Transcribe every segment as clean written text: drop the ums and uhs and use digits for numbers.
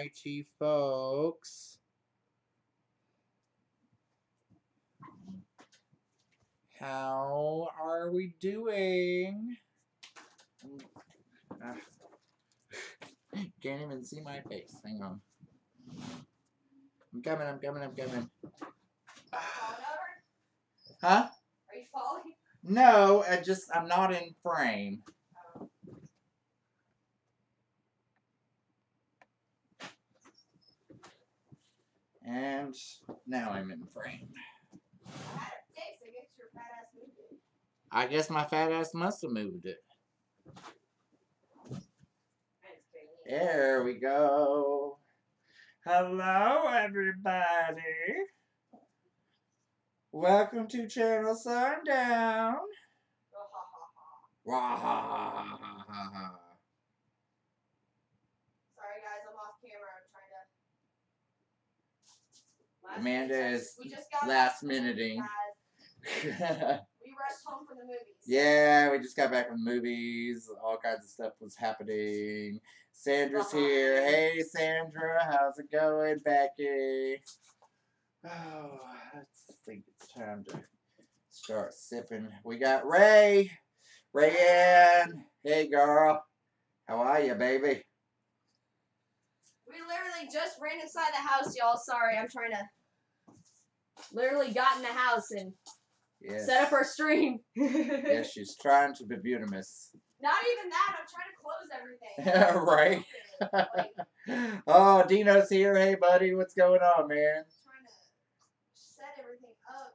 righty, folks. How are we doing? Can't even see my face. Hang on. I'm coming. Huh? Are you falling? No, I'm not in frame. And now I'm in frame. I guess my fat ass must have moved it. There we go. Hello, everybody. Welcome to Channel Sundown. Wahahaha. Sorry, guys, I'm off camera. I'm trying to. Amanda is We just got last minuting. We rushed home from the movies. Yeah, we just got back from the movies. All kinds of stuff was happening. Sandra's here. Hey, Sandra. How's it going, Becky? Oh, I think it's time to start sipping. We got Ray. Rayanne. Hey, girl. How are you, baby? We literally just ran inside the house, y'all. Sorry, I'm trying to. Literally got in the house and set up our stream. Yes, she's trying to be beautimous. Not even that. I'm trying to close everything. Right. Oh, Dino's here. Hey, buddy. What's going on, man? Trying to set everything up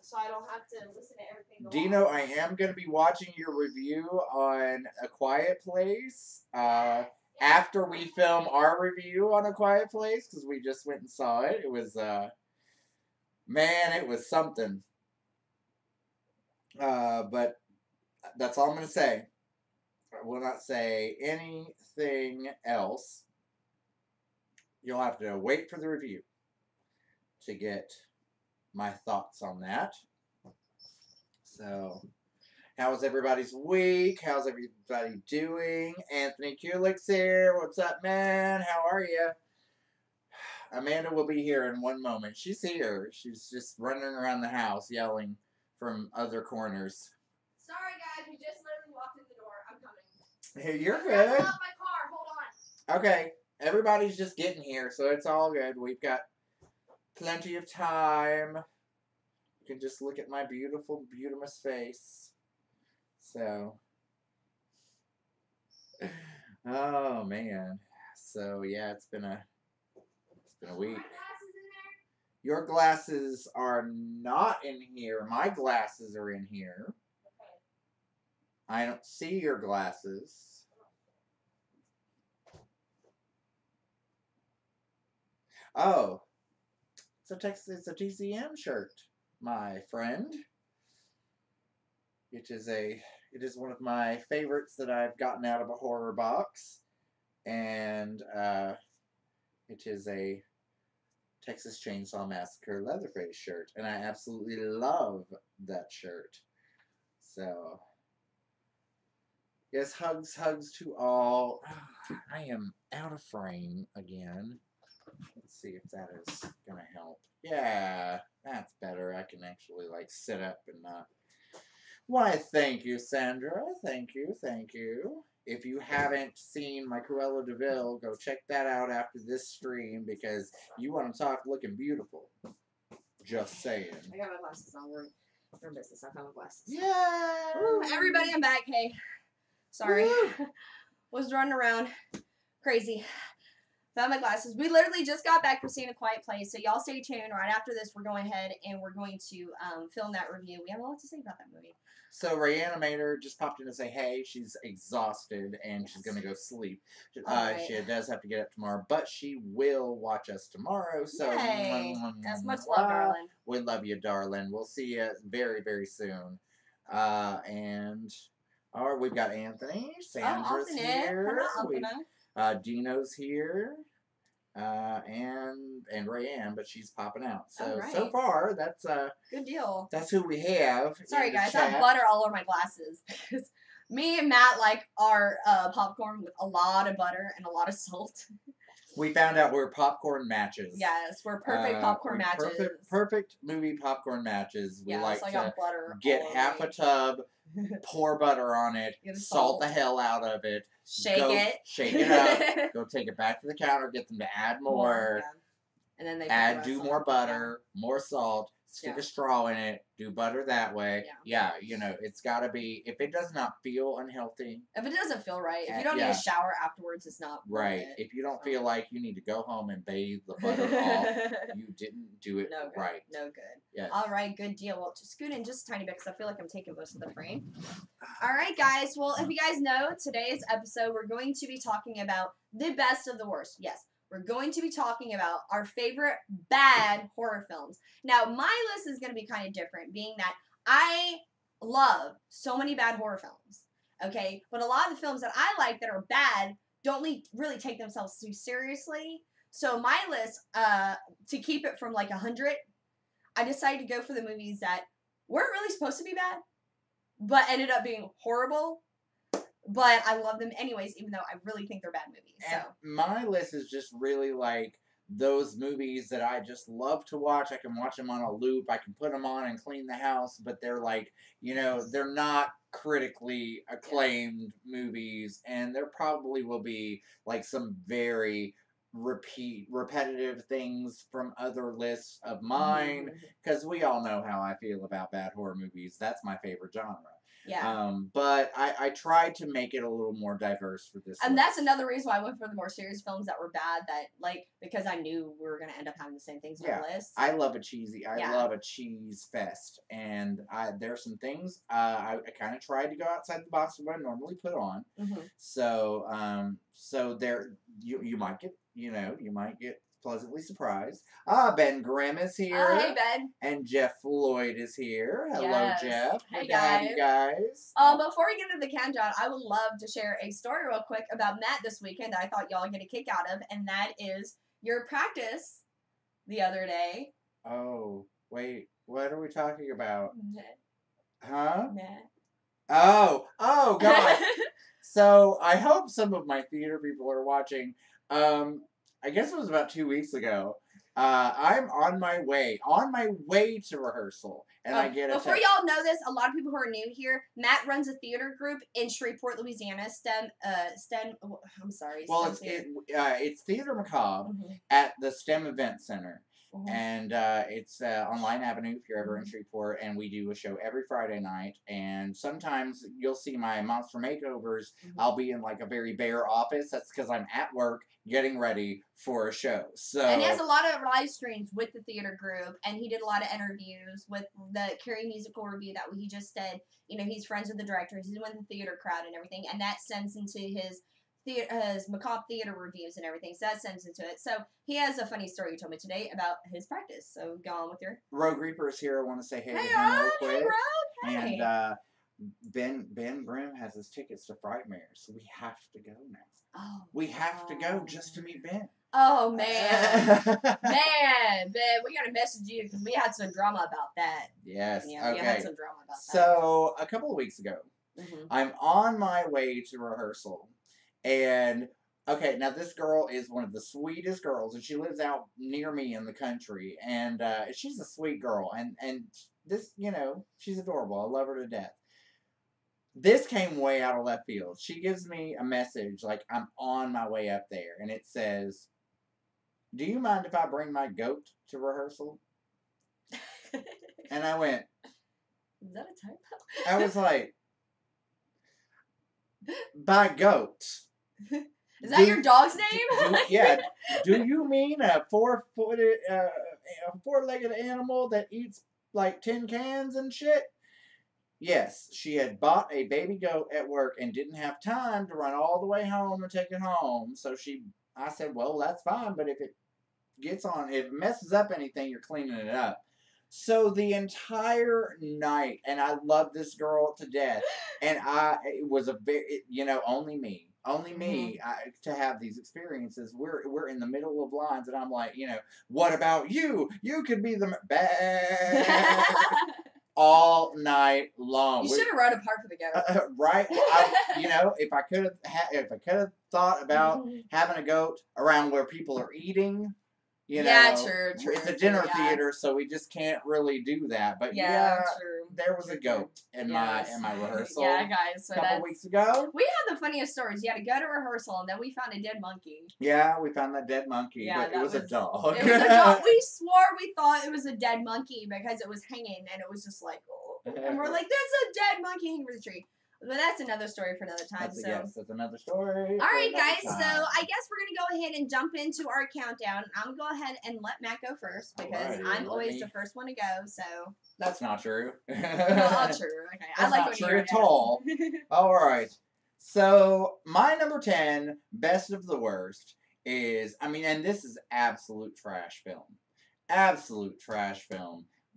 so I don't have to listen to everything go Dino, on. I am going to be watching your review on A Quiet Place after we film our review on A Quiet Place, because we just went and saw it. It was, man, it was something. But that's all I'm going to say. I will not say anything else. You'll have to wait for the review to get my thoughts on that. So, how was everybody's week? How's everybody doing? Anthony Kulik's here. What's up, man? How are you? Amanda will be here in one moment. She's here. She's just running around the house yelling from other corners. Sorry, guys. We just literally walked in the door. I'm coming. Hey, you're good. I'm out my car. Hold on. Okay. Everybody's just getting here, so it's all good. We've got plenty of time. You can just look at my beautiful, beautimous face. So, oh man. So yeah, it's been a week. Your glasses are not in here. My glasses are in here. Okay. I don't see your glasses. Oh, it's a TCM shirt, my friend. It is one of my favorites that I've gotten out of a horror box, and it is a Texas Chainsaw Massacre Leatherface shirt, and I absolutely love that shirt. So, yes, hugs to all. I am out of frame again. Let's see if that is gonna help. Yeah, that's better. I can actually sit up and not. Why, thank you, Sandra. Thank you. If you haven't seen my Cruella de Vil, go check that out after this stream, because you want to talk looking beautiful. Just saying. I got my glasses on. We're in business. I found my glasses. Yeah. Woo, everybody, I'm back. Hey. Sorry. Was running around. Crazy. Found my glasses. We literally just got back from seeing A Quiet Place, so y'all stay tuned. Right after this, we're going ahead and we're going to film that review. We have a lot to say about that movie. So Reanimator just popped in to say, hey, she's exhausted and she's going to go sleep. Right. She does have to get up tomorrow, but she will watch us tomorrow. So That's much love, darling. We love you, darling. We'll see you very, very soon. And we've got Anthony. Sandra's here. Dino's here. And Rayanne, but she's popping out. So so far, that's good deal. That's who we have. Sorry, guys, I have butter all over my glasses. Me and Matt like our popcorn with a lot of butter and a lot of salt. We found out we're popcorn matches. Yes, we're perfect popcorn matches. Perfect movie popcorn matches. We like so I to got butter get all half over a tub, pour butter on it, Get the salt salt. the hell out of it, shake shake it up, go take it back to the counter, get them to add more, yeah. And then they do more butter, more salt, stick a straw in it, do butter that way. Yeah, you know, it's got to be, if it does not feel unhealthy. If it doesn't feel right, if you don't need a shower afterwards, it's not right. If you don't feel like you need to go home and bathe the butter off, you didn't do it right. No good. Yes. All right, good deal. Well, just scoot in just a tiny bit because I feel like I'm taking most of the frame. All right, guys. Well, if you guys know, today's episode, we're going to be talking about the best of the worst. Yes. We're going to be talking about our favorite bad horror films. Now, my list is going to be kind of different, being that I love so many bad horror films, okay? But a lot of the films that I like that are bad don't really take themselves too seriously. So my list, to keep it from like 100, I decided to go for the movies that weren't really supposed to be bad, but ended up being horrible. But I love them anyways, even though I really think they're bad movies. And my list is just really like those movies that I just love to watch. I can watch them on a loop. I can put them on and clean the house, but they're like, you know, they're not critically acclaimed movies, and there probably will be like some very repetitive things from other lists of mine, because we all know how I feel about bad horror movies. That's my favorite genre. Yeah. But I tried to make it a little more diverse for this. And that's another reason why I went for the more serious films that were bad, because I knew we were going to end up having the same things on the list. I love a cheese fest. And there's some things I kind of tried to go outside the box of what I normally put on. So there you might get pleasantly surprised. Ben Grimm is here. Hey, Ben. And Jeff Floyd is here. Hello, Jeff. Hey, guys. Before we get into the countdown, I would love to share a story real quick about Matt this weekend that I thought y'all get a kick out of, and that is your practice the other day. Oh, wait. What are we talking about? Matt. Huh? Matt. Oh, God. So, I hope some of my theater people are watching. I guess it was about 2 weeks ago. I'm on my way to rehearsal, and I get before y'all know this, a lot of people who are new here, Matt runs a theater group in Shreveport, Louisiana. I'm sorry. Well, it's Theater Macabre at the STEM Event Center. And it's on Line Avenue if you're ever in Shreveport, and we do a show every Friday night, and sometimes you'll see my monster makeovers. I'll be in like a very bare office. That's because I'm at work getting ready for a show. So and he has a lot of live streams with the theater group, and he did a lot of interviews with the Carrie Musical Review that he just did. You know, he's friends with the directors, he's with the theater crowd and everything, and that sends into his macabre theater reviews and everything, so that sends into it. So he has a funny story he told me today about his practice. So go on with your Rogue Reaper is here. I want to say hey to him real quick. Hey, Rogue. Hey. And Ben Grimm has his tickets to Frightmare, so we have to go now. Oh, we have to go just to meet Ben. Oh man, Ben, we gotta message you because we had some drama about that. Yes. Yeah, we had some drama about that. So a couple of weeks ago, I'm on my way to rehearsal. And, okay, now this girl is one of the sweetest girls, and she lives out near me in the country, and she's a sweet girl, and this, you know, she's adorable. I love her to death. This came way out of left field. She gives me a message, like, I'm on my way up there, and it says, "Do you mind if I bring my goat to rehearsal?" And I went, is that a typo? I was like, by goat. Is that your dog's name? Yeah. Do you mean a four-legged animal that eats like tin cans and shit? Yes, she had bought a baby goat at work and didn't have time to run all the way home and take it home. So I said, well, that's fine, but if it messes up anything, you're cleaning it up. So the entire night, and I love this girl to death, and it was a very, only me to have these experiences. We're in the middle of lines, and I'm like, what about you? You could be the bad. all night long. You should have rode a park for the goat. Right? If I could have thought about having a goat around where people are eating, Yeah, true. It's a dinner theater, so we just can't really do that. But true. there was a goat in my rehearsal. Yeah, guys. So a couple weeks ago. We had the funniest stories. You had to go to rehearsal, and then we found a dead monkey. Yeah, we found that dead monkey, but it was a dog. It was a dog. We swore we thought it was a dead monkey because it was hanging, and it was just like, oh. And we're like, there's a dead monkey hanging from the tree. But that's another story for another time. That's another story. All right, guys. So I guess we're gonna go ahead and jump into our countdown. I'm gonna go ahead and let Matt go first because I'm always the first one to go. So that's not true. Not true. Okay, that's I like not true at all. All right. So my number 10, best of the worst, is and this is absolute trash film,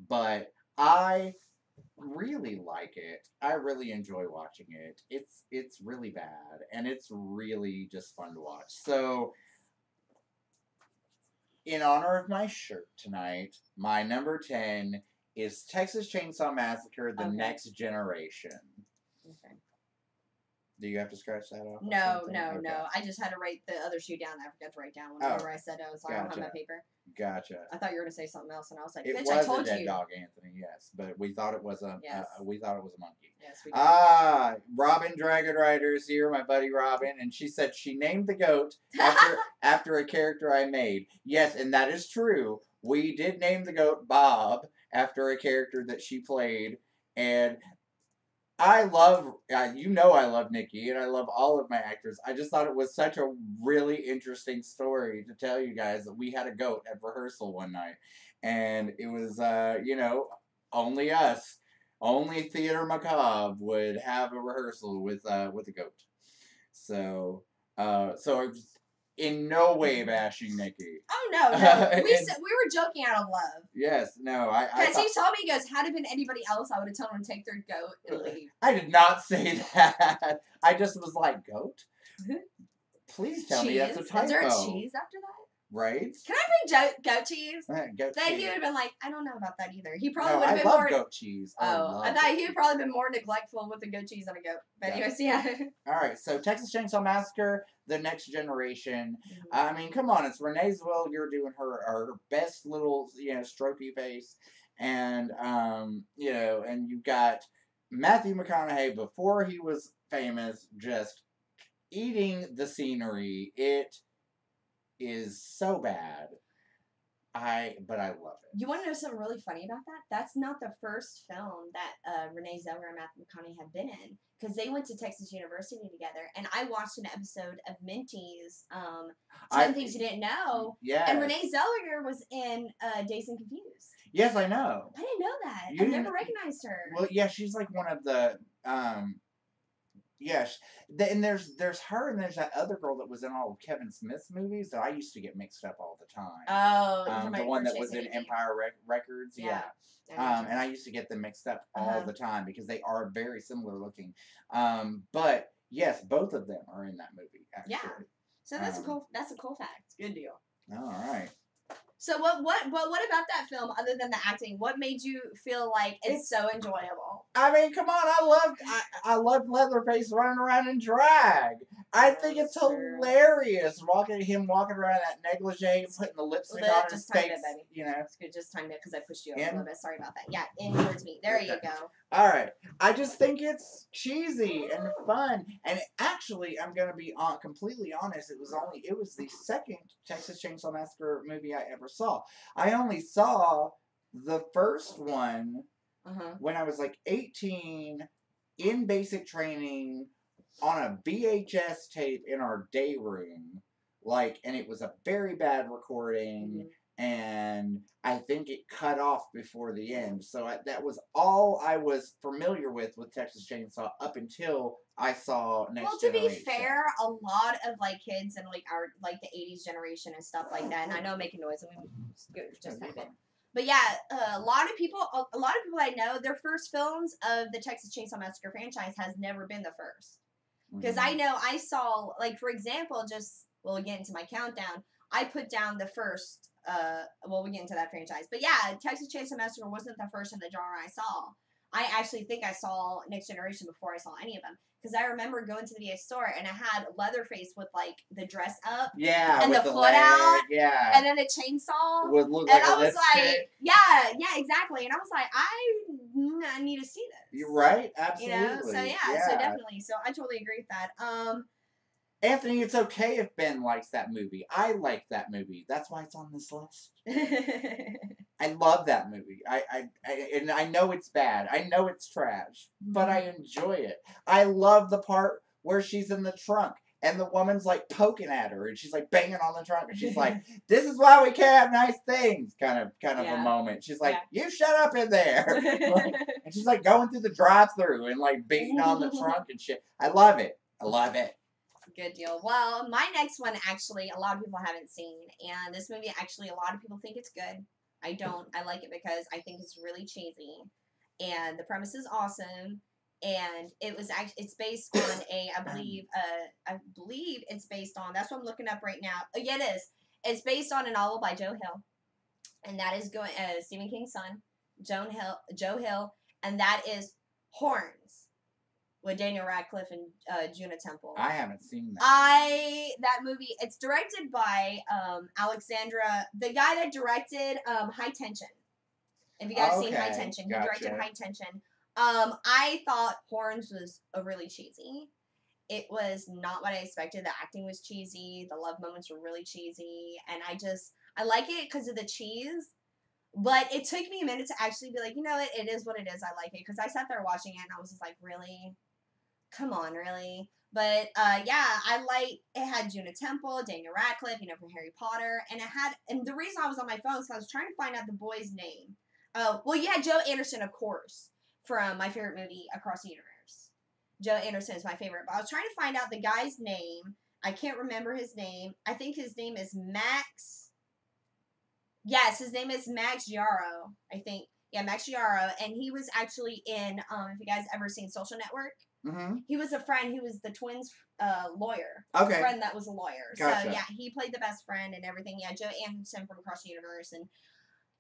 but I really like it. I really enjoy watching it. It's really bad and it's really just fun to watch. So in honor of my shirt tonight, my number 10 is Texas Chainsaw Massacre: The Next Generation. Okay. Do you have to scratch that off? No. I just had to write the other shoe down. I forgot to write down whatever I said. I was like, I don't have my paper. Gotcha. I thought you were gonna say something else, and I was like, "Bitch, I told you." It was a dead dog, Anthony. Yes, but we thought it was a monkey. Yes, we did. Robin Dragon Rider is here, my buddy Robin, and she said she named the goat after a character I made. Yes, and that is true. We did name the goat Bob after a character that she played, and I love, I love Nikki, and I love all of my actors. I just thought it was such a really interesting story to tell you guys that we had a goat at rehearsal one night. And it was, only us, only Theater Macabre would have a rehearsal with a goat. So it's in no way bashing Nikki. Oh, no. We were joking out of love. Yes, no. Because he told me, he goes, had it been anybody else, I would have told him to take their goat and leave. I did not say that. I just was like, goat? Please tell me that's a typo. Is there a cheese after that? Right? Can I bring goat cheese? Goat then cheese. he would have been like, I don't know about that either. He probably would have been more. Goat cheese. I thought he would probably been more neglectful with the goat cheese than a goat. But anyways, yeah. All right, so Texas Chainsaw Massacre: The Next Generation. Come on, it's Renee Zellweger doing her best little strokey face, and and you've got Matthew McConaughey before he was famous, just eating the scenery. It is so bad. But I love it. You want to know something really funny about that? That's not the first film that Renee Zellweger and Matthew McConaughey have been in, because they went to Texas University together, and I watched an episode of Minty's 10 Things You Didn't Know, and Renee Zellweger was in Dazed and Confused. Yes, I know. I didn't know that. I never recognized her. Well, yeah, she's like one of the yes, and there's her, and there's that other girl that was in all of Kevin Smith's movies that I used to get mixed up all the time. Oh, the one that was in Empire Records, yeah. And I used to get them mixed up all the time because they are very similar looking. But yes, both of them are in that movie. Actually. Yeah. So that's a cool fact. Good deal. All right. So what about that film, other than the acting, what made you feel like it's so enjoyable? Come on, I love Leatherface running around in drag. I think it's hilarious walking around in that negligee, putting the lipstick on his face. It's good, just time it because I pushed you over a little bit. Sorry about that. Yeah, in towards me. There you go. All right. I just think it's cheesy and fun. And actually, I'm gonna be completely honest. It was the second Texas Chainsaw Massacre movie I ever saw. I only saw the first one when I was like 18 in basic training on a VHS tape in our day room. And it was a very bad recording. And I think it cut off before the end. So that was all I was familiar with Texas Chainsaw up until I saw Next Generation. To be fair, a lot of kids and our the 80s generation and stuff like that. And I know I'm making noise. Just kind of bit. But yeah, a lot of people I know, their first films of the Texas Chainsaw Massacre franchise has never been the first. Because I know I saw, for example, we'll get into my countdown. I put down the first well, we get into that franchise. But yeah, Texas Chainsaw Massacre wasn't the first in the genre I saw. I actually think I saw Next Generation before I saw any of them. Because I remember going to the VA store and it had Leatherface with like the dress up. Yeah, and with the the foot leg, out, yeah. and then a chainsaw. Would look And like I a was like, lipstick. yeah, exactly. And I was like, I need to see this. You're right, You know? absolutely. So yeah, so definitely. So I totally agree with that. Anthony, it's okay if Ben likes that movie. I like that movie. That's why it's on this list. I love that movie. And I know it's bad. I know it's trash, but I enjoy it. I love the part where she's in the trunk and the woman's like poking at her and she's like banging on the trunk and she's like, "This is why we can't have nice things." Kind of a moment. She's like, "You shut up in there." And she's like going through the drive-thru and like beating on the trunk and shit. I love it. I love it. Good deal. Well, my next one actually a lot of people haven't seen, and this movie actually a lot of people think it's good. I don't. I like it because I think it's really cheesy, and the premise is awesome. And it was actually it's based on I believe it's based on. That's what I'm looking up right now. Oh, yeah, it is. It's based on a novel by Joe Hill, and that is Stephen King's son, Joe Hill, and that is Horns with Daniel Radcliffe and Juno Temple. I haven't seen that. That movie. It's directed by Alexandra, the guy that directed High Tension. If you guys seen High Tension, he directed High Tension. I thought Horns was really cheesy. It was not what I expected. The acting was cheesy. The love moments were really cheesy, and I like it because of the cheese. But it took me a minute to actually be like, you know what, it is what it is. I like it because I sat there watching it and I was just like, really. Come on, really? But yeah, it had Juno Temple, Daniel Radcliffe, from Harry Potter, and the reason I was on my phone is I was trying to find out the boy's name. Well, you had Joe Anderson, of course, from my favorite movie, Across the Universe. Joe Anderson is my favorite, but I was trying to find out the guy's name. I can't remember his name. I think his name is Max. Yes, his name is Max Giaro, I think. Yeah, Max Giaro, and he was actually in, if you guys ever seen Social Network, he was a friend. He was the twins' lawyer. Okay. Friend that was a lawyer. Gotcha. So yeah, he played the best friend and everything. Yeah, Joe Anderson from Across the Universe, and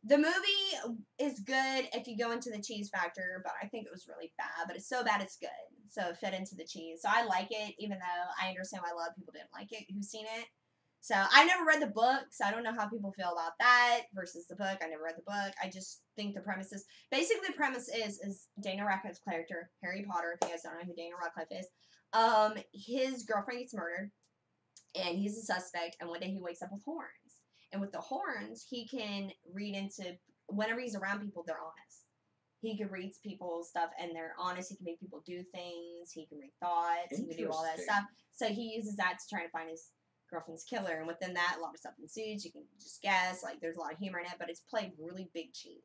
the movie is good if you go into the cheese factor, but I think it was really bad. But it's so bad it's good. So it fit into the cheese. So I like it, even though I understand why a lot of people didn't like it who've seen it. So I never read the book, so I don't know how people feel about that versus the book. I never read the book. I just think the premise is basically the premise is Daniel Radcliffe's character, Harry Potter. If you guys don't know who Daniel Radcliffe is, his girlfriend gets murdered, and he's a suspect. And one day he wakes up with horns, and with the horns, he can read into whenever he's around people, they're honest. He can read people's stuff, and they're honest. He can make people do things. He can read thoughts. He can do all that stuff. So he uses that to try to find his girlfriend's killer, and within that, a lot of stuff ensues. You can just guess, like there's a lot of humor in it, but it's played really big cheese.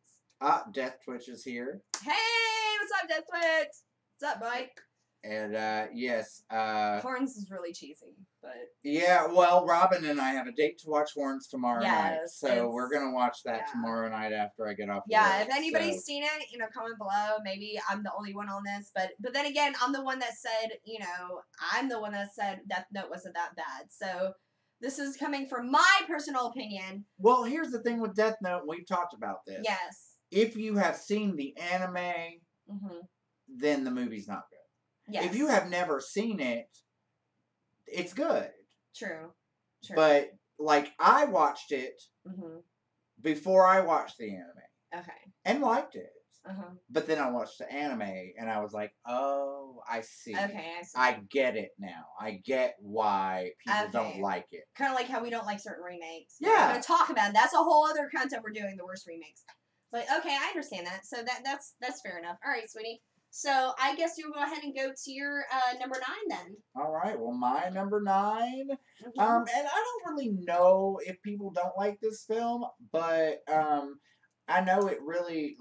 Death Twitch is here. Hey, what's up, Death Twitch? What's up, Mike? And yes, Horns is really cheesy, but yeah. Well, Robin and I have a date to watch Horns tomorrow night, so we're gonna watch that tomorrow night after I get off. Yeah, if anybody's seen it, comment below. Maybe I'm the only one on this, but then again, I'm the one that said, I'm the one that said Death Note wasn't that bad. So this is coming from my personal opinion. Well, here's the thing with Death Note. We've talked about this. Yes. If you have seen the anime, then the movie's not good. Yes. If you have never seen it, it's good. True. But, like, I watched it before I watched the anime. Okay. And liked it. But then I watched the anime, and I was like, oh, I see. Okay, I see. I get it now. I get why people don't like it. Kind of like how we don't like certain remakes. Yeah. We're going to talk about it. That's a whole other content we're doing, the worst remakes. But, okay, I understand that. So that's fair enough. All right, sweetie. So I guess you'll go ahead and go to your number 9 then. All right. Well, my number 9. And I don't really know if people don't like this film, but I know it really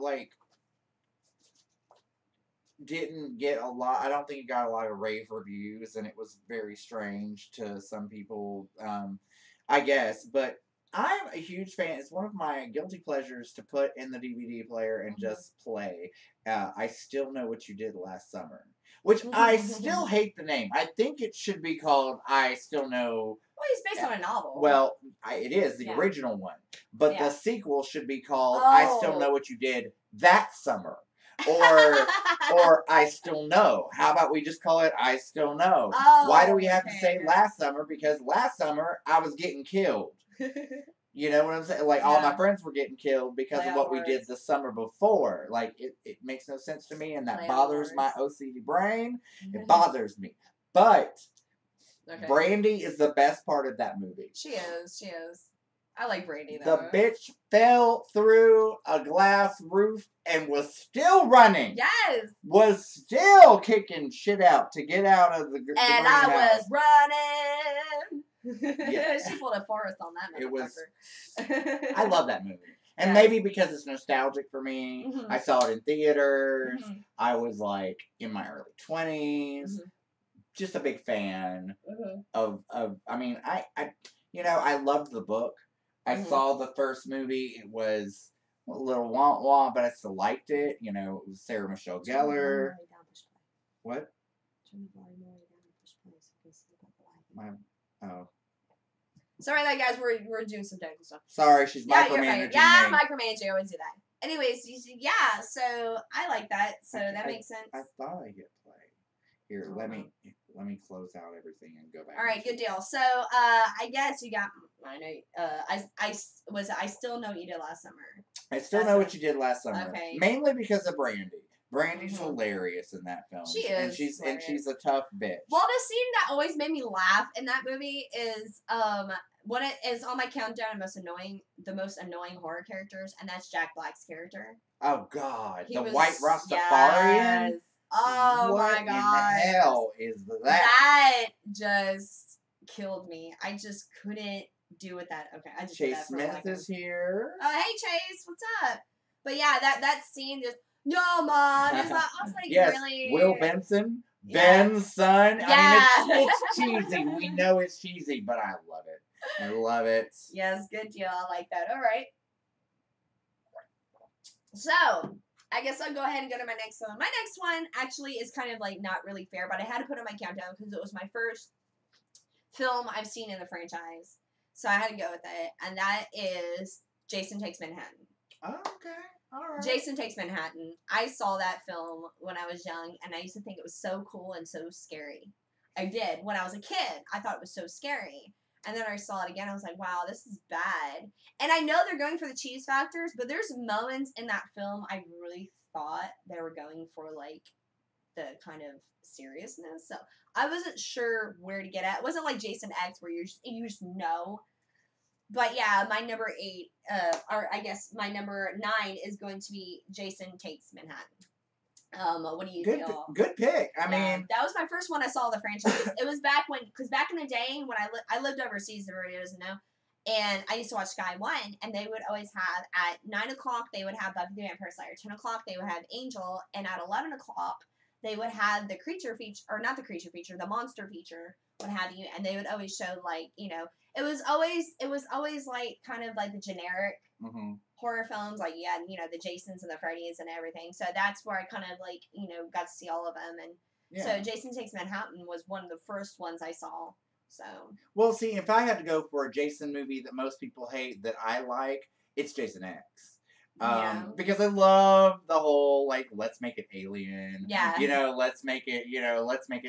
didn't get a lot. I don't think it got a lot of rave reviews, and it was very strange to some people. I guess, but I'm a huge fan. It's one of my guilty pleasures to put in the DVD player and just play. I Still Know What You Did Last Summer, which I still hate the name. I think it should be called I Still Know Well, movie's based on a novel. Well, it is the Yeah. original one, but Yeah. the sequel should be called "I Still Know What You Did That Summer," or "I Still Know." How about we just call it "I Still Know"? Why do we have to say last summer? Because last summer I was getting killed. You know what I'm saying? Like, all my friends were getting killed because of what we did the summer before. Like, it makes no sense to me, and that bothers my OCD brain. It bothers me. But Brandy is the best part of that movie. She is. I like Brandy, though. The bitch fell through a glass roof and was still running. Yes. Was still kicking shit out to get out of the greenhouse. And I was running. Yeah. She pulled a Forrest on that motherfucker. I love that movie. And maybe because it's nostalgic for me. Mm-hmm. I saw it in theaters. Mm-hmm. I was like in my early 20s. Mm-hmm. Just a big fan of I mean, I loved the book. I saw the first movie. It was a little wah-wah, but I still liked it. You know, it was Sarah Michelle Gellar. What? Sorry, guys, we're doing some technical stuff. Sorry, she's micromanaging. Yeah, micromanaging. I always do that. Anyways, so I like that. So that makes sense. I thought I hit play. Here, let me close out everything and go back. All right, good deal. So, I guess you got. I know. I still know what you did last summer. I still know what you did last summer. Okay. Mainly because of Brandy. Brandy's hilarious in that film. She is. And she's a tough bitch. Well, the scene that always made me laugh in that movie is when it is on my countdown of the most annoying horror characters, and that's Jack Black's character. Oh God, the white Rastafarian. Yes. Oh what my God! What in the hell is that? That just killed me. I just couldn't do with that. Okay, I just Chase Smith is here. Oh, hey Chase, what's up? But yeah, that scene just no, Mom. I was like, yes, really? Will Benson, Ben's son. Yeah. I mean, it's cheesy. We know it's cheesy, but I love it. I love it. Yes, good deal. I like that. All right. So, I guess I'll go ahead and go to my next one. My next one actually is kind of like not really fair, but I had to put on my countdown because it was my first film I've seen in the franchise. So I had to go with it. And that is Jason Takes Manhattan. Oh, okay. All right. Jason Takes Manhattan. I saw that film when I was young, and I used to think it was so cool and so scary. I did. When I was a kid, I thought it was so scary. And then I saw it again, I was like, wow, this is bad. And I know they're going for the cheese factors, but there's moments in that film I really thought they were going for, like, the kind of seriousness. So I wasn't sure where to get at. It wasn't like Jason X where you just know. But yeah, my number 8, or I guess my number 9 is going to be Jason Takes Manhattan. What do you feel? Good pick. I mean, that was my first one I saw the franchise. It was back in the day when I lived overseas, everybody doesn't know, and I used to watch Sky One, and they would always have at 9 o'clock they would have Buffy the Vampire Slayer, 10 o'clock they would have Angel, and at 11 o'clock they would have the creature feature, or not the creature feature, the monster feature, what have you, and they would always show, like, you know, it was always like kind of like the generic horror films, like you had, you know, the Jasons and the Freddys and everything. So that's where I kind of like, you know, got to see all of them. And so Jason Takes Manhattan was one of the first ones I saw. So well, see, if I had to go for a Jason movie that most people hate that I like, it's Jason X. Because I love the whole, like, let's make it alien. Yeah. You know, let's make it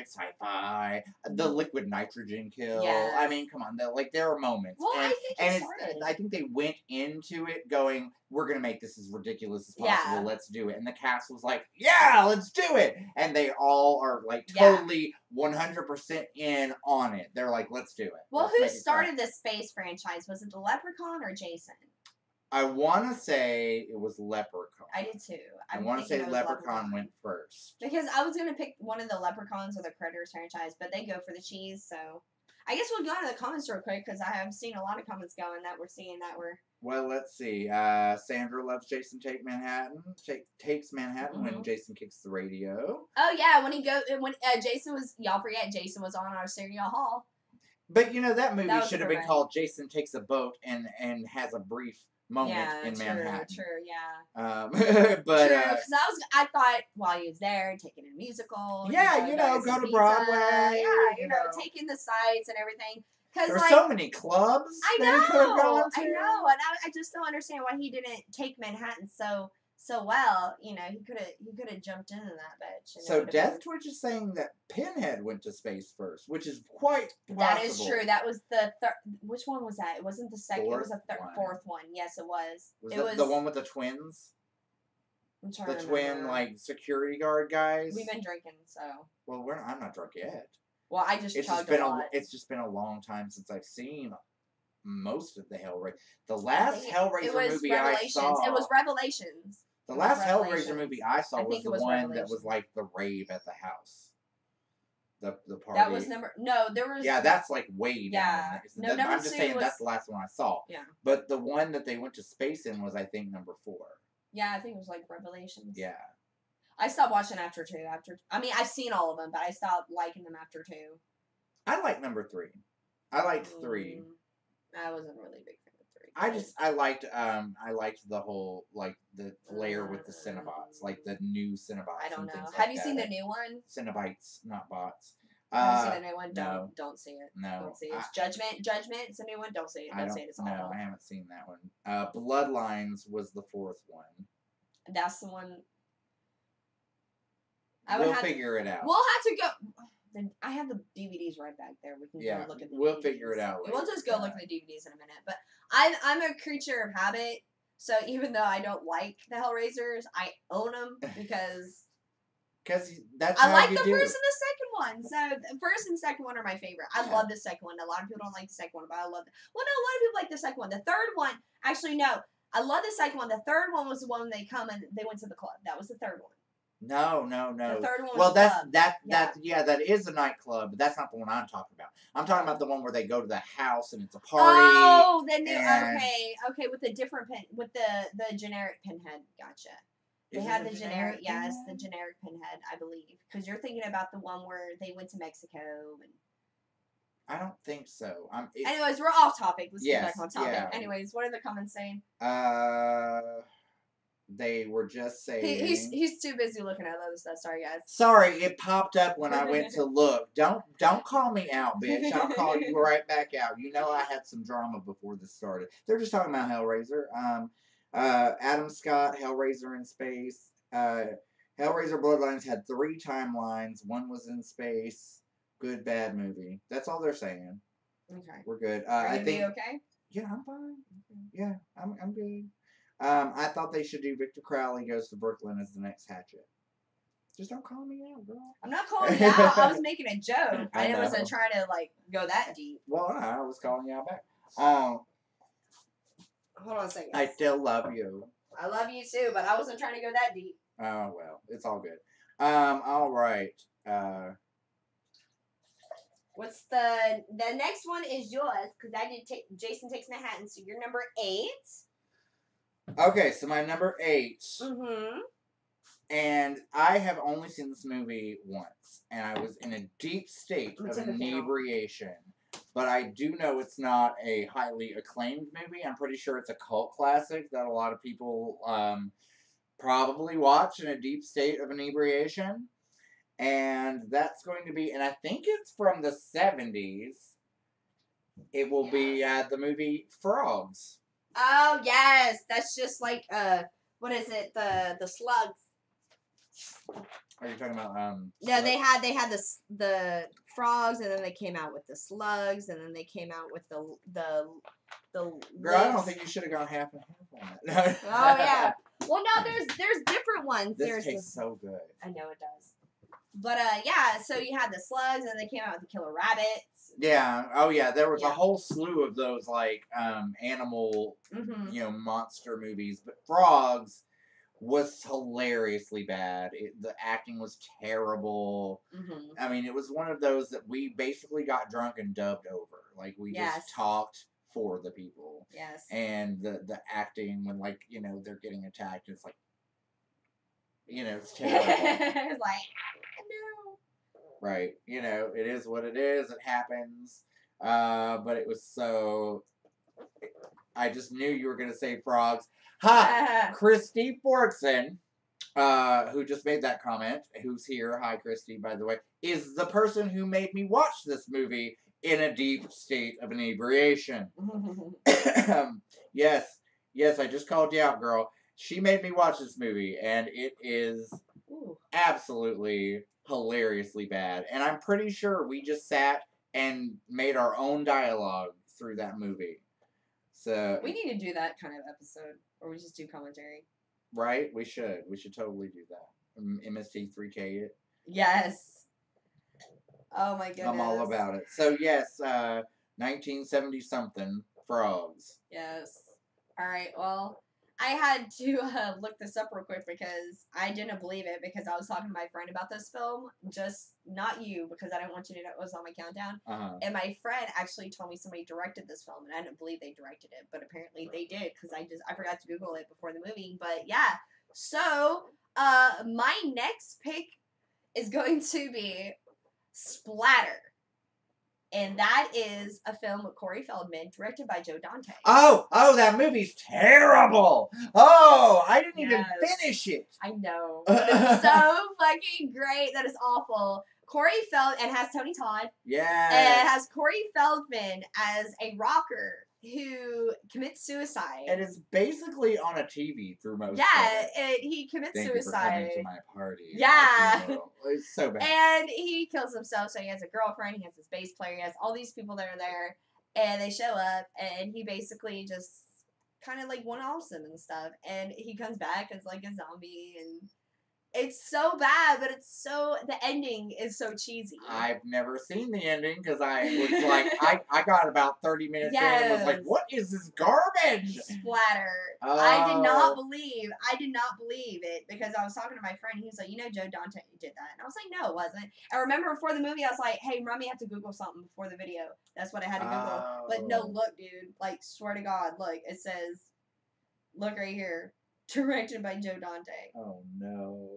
sci-fi. The liquid nitrogen kill. Yeah. I mean, come on. There are moments. Well, I think they went into it going, we're going to make this as ridiculous as possible. Yeah. Let's do it. And the cast was like, yeah, let's do it. And they all are, like, totally 100% in on it. They're like, let's do it. Well, who started this space franchise? Was it the Leprechaun or Jason? I want to say it was Leprechaun. I did too. I want to say Leprechaun went first. Because I was going to pick one of the Leprechauns or the Critters franchise, but they go for the cheese, so... I guess we'll go into the comments real quick, because I have seen a lot of comments going that we're seeing that we're... Well, let's see. Sandra loves Jason Takes Manhattan when Jason kicks the radio. Oh, yeah, when Jason was... Y'all forget, Jason was on Arsenio Hall. But, you know, that movie should have been called Jason Takes a Boat and has a brief moment in Manhattan. True, yeah. But because I thought while he was there, taking a musical. Yeah, go to Broadway. Yeah, you know, taking the sights and everything. Because There's like so many clubs I that he could have know, gone to. and I just don't understand why he didn't take Manhattan so well. You know, he could have jumped into that bitch. And it So would've Death been- Twitch is saying that Pinhead went to space first, which is quite possible. That is true. That was the third. Which one was that? It wasn't the second. It was the Fourth one. fourth one. Yes, it was. Was It that was the one with the twins? I'm trying The to twin, remember. like, security guard guys? We've been drinking, so. Well, I'm not drunk yet. Well, I just It's chugged just been a lot. it's just been a long time since I've seen most of the Hellraiser. The last Hellraiser it was movie Revelations. I saw. It was Revelations. The It was last Hellraiser Revelations. movie I saw I was think the it was one that Revelations. was like the rave at the house. The party. That was there was. Yeah, that's like way down. Yeah. No, number I'm just 2 saying was- that's the last one I saw. Yeah. But the one that they went to space in was, I think, number 4. Yeah, I think it was like Revelations. Yeah. I stopped watching after 2. I mean, I've seen all of them, but I stopped liking them after 2. I like number 3. I liked 3. I wasn't really a big fan of 3. I liked the whole, like, the layer with the Cinnabots, like the new Cinnabots. I don't and know. things Have like you seen that. the new one? Cinnabites, not bots. Have you seen the new one? no. Don't see it. No. Don't see it. It's Judgment. It's a new one. Don't see it. Don't see it. It's no, awful. I haven't seen that one. Bloodlines was the 4th one. That's the one. We'll figure it out. We'll have to go. Then I have the DVDs right back there. We can Yeah, go look at the we'll DVDs. figure it out We'll later. just go look at the DVDs in a minute. But I'm a creature of habit. So even though I don't like the Hellraisers, I own them because Because that's I how like you the do. first and the second one. So the first and second one are my favorite. I Yeah. love the second one. A lot of people don't like the second one, but I love it. Well, no, a lot of people like the second one. The third one, actually, no. I love the second one. The third one was the one they come and they went to the club. That was the third one. No. The third one was Well, the that's club. that is a nightclub, but that's not the one I'm talking about. I'm talking about the one where they go to the house and it's a party. Oh, the new. and- Okay, with the different pin, with the generic pinhead. Gotcha. They Is it had the the generic, yes, pinhead? the generic pinhead, I believe, because you're thinking about the one where they went to Mexico. And I don't think so. anyways, we're off topic. Let's Yes, get back on topic. yeah. Anyways, what are the comments saying? They were just saying. He's too busy looking at other stuff. Sorry, guys. Sorry, it popped up when I went to look. Don't call me out, bitch. I'll call you right back out. You know I had some drama before this started. They're just talking about Hellraiser. Adam Scott, Hellraiser in space. Hellraiser Bloodlines had 3 timelines. One was in space. Good, bad movie. That's all they're saying. Okay. We're good. Are I you think. okay? Yeah, I'm fine. Yeah, I'm good. I thought they should do Victor Crowley Goes to Brooklyn as the next Hatchet. Just don't call me out, girl. I'm not calling you out. I was making a joke. I know. wasn't trying to like go that deep. Well, I was calling you out back. Hold on a second. I still love you. I love you too, but I wasn't trying to go that deep. Oh, well, it's all good. All right. What's the next one is yours because I did take Jason Takes Manhattan, so you're number 8. Okay, so my number 8, Mm-hmm. and I have only seen this movie once, and I was in a deep state I'm of typical. inebriation. But I do know it's not a highly acclaimed movie. I'm pretty sure it's a cult classic that a lot of people probably watch in a deep state of inebriation. And that's going to be, and I think it's from the 70s. It will be the movie Frogs. Oh yes, that's just like what is it? The slugs. Are you talking about No, they had the frogs, and then they came out with the slugs, and then they came out with the Girl, I don't lids. think you should have gone half and half on it. Oh yeah. Well, no, there's different ones. This there's tastes so good. I know it does. But yeah, so you had the slugs, and they came out with the killer rabbits. Yeah. Oh yeah. There was a Yeah. whole slew of those like animal, Mm-hmm. monster movies, but Frogs was hilariously bad. The acting was terrible. Mm-hmm. I mean, it was one of those that we basically got drunk and dubbed over. Like we Yes. just talked for the people. Yes. And the acting when they're getting attacked, it's like it's terrible. It's like no. Right. It is what it is. It happens. But it was so. I just knew you were going to say Frogs. Ha! Christy Fortson, who just made that comment, who's here, hi Christy, by the way, is the person who made me watch this movie in a deep state of inebriation. Yes, yes, I just called you out, girl. She made me watch this movie, and it is Ooh. absolutely hilariously bad. And I'm pretty sure we just sat and made our own dialogue through that movie. So, We need to do that kind of episode, or we just do commentary. right? We should. We should totally do that. MST3K it. Yes. Oh my goodness. I'm all about it. So, yes, 1970 something frogs. Yes. All right. Well, I had to look this up real quick because I didn't believe it because I was talking to my friend about this film. Just not you because I didn't want you to know it was on my countdown. And my friend actually told me somebody directed this film, and I didn't believe they directed it, but apparently they did because I forgot to Google it before the movie. But yeah. So my next pick is going to be Splatter. And that is a film with Corey Feldman, directed by Joe Dante. Oh, that movie's terrible. Oh, I didn't even finish it. I know. But it's so fucking great that it's awful. Corey Feldman, and has Tony Todd. Yeah. And it has Corey Feldman as a rocker who commits suicide. And it's basically on a TV through most of it. He commits Thank suicide. You for coming to my party. Yeah. It's so bad. And he kills himself, so he has a girlfriend, he has his bass player, he has all these people that are there, and they show up, and he basically just kind of like one-offs them and stuff, and he comes back as like a zombie, and it's so bad, but the ending is so cheesy. I've never seen the ending because I was like, I got about 30 minutes in and was like, what is this garbage? Splatter. Oh. I did not believe it because I was talking to my friend. He was like, Joe Dante did that. And I was like, no, it wasn't. I remember before the movie, I was like, hey, remind me, I have to Google something before the video. That's what I had to Google. But no, look, dude, like, swear to God, look, it says, look right here. Directed by Joe Dante. Oh no.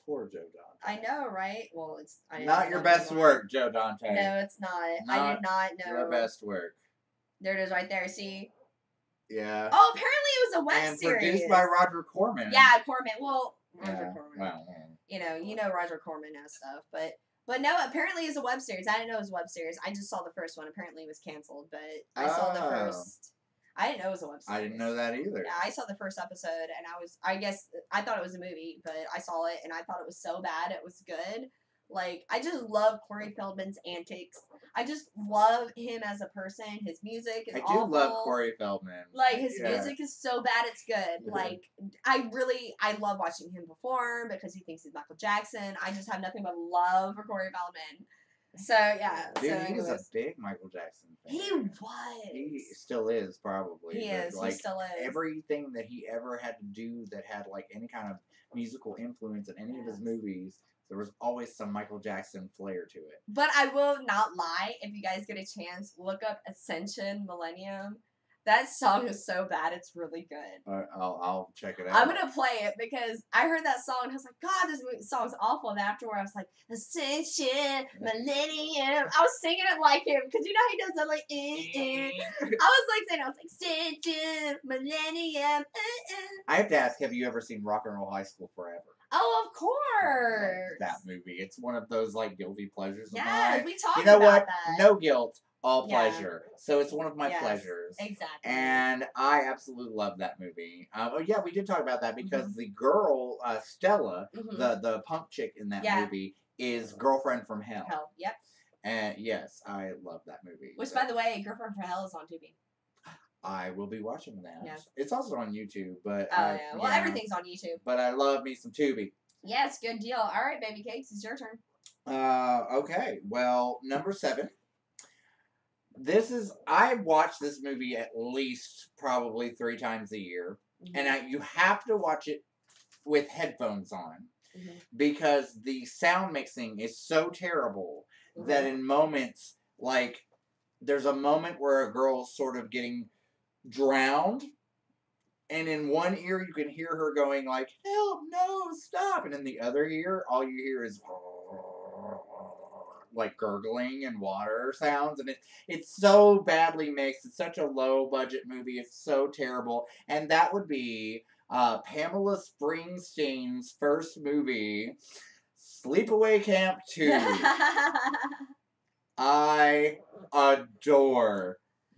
Poor Joe Dante. I know, right? Well, it's not your best work, Joe Dante. No, it's not. I did not know. Your best work. There it is right there, see? Yeah. Oh, apparently it was a web series. And produced by Roger Corman. Yeah, Corman. Well, Roger Corman. Well, you know Roger Corman has stuff, but no, apparently it's a web series. I didn't know it was a web series. I just saw the first one. Apparently it was canceled, but I saw the first. I didn't know it was a web series. I didn't know that either. Yeah, I saw the first episode, and I thought it was a movie, but I saw it, and I thought it was so bad it was good. Like, I just love Corey Feldman's antics. I just love him as a person. His music is awful. I do love Corey Feldman. Like, his music is so bad it's good. Like, I love watching him perform because he thinks he's Michael Jackson. I just have nothing but love for Corey Feldman. So, yeah. Dude, he was a big Michael Jackson fan. He was. He still is, probably. He is. Like, he still is. Everything that he ever had to do that had, like, any kind of musical influence in any of his movies, there was always some Michael Jackson flair to it. But I will not lie. If you guys get a chance, look up Ascension Millennium. That song is so bad, it's really good. I'll check it out. I'm gonna play it because I heard that song and I was like, God, this song's awful. And afterward, I was like, Ascension Millennium. I was singing it like him because you know he does that like. I was like saying, I was like, Ascension Millennium. I have to ask, have you ever seen Rock and Roll High School Forever? Oh, of course. That movie. It's one of those like guilty pleasures of mine. Yeah, we talked about that. No guilt. All pleasure. So it's one of my pleasures. Exactly. And I absolutely love that movie. We did talk about that because the girl, Stella, the punk chick in that movie, is Girlfriend from Hell. Yep. And yes, I love that movie. Which, by the way, Girlfriend from Hell is on Tubi. I will be watching that. Yeah. It's also on YouTube, but Well, everything's on YouTube. But I love me some Tubi. Yes, good deal. All right, baby cakes, it's your turn. Okay. Well, number 7. I watch this movie at least probably 3 times a year. And you have to watch it with headphones on because the sound mixing is so terrible that in moments, like, there's a moment where a girl's sort of getting drowned, and in one ear you can hear her going like, help, no, stop, and in the other ear, all you hear is like gurgling and water sounds, and it's so badly mixed. It's such a low budget movie. It's so terrible. And that would be Pamela Springsteen's first movie, Sleepaway Camp 2. I adore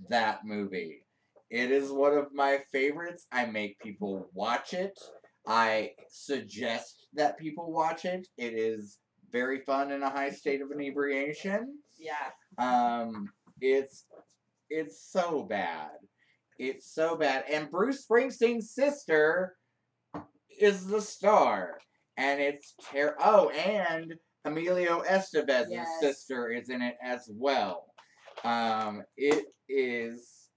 that movie. It is one of my favorites. I make people watch it. I suggest that people watch it. It is very fun in a high state of inebriation. Yeah. It's so bad. It's so bad. And Bruce Springsteen's sister is the star. And it's and Emilio Estevez's Yes. sister is in it as well. It is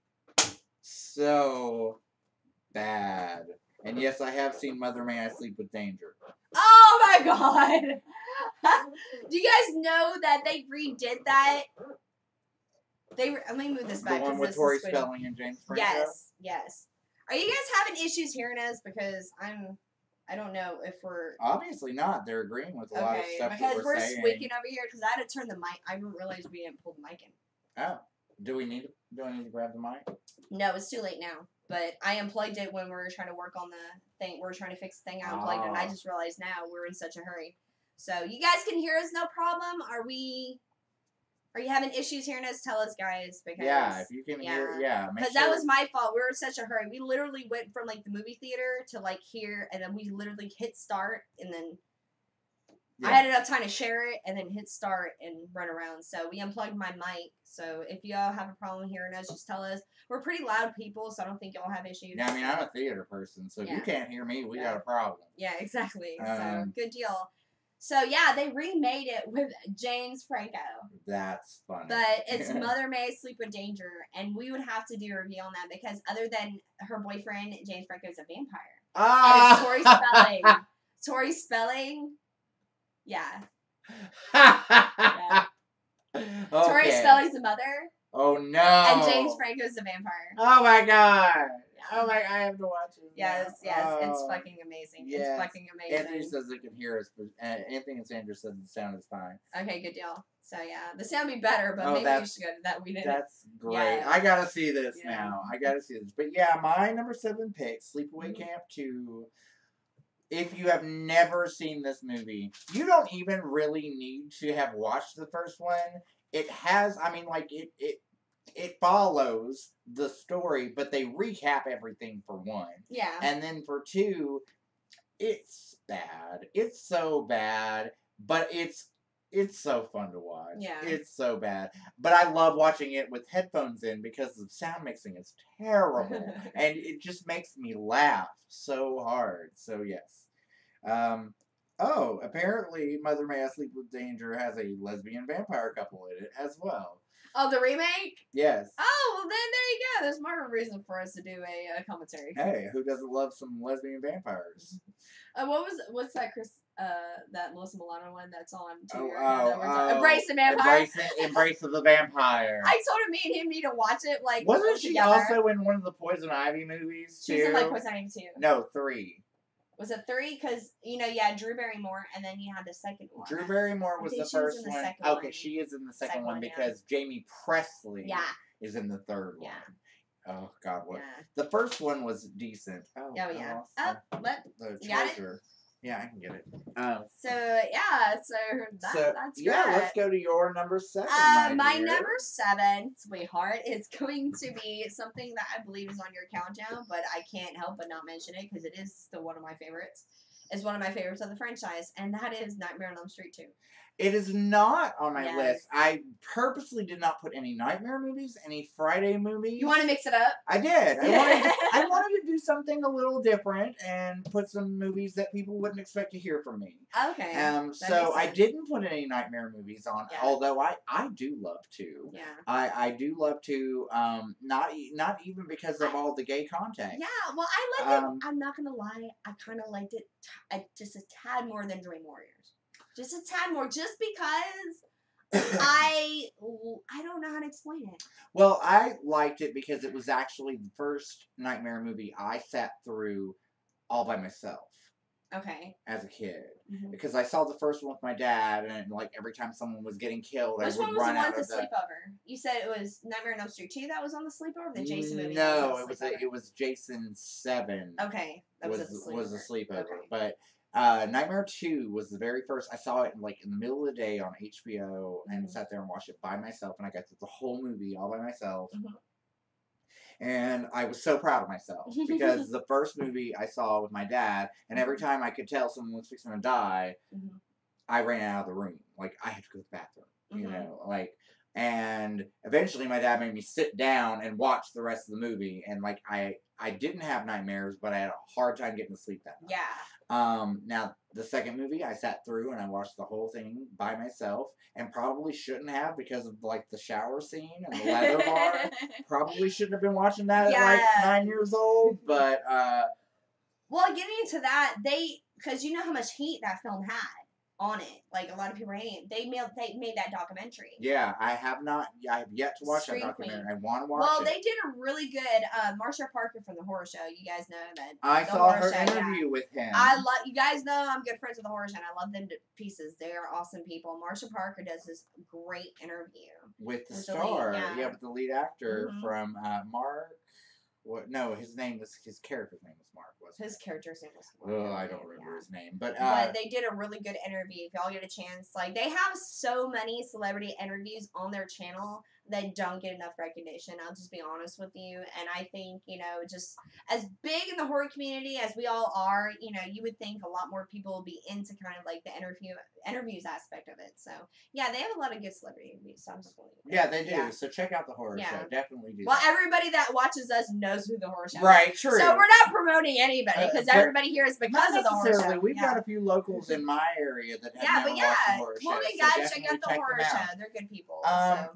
so bad. And yes, I have seen Mother May I Sleep with Danger. Oh my god! Do you guys know that they redid that? Let me move this back. The one 'cause with this Tori is good. Spelling and James Franco? Yes. Are you guys having issues hearing us? Because I don't know if we're Obviously not. They're agreeing with a lot of stuff because that we're saying. squeaking over here. Because I had to turn the mic. I didn't realize we didn't pull the mic in. Oh, do I need to grab the mic? No, it's too late now. But I unplugged it when we were trying to work on the thing. We were trying to fix the thing. I unplugged it, and I just realized now we're in such a hurry. So you guys can hear us, no problem. Are you having issues hearing us? Tell us, guys. Because Yeah, if you can hear, because that was my fault. We were in such a hurry. We literally went from like the movie theater to like here, and then we literally hit start, and then I had enough time to share it, and then hit start and run around. So we unplugged my mic. So if y'all have a problem hearing us, just tell us. We're pretty loud people, so I don't think y'all have issues. Yeah, I mean, I'm a theater person, so if you can't hear me, we got a problem. Yeah, exactly. So good deal. So yeah, they remade it with James Franco. That's funny. But it's Mother May Sleep with Danger, and we would have to do a review on that because other than her boyfriend, James Franco is a vampire. And it's Tori Spelling. Tori Spelling. Yeah. Okay. Tori Spelling's the mother. Oh no. And James Franco's the vampire. Oh my god. Yeah. Oh my! I have to watch it. Yes, Oh. it's fucking amazing. Yes. It's fucking amazing. Anthony says it can hear us, but Anthony and Sandra said the sound is fine. Okay, good deal. So yeah, the sound would be better, but maybe we should go to that. We didn't. That's great. Yeah. I gotta see this Yeah. now. I gotta see this. But yeah, my number 7 pick, Sleepaway Camp 2. If you have never seen this movie, you don't even really need to have watched the first one. It has, I mean, like, it follows the story, but they recap everything for 1. Yeah. And then for 2, it's bad. It's so bad, but it's so fun to watch. Yeah. It's so bad. But I love watching it with headphones in because the sound mixing is terrible. And it just makes me laugh so hard. So, yes. Apparently Mother May I Sleep with Danger has a lesbian vampire couple in it as well. Oh, the remake? Yes. Oh, well then there you go. There's more reason for us to do a commentary. Hey, who doesn't love some lesbian vampires? What's that that Melissa Milano one that's on TV? Embrace the Vampire. Embrace of the Vampire. I told him me and him need to watch it. Like, wasn't she together. also in one of the Poison Ivy movies too? She's in like Poison Ivy 2. No, 3. Was it 3? Because you had Drew Barrymore, and then you had the second one. Drew Barrymore was the first one. Okay, she is in the second one because Jamie Presley is in the third one. Oh God, what? Yeah. The first one was decent. Oh yeah. The you got treasure. It? Yeah, I can get it. So that's great. Yeah, let's go to your number 7. My number 7, sweetheart, is going to be something that I believe is on your countdown, but I can't help but not mention it because it is still one of my favorites. It's one of my favorites of the franchise, and that is Nightmare on Elm Street 2. It is not on my list. I purposely did not put any Nightmare movies, any Friday movies. You want to mix it up? I did. I wanted to do something a little different and put some movies that people wouldn't expect to hear from me. Okay. So I didn't put any Nightmare movies on, although I do love to. Yeah. I do love to. Not even because of all the gay content. Yeah. Well, I liked it. I'm not gonna lie. I kind of liked it just a tad more than Dream Warriors. Just a tad more, just because I don't know how to explain it. Well, I liked it because it was actually the first Nightmare movie I sat through all by myself. Okay. As a kid. Mm-hmm. Because I saw the first one with my dad, and like every time someone was getting killed, Which one was the one with the sleepover? You said it was Nightmare on Elm Street 2 that was on the sleepover, or the Jason movie? No, it was Jason 7. Okay. That was a sleepover. Okay. Nightmare 2 was the very first. I saw it like in the middle of the day on HBO and sat there and watched it by myself. And I got through the whole movie all by myself. And I was so proud of myself because the first movie I saw with my dad, and every time I could tell someone was fixing to die, I ran out of the room. Like, I had to go to the bathroom, you know, like, and eventually my dad made me sit down and watch the rest of the movie. And like, I didn't have nightmares, but I had a hard time getting to sleep that night. Now the second movie I sat through and I watched the whole thing by myself, and probably shouldn't have because of like the shower scene and the leather bar. Probably shouldn't have been watching that at like 9 years old, but well, getting into that, because you know how much heat that film had on it. Like, a lot of people were hating it. They made that documentary. Yeah, I have yet to watch that documentary. I want to watch it. Well, they did a really good, Marsha Parker from The Horror Show. You guys know that. I saw her interview with him. You guys know I'm good friends with The Horror Show, and I love them to pieces. They are awesome people. Marsha Parker does this great interview. With the star. With the lead actor from Mark. What? No, his character's name was Mark, wasn't His character's name was Mark. Oh, I don't remember his name. But they did a really good interview. If y'all get a chance, like, they have so many celebrity interviews on their channel that don't get enough recognition. I'll just be honest with you. And I think, you know, just as big in the horror community as we all are, you know, you would think a lot more people would be into kind of like the interviews aspect of it. So yeah, they have a lot of good celebrity interviews. So I'm just going yeah, they do. Yeah. So check out The Horror Show. Definitely do. Well, everybody that watches us knows who The Horror Show is. Right, true. So we're not promoting anybody because everybody here is because of The Horror Show. We've got a few locals in my area that have never watched The Horror Show. Well, guys, check out The Horror Show. They're good people.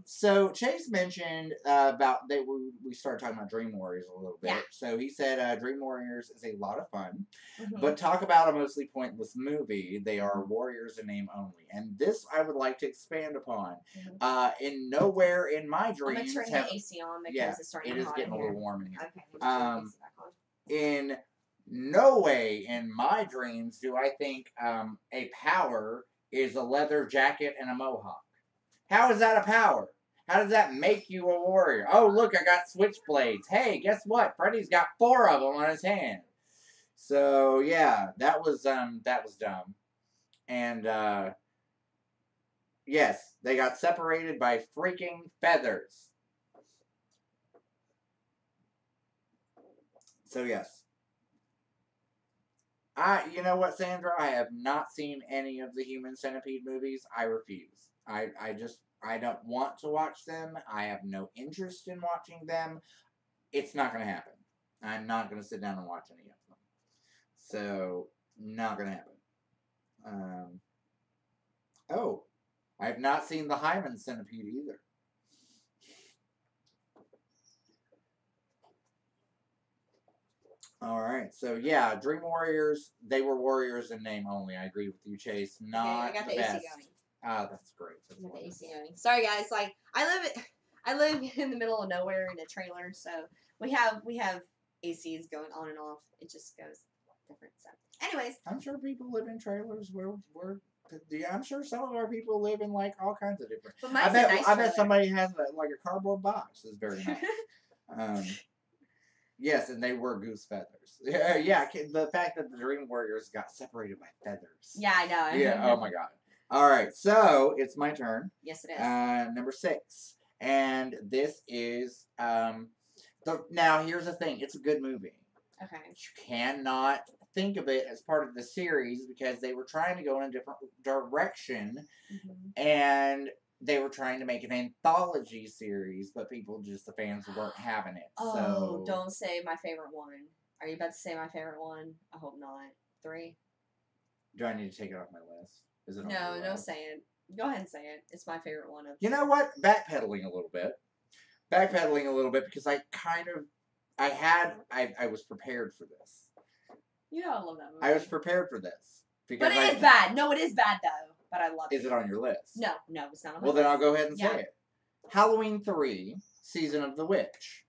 So Chase mentioned about we started talking about Dream Warriors a little bit. So he said Dream Warriors is a lot of fun, but talk about a mostly pointless movie. They are warriors in name only, and this I would like to expand upon. In nowhere in my dreams, I'm gonna turn the AC on because it's starting to get hot. It is getting a little warm in here. Okay. In no way in my dreams do I think a power is a leather jacket and a mohawk. How is that a power? How does that make you a warrior? Oh, look, I got switchblades. Hey, guess what? Freddy's got 4 of them on his hand. So, yeah, that was dumb. And, yes, they got separated by freaking feathers. So, yes. You know what, Sandra? I have not seen any of the Human Centipede movies. I refuse. I don't want to watch them. I have no interest in watching them. It's not going to happen. I'm not going to sit down and watch any of them. So, not going to happen. Oh, I've not seen the Hyman Centipede either. Alright, so yeah, Dream Warriors, they were warriors in name only. I agree with you, Chase. Not the best. AC going. Ah, that's great. Sorry, guys. Like, I live in the middle of nowhere in a trailer, so we have ACs going on and off. It just goes different. So, anyways, I'm sure people live in trailers I'm sure some of our people live in like all kinds of different. But I bet somebody has a cardboard box. It's very nice. Yes, and they were goose feathers. Yeah, the fact that the Dream Warriors got separated by feathers. Yeah, I know. Yeah. Oh my God. All right, so it's my turn. Yes, it is. Number 6, and this is now here's the thing. It's a good movie. Okay. You cannot think of it as part of the series because they were trying to go in a different direction, and they were trying to make an anthology series, but the fans weren't having it. Oh, so don't say my favorite one. Are you about to say my favorite one? I hope not. 3. Do I need to take it off my list? Is it no, don't say it. Go ahead and say it. It's my favorite one. You know what? Backpedaling a little bit because I was prepared for this. You know I love that movie. I was prepared for this. But it is bad. No, it is bad though. But I love it. Is it on your list? No, it's not on my list. Well, then I'll go ahead and say it. Halloween 3, Season of the Witch.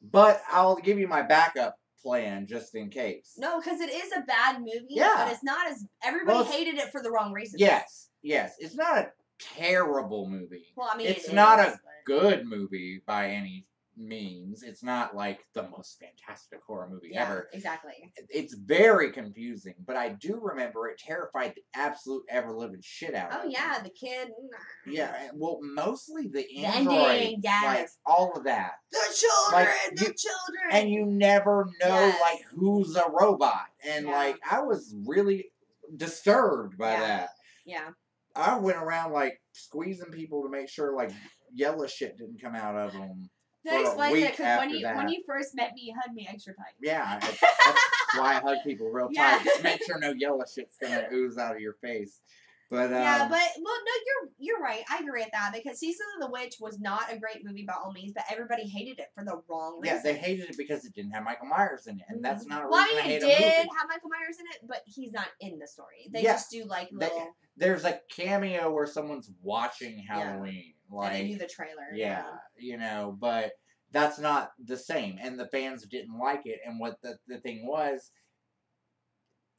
But I'll give you my backup plan just in case. No, because it is a bad movie. Yeah. But it's not as... Everybody hated it for the wrong reasons. Yes. It's not a terrible movie. Well, I mean, it's not a good movie by any means. It's not like the most fantastic horror movie Yeah, ever. exactly. It's very confusing, but I do remember it terrified the absolute ever-living shit out of Oh me. yeah, the kid. Yeah, well, mostly the The androids, ending, yes. like, all of that. The children, Like, the children. And you never know, Yes. like, who's a robot. And, Yeah. like, I was really disturbed by Yeah. that. Yeah. I went around, like, squeezing people to make sure, like, yellow shit didn't come out of them. That explains week it, because after when that. you first met me, you hugged me extra tight. Yeah, that's why I hug people real Yeah. tight. Just make sure no yellow shit's gonna ooze out of your face. But yeah, but well, no, you're right. I agree with that, because Season of the Witch was not a great movie by all means, but everybody hated it for the wrong reason. yeah, they hated it because it didn't have Michael Myers in it, and that's not a Well, reason I mean, hate it a movie. did have Michael Myers in it, but he's not in the story. They Yeah, just do like little. There's a cameo where someone's watching Halloween, and they do like the trailer. yeah, you know, but that's not the same, and the fans didn't like it. And what the thing was,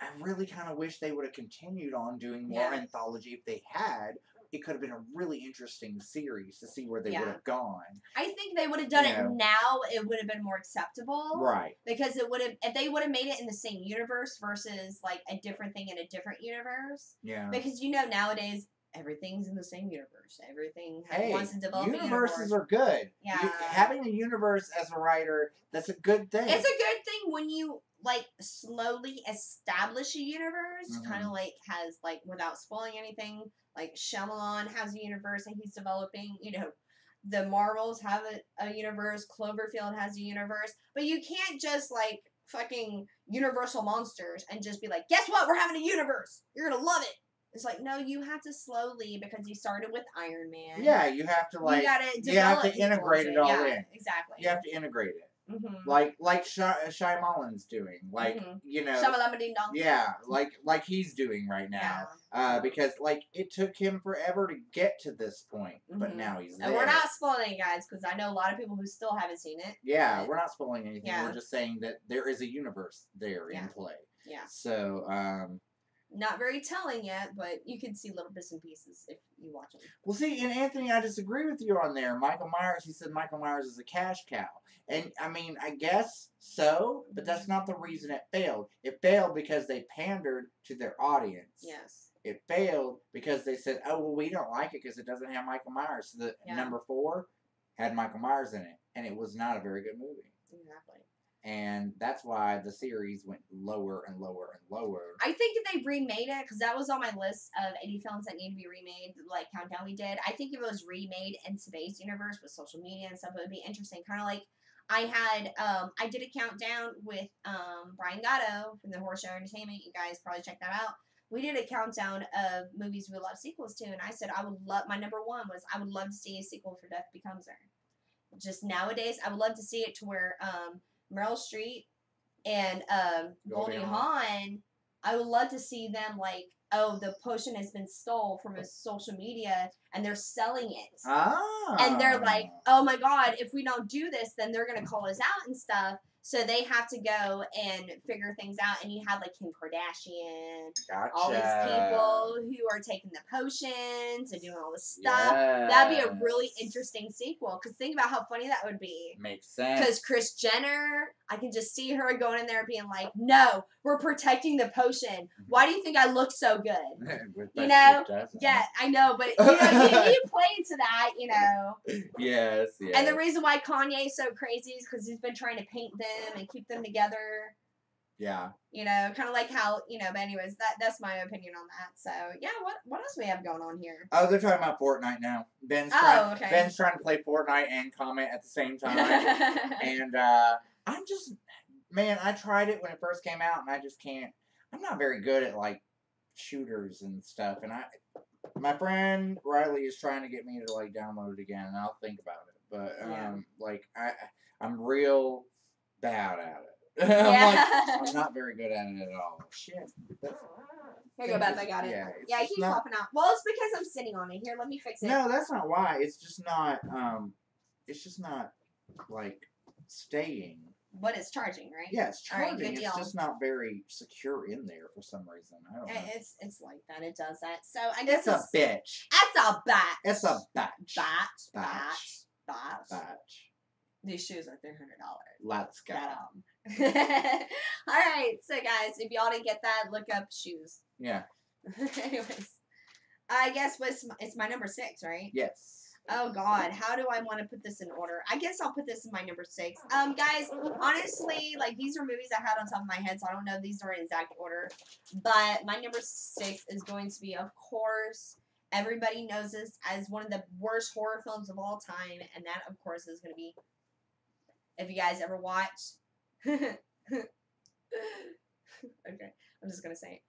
I really kind of wish they would have continued on doing more anthology. If they had, it could have been a really interesting series to see where they would have gone. I think they would have done it now. It would have been more acceptable, right? Because it would have, if they would have made it in the same universe versus like a different thing in a different universe. Yeah. Because nowadays everything's in the same universe. Everything wants to develop. Universes are good. Yeah. Having a universe as a writer, that's a good thing. It's a good thing when you like slowly establish a universe, kind of like has like, without spoiling anything, like Shyamalan has a universe and he's developing, the Marvels have a universe, Cloverfield has a universe, but you can't just like fucking Universal Monsters and just be like, guess what, we're having a universe, you're gonna love it. It's like, no, you have to slowly, because you started with Iron Man. Yeah, you have to like, you have to integrate it all in. Exactly. You have to integrate it. Mm-hmm. Like Shyamalan's doing, like yeah, like he's doing right now, because like it took him forever to get to this point, but now he's there. And we're not spoiling it, guys, because I know a lot of people who still haven't seen it. Yeah, we're not spoiling anything. Yeah. We're just saying that there is a universe there in play. Yeah. So not very telling yet, but you can see little bits and pieces if you watch them. Well, see, and Anthony, I disagree with you on there. Michael Myers, he said Michael Myers is a cash cow. And, I mean, I guess so, but that's not the reason it failed. It failed because they pandered to their audience. Yes. It failed because they said, oh, well, we don't like it because it doesn't have Michael Myers. So the number 4 had Michael Myers in it, and it was not a very good movie. Exactly. And that's why the series went lower and lower and lower. I think if they remade it, because that was on my list of 80 films that need to be remade, like countdown we did, I think if it was remade in today's universe with social media and stuff, it would be interesting. Kind of like I did a countdown with Brian Gatto from the Horror Show Entertainment. You guys probably check that out. We did a countdown of movies we love sequels to, and I said my number 1 was I would love to see a sequel for Death Becomes Her. Just nowadays, I would love to see it to where Meryl Streep and Goldie Hawn, I would love to see them like, oh, the potion has been stole from his social media and they're selling it. Ah. And they're like, oh my God, if we don't do this, then they're going to call us out and stuff. So they have to go and figure things out. And you have like Kim Kardashian, all these people who are taking the potions and doing all this stuff. Yes. That'd be a really interesting sequel. Because think about how funny that would be. Makes sense. Because Kris Jenner, I can just see her going in there being like, no, we're protecting the potion. Why do you think I look so good? Yeah, I know. But, you play into that, Yes. And the reason why Kanye's so crazy is because he's been trying to paint them and keep them together. Yeah. Kind of like how, but anyways, that's my opinion on that. So, yeah, what else do we have going on here? Oh, they're talking about Fortnite now. Ben's trying to play Fortnite and comment at the same time. And I'm just, man, I tried it when it first came out, and I just can't. I'm not very good at, like, shooters and stuff. And my friend Riley is trying to get me to, like, download it again, and I'll think about it. But, I'm real bad at it. I'm not very good at it at all. Shit. Here you go, Beth. I got it. Yeah, it keeps popping out. Well, it's because I'm sitting on it. Here, let me fix it. No, that's not why. It's just not, like, staying. But it's charging, right? Yeah, it's charging. Right, good deal. It's just not very secure in there for some reason. I don't know. It's like that. It does that. So I guess it's a bitch. It's a batch. It's a batch. Batch. These shoes are $300. Let's go. All right, so guys, if y'all didn't get that, look up shoes. Yeah. Anyways, I guess it's my number 6, right? Yes. Oh God, how do I want to put this in order? I guess I'll put this in my number 6. Guys, honestly, like these are movies I had on top of my head, so I don't know if these are in exact order. But my number 6 is going to be, of course, everybody knows this as one of the worst horror films of all time, and that, of course, is going to be, if you guys ever watch. Okay, I'm just gonna say it.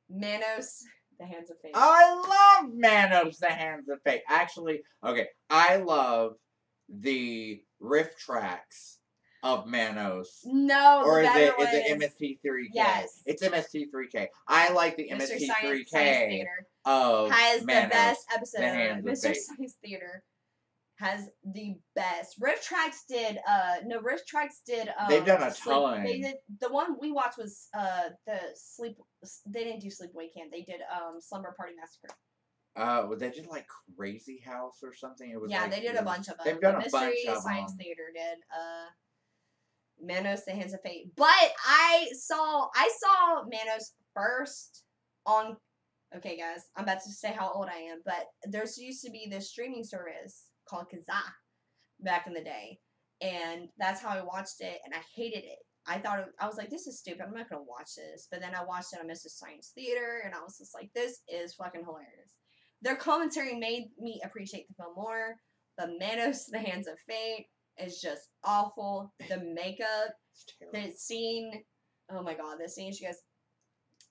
Manos. The Hands of Fate. I love Manos, The Hands of Fate. Actually, okay, I love the riff tracks of Manos. No, or the is better it one MST3K? Yes. It's MST3K. I like the Mr. MST3K Science Theater of has Manos, the best episode. The Hands of Mr. Fate. Science Theater has the best. Riff Tracks did They've done a ton. They did the one we watched was the sleep. They didn't do Sleepaway Camp. They did Slumber Party Massacre. They did like Crazy House or something. It was yeah, like, they did a bunch of them. They've done a Mystery bunch of Science them. Theater did Manos, The Hands of Fate. But I saw Manos first on. Okay, guys, I'm about to say how old I am, but there's used to be this streaming service called Kazaa back in the day, and that's how I watched it, and I hated it. I was like, this is stupid. I'm not gonna watch this. But then I watched it on Mr. Science Theater, and I was just like, this is fucking hilarious. Their commentary made me appreciate the film more. But Manos, The Hands of Fate is just awful. The makeup, the scene, oh my god, the scene she goes,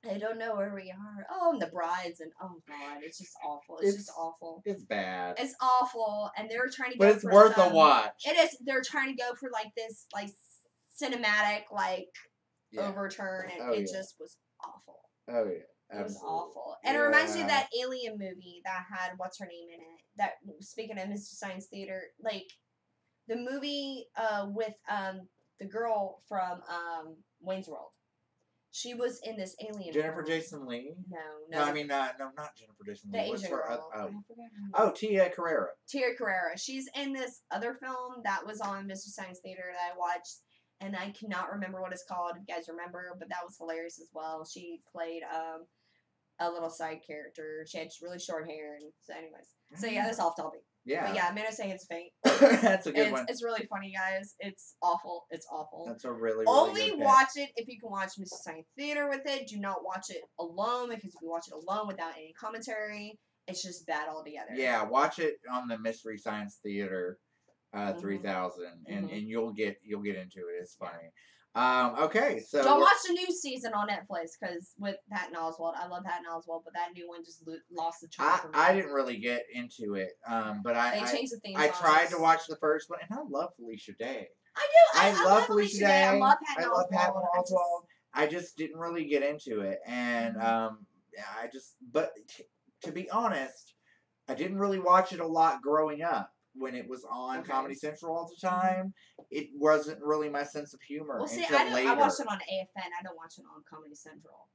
I don't know where we are. Oh, and the brides, and oh god, it's just awful. It's just awful. It's bad. It's awful, and they were trying to go. But it's for worth a watch. It is. They're trying to go for like this, like cinematic, like overturn, and it just was awful. Oh yeah, it was awful, and it reminds me of that Alien movie that had what's her name in it. That speaking of Mr. Science Theater, like the movie with the girl from Wayne's World. She was in this Alien. Jennifer film. Jason Leigh? No. I mean, no, not Jennifer Jason Leigh. The Asian girl. Tia Carrera. Tia Carrera. She's in this other film that was on Mr. Science Theater that I watched, and I cannot remember what it's called, if you guys remember, but that was hilarious as well. She played a little side character. She had really short hair, and so anyways. So yeah, that's off topic. Yeah. But yeah, Manos, The Hands of Fate. That's a good one. It's really funny, guys. It's awful. It's awful. That's a really Only good watch it if you can watch Mr. Science Theater with it. Do not watch it alone, because if you watch it alone without any commentary, it's just bad altogether. Yeah, watch it on the Mystery Science Theater 3000, and you'll get into it. It's funny. Okay, so don't watch the new season on Netflix, because with Patton Oswalt, I love Patton Oswalt, but that new one just lost the charm for me. I didn't really get into it, but they changed the theme. I tried to watch the first one, and I love Felicia Day. I do. I love Felicia Day. I love Patton Oswalt. I just didn't really get into it, and but to be honest, I didn't really watch it a lot growing up. When it was on Comedy Central all the time, it wasn't really my sense of humor. Well, see, until later. I watched it on AFN. I don't watch it on Comedy Central.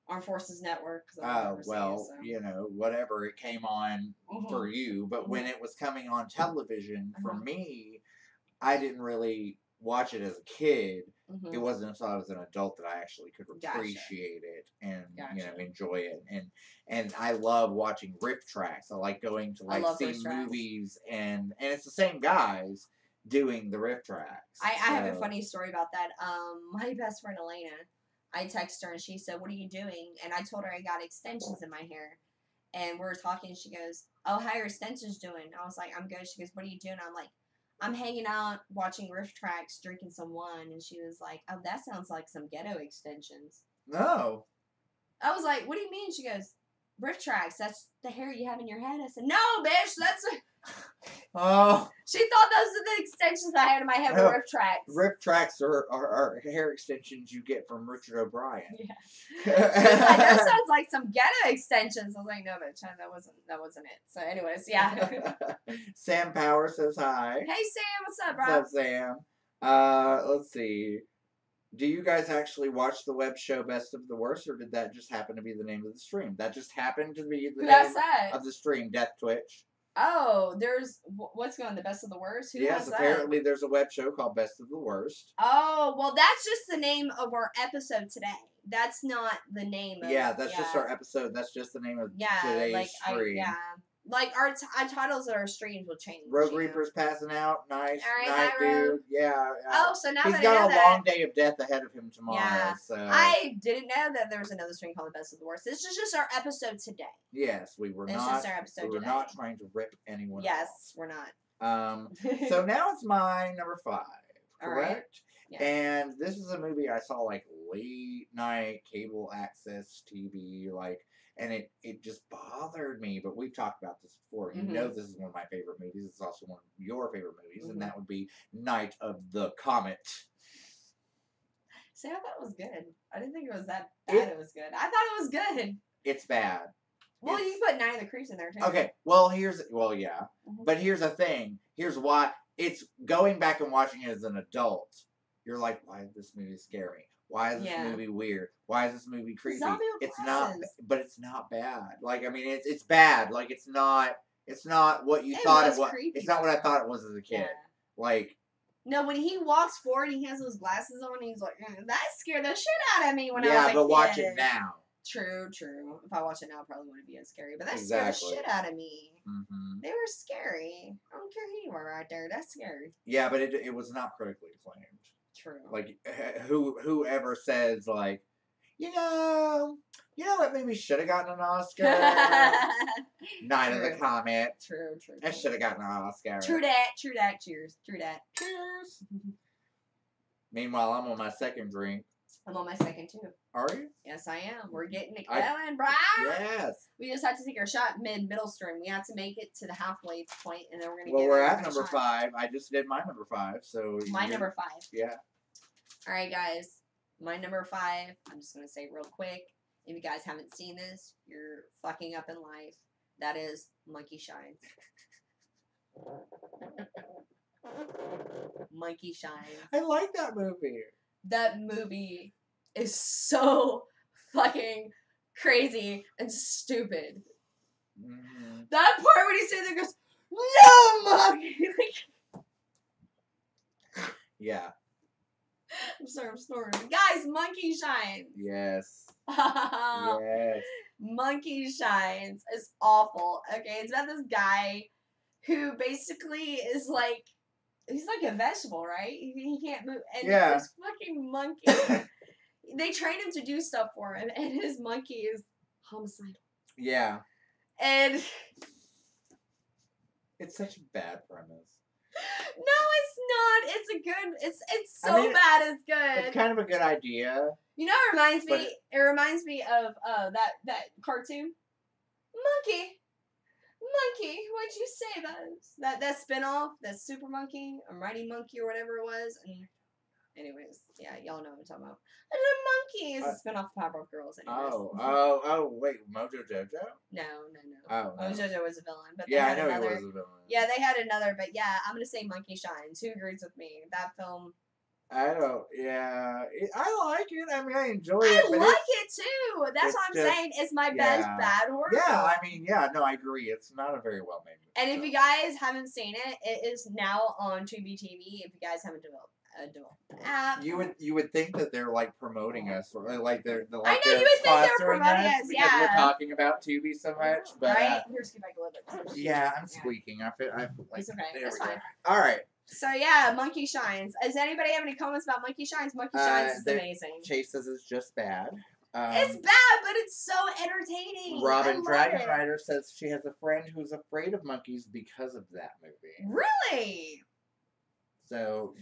Armed Forces Network. Whatever. It came on for you. But when it was coming on television, for me, I didn't really watch it as a kid. It wasn't until I was an adult that I actually could appreciate it and enjoy it. And I love watching riff tracks. I like going to see movies, and it's the same guys doing the riff tracks. I have a funny story about that. My best friend Elena, I texted her and she said, "What are you doing?" And I told her I got extensions in my hair. And we were talking, and she goes, "Oh, how are your extensions doing?" I was like, "I'm good." She goes, "What are you doing?" I'm like, "I'm hanging out, watching riff tracks, drinking some wine." And she was like, "Oh, that sounds like some ghetto extensions." No. I was like, "What do you mean?" She goes, "Riff tracks, that's the hair you have in your head." I said, "No, bitch, that's a..." Oh. She thought those are the extensions I had in my head were riff tracks. Riff tracks are hair extensions you get from Richard O'Brien. Yeah. She was like, "That sounds like some ghetto extensions." I was like, "No, bitch, that wasn't it." So anyways, yeah. Sam Power says hi. Hey, Sam, what's up, bro? What's up, Sam? Let's see. Do you guys actually watch the web show Best of the Worst, or did that just happen to be the name of the stream? That just happened to be the name of the stream, Death Twitch. Oh, there's what's going on, the best of the worst? Who Yes, has that? apparently there's a web show called Best of the Worst. Oh, well, that's just the name of our episode today. That's not the name of. Yeah, that's just our episode. That's just the name of today's stream. Like our titles of our streams will change. Rogue Reaper's passing out. Nice. All right, night, hi, Rogue. dude. Yeah. Oh, so now he's that I got know a that, long day of death ahead of him tomorrow. Yeah. So I didn't know that there was another stream called The Best of the Worst. This is just our episode today. yes, we were This not. is our episode We were today. not trying to rip anyone. Yes, we're not. off. So now it's my number 5. All right. Correct. Yeah. And this is a movie I saw like late night cable access TV, like, and it just bothered me. But we've talked about this before. You know, this is one of my favorite movies. It's also one of your favorite movies, and that would be Night of the Comet. See, I thought it was good. I didn't think it was that bad. It was good. I thought it was good. It's bad. Well, you can put Night of the Creeps in there too. Okay. Well, yeah. But here's the thing. Here's why. It's going back and watching it as an adult. You're like, why did this movie scare me? Why is this movie weird? Why is this movie creepy? It's not, but it's not bad. Like, I mean, it's bad. Like, it's not what you thought it was. Creepy, it's not what I thought it was as a kid. Yeah. Like, no, when he walks forward and he has those glasses on, he's like, that scared the shit out of me when I was a kid. Yeah, but watch it now. True. If I watch it now, it probably wouldn't be as scary. But that scared the shit out of me. Mm-hmm. They were scary. I don't care who you are right there. That's scary. Yeah, but it was not critically acclaimed. True. Like, whoever says, like, you know what movie should have gotten an Oscar? Night of the Comet. True. That should have gotten an Oscar. True that. Cheers. Cheers. Meanwhile, I'm on my second drink. I'm on my second, too. Are you? Yes, I am. We're getting it going, bro. Yes. We just have to take our shot middle stream. We have to make it to the halfway point, and then we're going to we're at number 5. I just did my number 5, so... My number 5. Yeah. All right, guys. My number 5, I'm just going to say real quick. If you guys haven't seen this, you're fucking up in life. That is Monkey Shines. Monkey Shines. I like that movie. That movie is so fucking crazy and stupid. Mm-hmm. That part when he says there goes, no, monkey! Yeah. I'm sorry, I'm snoring. Guys, Monkey Shines. Yes. Yes. Monkey Shines is awful. Okay, it's about this guy who basically is like, he's like a vegetable, right? He can't move. And this fucking monkey, they train him to do stuff for him, and his monkey is homicidal. Yeah. And it's such a bad premise. No, it's not. It's a good. It's so bad. It's good. It's kind of a good idea. You know, it reminds me. It reminds me of that cartoon, Monkey. What'd you say that spinoff, that Super Monkey, or Mighty Monkey, or whatever it was? And anyways, yeah, y'all know what I'm talking about. And the monkey is a spinoff of Powerpuff Girls. Anyways. Oh, wait, Mojo Jojo? No. Oh, no. Mojo Jojo was a villain, but yeah, I know he was a villain. Yeah, they had another, but yeah, I'm gonna say Monkey Shines. Who agrees with me? That film. I don't. Yeah, I like it. I mean, I enjoy it. I like it too. That's what I'm saying. It's my best bad horror. Yeah, I mean, no, I agree. It's not a very well made movie. And if you guys haven't seen it, it is now on Tubi TV. If you guys haven't developed the app, you would think that they're like promoting us, or like they're like I know you would think they're promoting us. Because we're talking about Tubi so much, but right. Here's back a little bit. Yeah, I'm squeaking. I feel like it's okay. There That's we go. fine. All right. So yeah, Monkey Shines. Does anybody have any comments about Monkey Shines? Monkey Shines is amazing. Chase says it's just bad. It's bad, but it's so entertaining. Robin Dragonrider says she has a friend who's afraid of monkeys because of that movie. Really? So,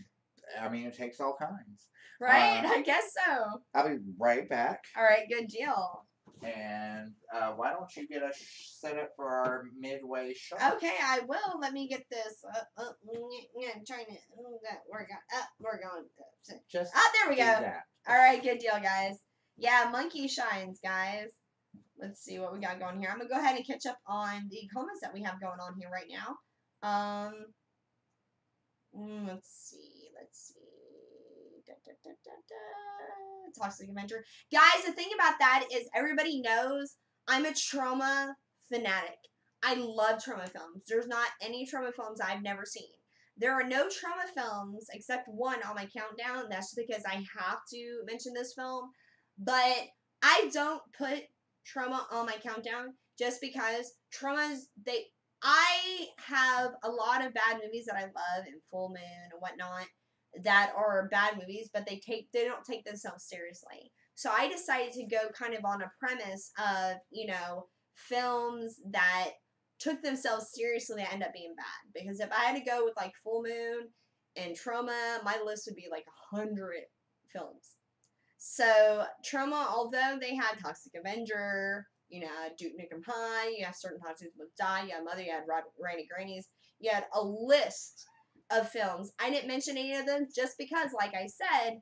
I mean, it takes all kinds. Right? I guess so. I'll be right back. All right, good deal. And why don't you get us set up for our midway shot? Okay, I will. Let me get this. Trying to work on. We're going. Just there we go. That. All right, good deal, guys. Yeah, Monkey Shines, guys. Let's see what we got going here. I'm gonna go ahead and catch up on the comments that we have going on here right now. Let's see. Toxic Avenger. Guys, the thing about that is everybody knows I'm a trauma fanatic. I love trauma films. There's not any trauma films I've never seen. There are no trauma films except one on my countdown. That's because I have to mention this film. But I don't put trauma on my countdown just because I have a lot of bad movies that I love and Full Moon and whatnot that are bad movies, but they don't take themselves seriously. So I decided to go kind of on a premise of, films that took themselves seriously that end up being bad. Because if I had to go with like Full Moon and Trauma, my list would be like 100 films. So Trauma, although they had Toxic Avenger, Duke Nukem High, you have Certain Toxics Must Die, you had Mother, you had Randy Grannies, you had a list of films. I didn't mention any of them just because, like I said,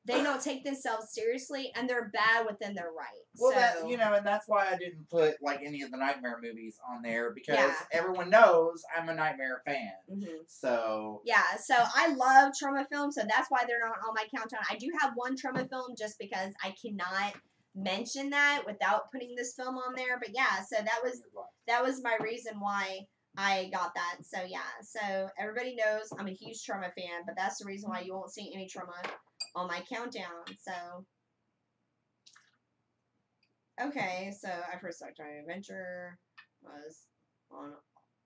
they don't take themselves seriously and they're bad within their right. Well, so, and that's why I didn't put like any of the Nightmare movies on there because Yeah. everyone knows I'm a Nightmare fan. Mhm. So Yeah, so I love trauma films, so that's why they're not on my countdown. I do have one trauma film just because I cannot mention that without putting this film on there. But yeah, so that was my reason why I got that. So yeah, so everybody knows I'm a huge trauma fan, but that's the reason why you won't see any trauma on my countdown. So okay, so I first saw Giant Adventure was on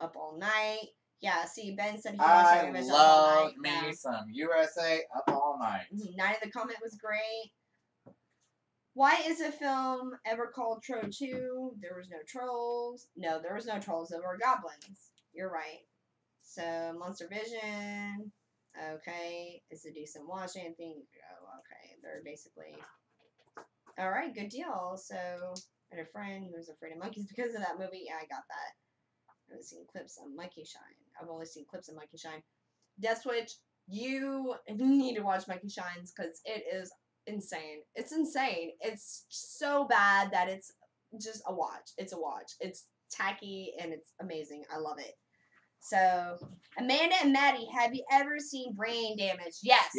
Up All Night. Yeah, see, Ben said he watched I Giant Adventure Up All Night. love me some USA Up All Night. Night of the Comet was great. Why is a film ever called Troll 2? There was no trolls. No, there was no trolls. There were goblins. You're right. So, Monster Vision. Okay. It's a decent watch. Anything. Oh, okay. They're basically. Alright, good deal. So, I had a friend who was afraid of monkeys because of that movie. Yeah, I got that. I haven't seen clips of Monkey Shine. I've only seen clips of Monkey Shine. Death Switch. You need to watch Monkey Shines because it is insane. It's insane. It's so bad that it's just a watch. It's a watch. It's tacky and it's amazing. I love it. So, Amanda and Maddie, have you ever seen Brain Damage? Yes.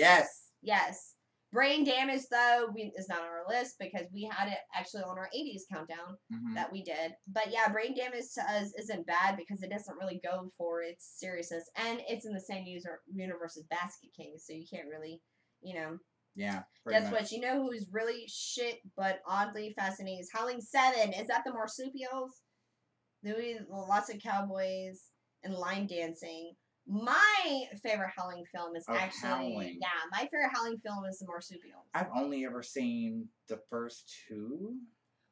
Yes. Brain Damage, though, is not on our list because we had it actually on our 80s countdown that we did. But yeah, Brain Damage to us isn't bad because it doesn't really go for its seriousness. And it's in the same universe as Basket Case, so you can't really, Yeah. That's what you know who's really shit but oddly fascinating is Howling 7. Is that the marsupials? Lots of cowboys and line dancing. My favorite Howling film is my favorite Howling film is the marsupials. I've only ever seen the first two.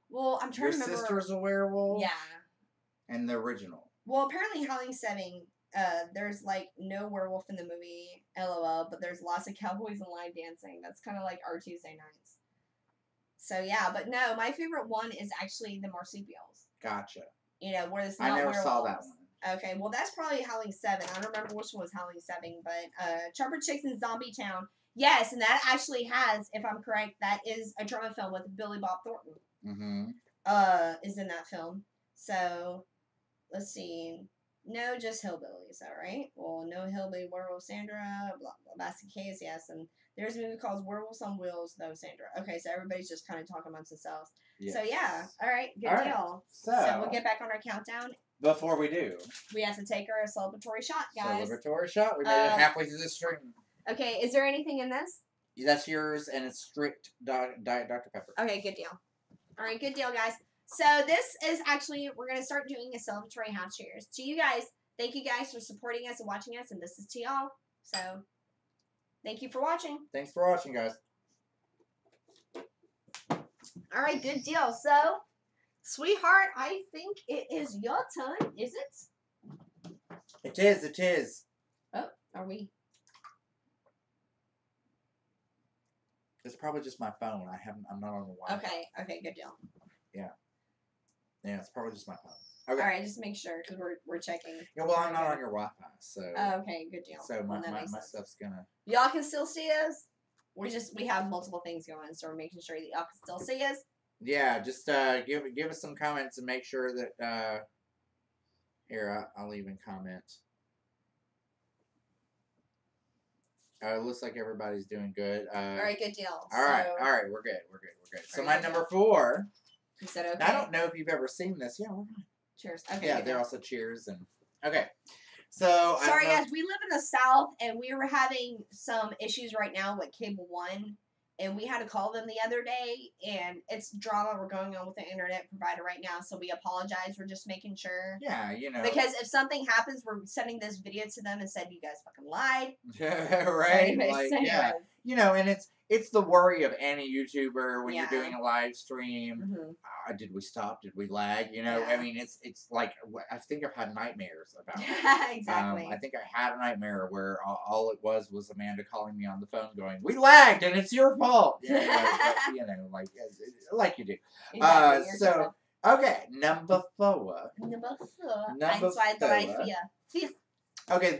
Well, I'm trying to remember. Your sister's a werewolf. Yeah. And the original. Well, apparently Howling 7. There's like no werewolf in the movie, LOL, but there's lots of cowboys and line dancing. That's kind of like our Tuesday nights. So yeah, but no, my favorite one is actually the marsupials. Gotcha. Where it's not I never werewolves. saw that one. Okay, well that's probably Howling 7. I don't remember which one was Howling 7, but Chopper Chicks in Zombie Town. Yes, and that actually has, if I'm correct, that is a drama film with Billy Bob Thornton. Is in that film. So let's see. No, just hillbillies, alright? Well, no hillbilly werewolf Sandra, blah, blah, Basket Case, yes. And there's a movie called Werewolves on Wheels, though, Sandra. Okay, so everybody's just kind of talking amongst themselves. Yes. So, yeah, alright, good deal. So, we'll get back on our countdown. Before we do, we have to take our celebratory shot, guys. Celebratory shot? We made it halfway through this stream. Okay, is there anything in this? That's yours, and it's strict Diet Dr. Pepper. Okay, good deal. Alright, good deal, guys. So this is actually, we're going to start doing a celebratory half cheers. To you guys, thank you guys for supporting us and watching us, and this is to y'all. So, thank you for watching. Thanks for watching, guys. Alright, good deal. So, sweetheart, I think it is your turn, is it? It is. Oh, are we? It's probably just my phone. I'm not on the Wi-Fi. Okay, good deal. Yeah, it's probably just my phone. Okay. All right, just make sure because we're checking. Yeah, well, I'm not on your Wi-Fi, so. Okay, good deal. So my stuff's gonna. Y'all can still see us. We have multiple things going, so we're making sure that y'all can still see us. Yeah, just give us some comments and make sure that here I'll even comment. It looks like everybody's doing good. All right, good deal. All right, we're good. So my number 4. You said okay. I don't know if you've ever seen this. Yeah, we're fine. Cheers. Okay. Yeah, good they're now. also Cheers and okay. So I Sorry, don't know- guys. We live in the South, and we were having some issues right now with Cable One, and we had to call them the other day, and it's drama we're going on with the internet provider right now. So we apologize. We're just making sure. Yeah, you know. Because if something happens, we're sending this video to them and said you guys fucking lied. right? Anyways, Like, anyways. yeah. You know, and it's the worry of any YouTuber when Yeah. you're doing a live stream. Mhm. Did we stop? Did we lag? You know, Yeah. I mean, it's like I think I've had nightmares about it. Exactly. I think I had a nightmare where all it was Amanda calling me on the phone going, "We lagged and it's your fault." You know, like you do. Exactly. You're So okay, number 4. Number 4. Number 1, 2, 3, 4. Okay,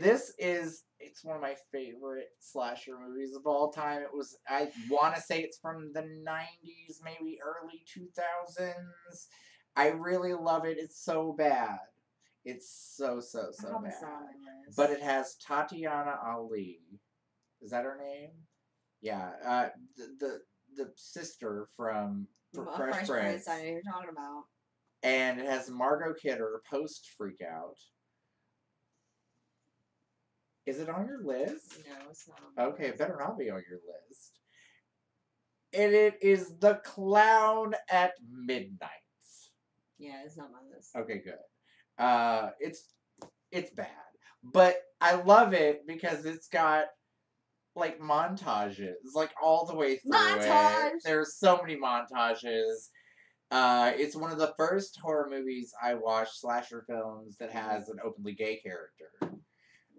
it's one of my favorite slasher movies of all time. I want to say it's from the 90s, maybe early 2000s. I really love it. It's so bad. It's so bad. But it has Tatiana Ali. Is that her name? Yeah. The sister from Fresh Prince. I know who you're talking about. And it has Margot Kidder post Freak Out. Is it on your list? No, it's not. Okay, it better not be on your list. And it is The Clown at Midnight. Yeah, it's not my list. Okay, good. It's bad, but I love it because it's got like montages, like all the way through it. There's so many montages. It's one of the first horror movies I watched, slasher films, that has an openly gay character.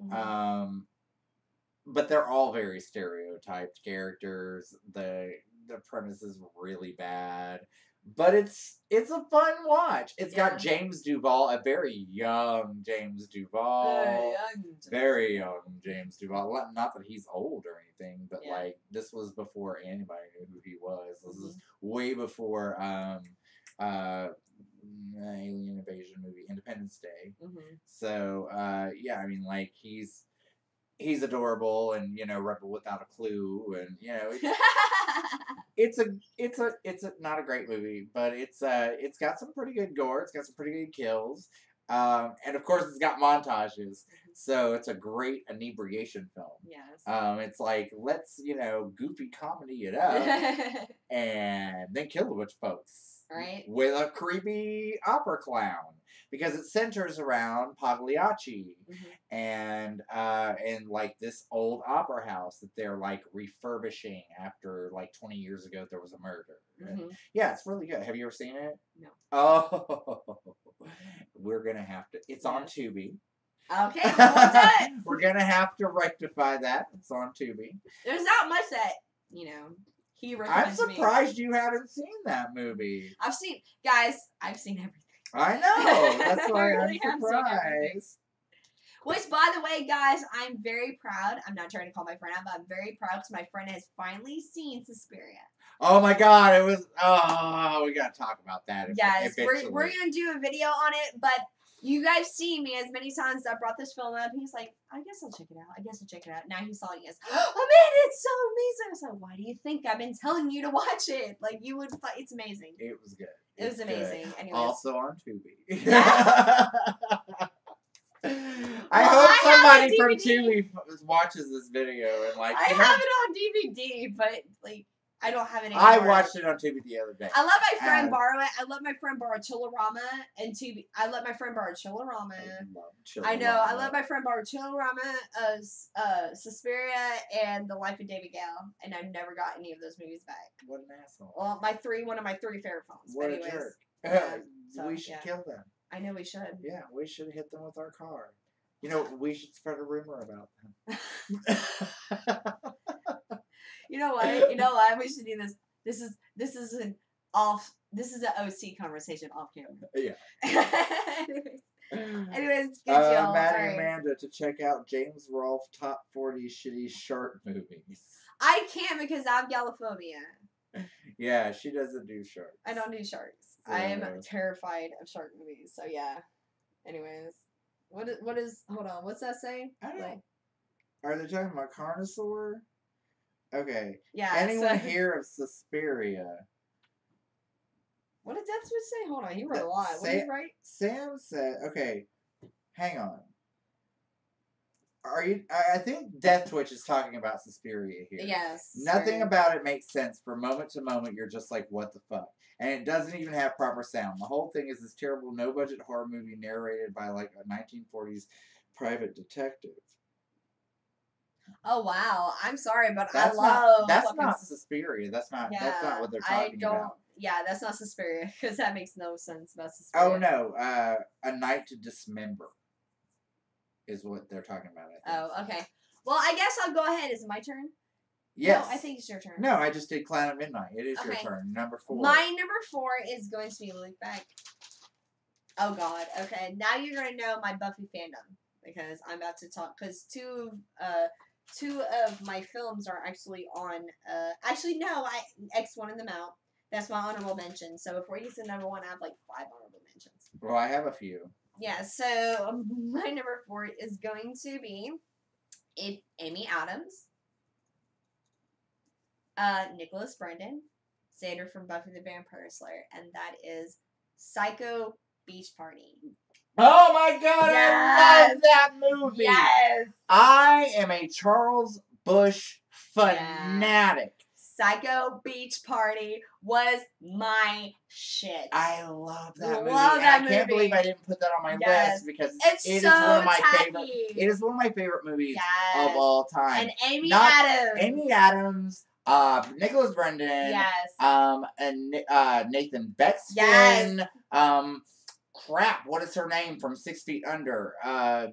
Mm-hmm. But they're all very stereotyped characters. The premise is really bad, but it's a fun watch. It's got James Duval, a very young James Duval, very young James Duval. Not that he's old or anything, but like this was before anybody knew who he was. This is way before alien invasion movie Independence Day. So yeah, I mean, like he's adorable and, you know, Rebel Without a Clue, and, you know, it's a not a great movie, but it's got some pretty good gore. It's got some pretty good kills. And of course it's got montages. So it's a great inebriation film. Yes. It's like, let's, you know, goofy comedy it up and then kill a bunch of folks. Right. With a creepy opera clown. Because it centers around Pagliacci and like this old opera house that they're like refurbishing after like 20 years ago there was a murder. And, yeah, it's really good. Have you ever seen it? No. Oh, we're gonna have to. It's on Tubi. Okay, we'll do it. We're gonna have to rectify that. It's on Tubi. There's not much that, you know, he recommends. I'm surprised you haven't seen that movie. I've seen everything. I know. That's why really I'm surprised. Which, by the way, guys, I'm very proud. I'm not trying to call my friend out, but I'm very proud because my friend has finally seen Suspiria. Oh my God! It was. Oh, we gotta talk about that. Yes, we're gonna do a video on it, but you guys seen me as many times that I brought this film up. He's like, I guess I'll check it out. Now he saw it. He goes, oh man, it's so amazing. I was like, why do you think I've been telling you to watch it? Like you would. It's amazing. It was good. It was amazing. Anyways. Also on Tubi. I hope somebody from Tubi watches this video and like. I have it on DVD, but like I don't have it anymore. I watched it on Tubi the other day. I let my friend borrow it. I let my friend borrow Chillerama and Tubi. I let my friend borrow Chillerama. I know. I let my friend borrow Chillerama, Suspiria, and The Life of David Gale, and I've never got any of those movies back. What an asshole! Well, one of my 3 favorite films. What anyways, a jerk! So, we should kill them. I know we should. Yeah, we should hit them with our car. You know, we should spread a rumor about them. You know what? We should do this. This is an OC conversation off camera. Yeah. Anyways, good deal. Maddie and Amanda to check out James Rolfe top 40 shitty shark movies. I can't because I have galophobia. Yeah, she doesn't do sharks. I don't do sharks. I am terrified of shark movies. So yeah. Anyways, what is? Hold on. What's that say? I don't know. Are they talking about Carnosaur? Okay. Yeah. Anyone here of Suspiria? What did Death Switch say? Hold on, he wrote a lot. What did he write? Sam said, okay, hang on. I think Death Twitch is talking about Suspiria here. Yes. Nothing about it makes sense. From moment to moment, you're just like, what the fuck? And it doesn't even have proper sound. The whole thing is this terrible, no-budget horror movie narrated by, like, a 1940s private detective. Oh, wow. I'm sorry, but That's I love... That's not Suspiria. That's not what they're talking about. Yeah, that's not Suspiria, because that makes no sense about Suspiria. Oh, no. A Night to Dismember is what they're talking about, I think. Oh, okay. Well, I guess I'll go ahead. Is it my turn? Yes. No, I think it's your turn. No, I just did Clown at Midnight. It is your turn. Number 4. My number 4 is going to be Luke Beck. Oh, God. Okay, now you're going to know my Buffy fandom, because I'm about to talk, because two of my films are actually on, actually, no, I X1'd them out. That's my honorable mention. So before you get to number 1, I have, like, 5 honorable mentions. Well, I have a few. Yeah, so my number 4 is going to be Amy Adams, Nicholas Brendon, Xander from Buffy the Vampire Slayer, and that is Psycho Beach Party. Oh my god, yes! I love that movie! Yes! I am a Charles Busch fanatic. Psycho Beach Party was my shit. I love that movie. I can't believe I didn't put that on my list because it is one of my favorite. It is one of my favorite movies of all time. And Amy Adams. Amy Adams, Nicholas Brendon. Yes. And Nathan Bexton. Yes. Crap, what is her name from 6 Feet Under? I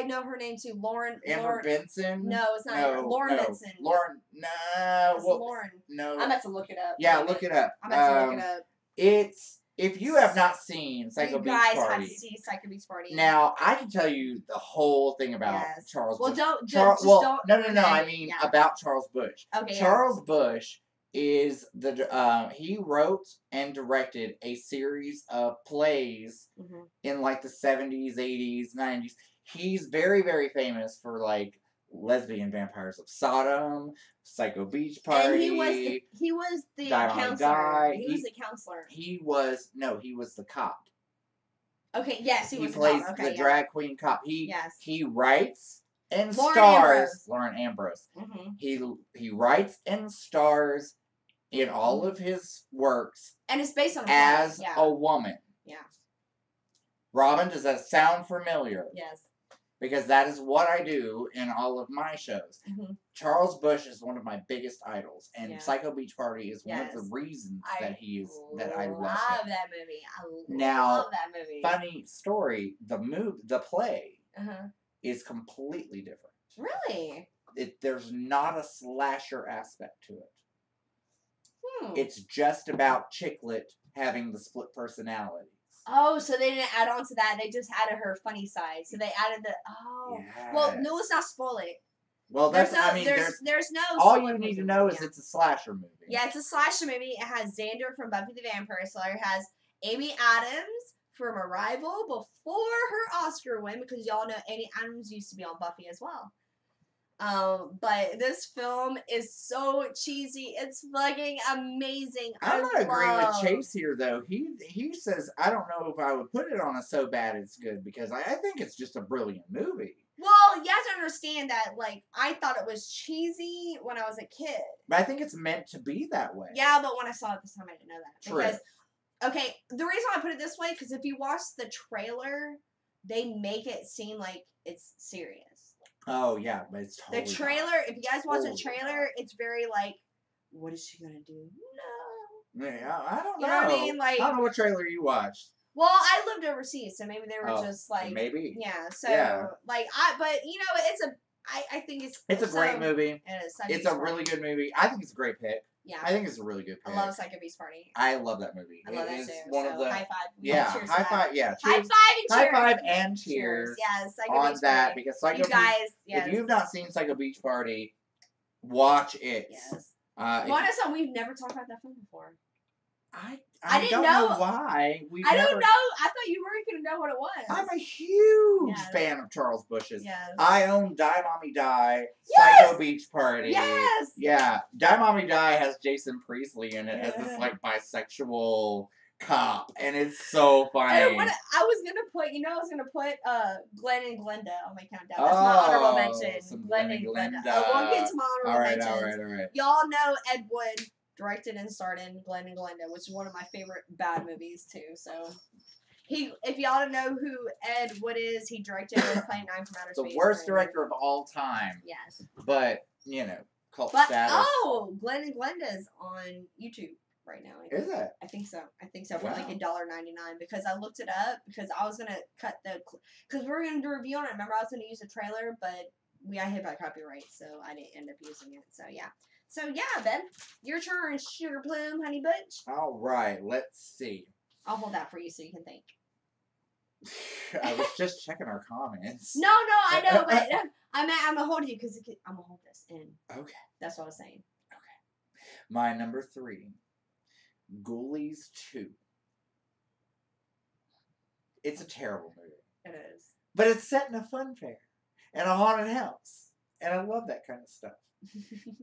know her name too. Lauren Benson? No, it's not her. Lauren Benson. Lauren, no. It's Lauren. No. I'm about to look it up. Yeah, look it up. I'm about to look it up. It's, if you have not seen Psycho Beach Party. You guys have to see Psycho Beach Party. Now, I can tell you the whole thing about Charles Busch. Well, don't. No, I mean about Charles Busch. Okay, Charles Busch is he wrote and directed a series of plays in like the 70s, 80s, 90s. He's very, very famous for like Lesbian Vampires of Sodom, Psycho Beach Party. And he was the counselor. He was the counselor. He was the cop. Okay, yes, he was the cop. He plays the drag queen cop. He writes and Lauren stars Lauren Ambrose. Mm-hmm. He writes and stars in all of his works, and it's based on as a woman. Yeah. Robin, does that sound familiar? Yes. Because that is what I do in all of my shows. Mm-hmm. Charles Busch is one of my biggest idols, and Psycho Beach Party is one of the reasons that I love that movie. I love that movie. Funny story: the play is completely different. Really? There's not a slasher aspect to it. It's just about Chicklet having the split personality. Oh, so they didn't add on to that. They just added her funny side. So they added the Yes. Well, no, let's not spoil it. Well, there's no. All you need to know is it's a slasher movie. Yeah, it's a slasher movie. It has Xander from Buffy the Vampire Slayer. It has Amy Adams from Arrival before her Oscar win, because y'all know Amy Adams used to be on Buffy as well. But this film is so cheesy. It's fucking amazing. I'm not agreeing with Chase here, though. He says, I don't know if I would put it on a so bad it's good, because I think it's just a brilliant movie. Well, you have to understand that, like, I thought it was cheesy when I was a kid. But I think it's meant to be that way. Yeah, but when I saw it this time, I didn't know that. True. Because, okay, the reason I put it this way, because if you watch the trailer, they make it seem like it's serious. Oh, yeah, but it's totally the trailer, if you guys watch the trailer, it's very like, what is she gonna do? No. Yeah, I don't know. You know what I mean? Like, I don't know what trailer you watched. Well, I lived overseas, so maybe they were just like, maybe. Yeah, so, like, but, you know, I think it's a great movie. It is. It's a really good movie. I think it's a great pick. Yeah. I think it's a really good pick. I love Psycho Beach Party. I love that movie. I love that too. One of the, high five. Yeah, high five. Yeah, cheers. High five and cheers. Yes, Psycho on Beach that Party. because Psycho you guys, Beach, if you've not seen Psycho Beach Party, watch it. Yes. We've never talked about that film before. I didn't don't know. know why. We've I never. don't know. I thought you were going to know what it was. I'm a huge Yes. fan of Charles Bush's. Yes. I own Die Mommy Die, Yes! Psycho Beach Party. Yes! Yeah. Die Mommy Die has Jason Priestley in it as this, Yeah. like, bisexual cop. And it's so funny. And what I was going to put, I was going to put Glenn and Glenda on my countdown. That's my honorable mention. some Glenn and Glenda. We'll get to my honorable mentions. All right. Y'all know Ed Wood directed and starred in Glenn and Glenda, which is one of my favorite bad movies too. So if y'all don't know who Ed Wood is, he directed Plan 9 from Outer Space. The worst director of all time. Yes. But, cult status. Oh, Glenn and Glenda is on YouTube right now. Is it? I think so. For Wow. like $1.99 because I looked it up because I was gonna cut because we were gonna do a review on it. Remember, I was gonna use a trailer, but we got hit by copyright, so I didn't end up using it. So yeah. So yeah, Ben, your turn, Sugar Plum, Honey Bunch. All right, let's see. I'll hold that for you so you can think. I was just checking our comments. No, I know, but I'm gonna hold you because I'm gonna hold this in. Okay. That's what I was saying. Okay. My number 3, Ghoulies 2. It's a terrible movie. It is. But it's set in a fun fair and a haunted house. And I love that kind of stuff.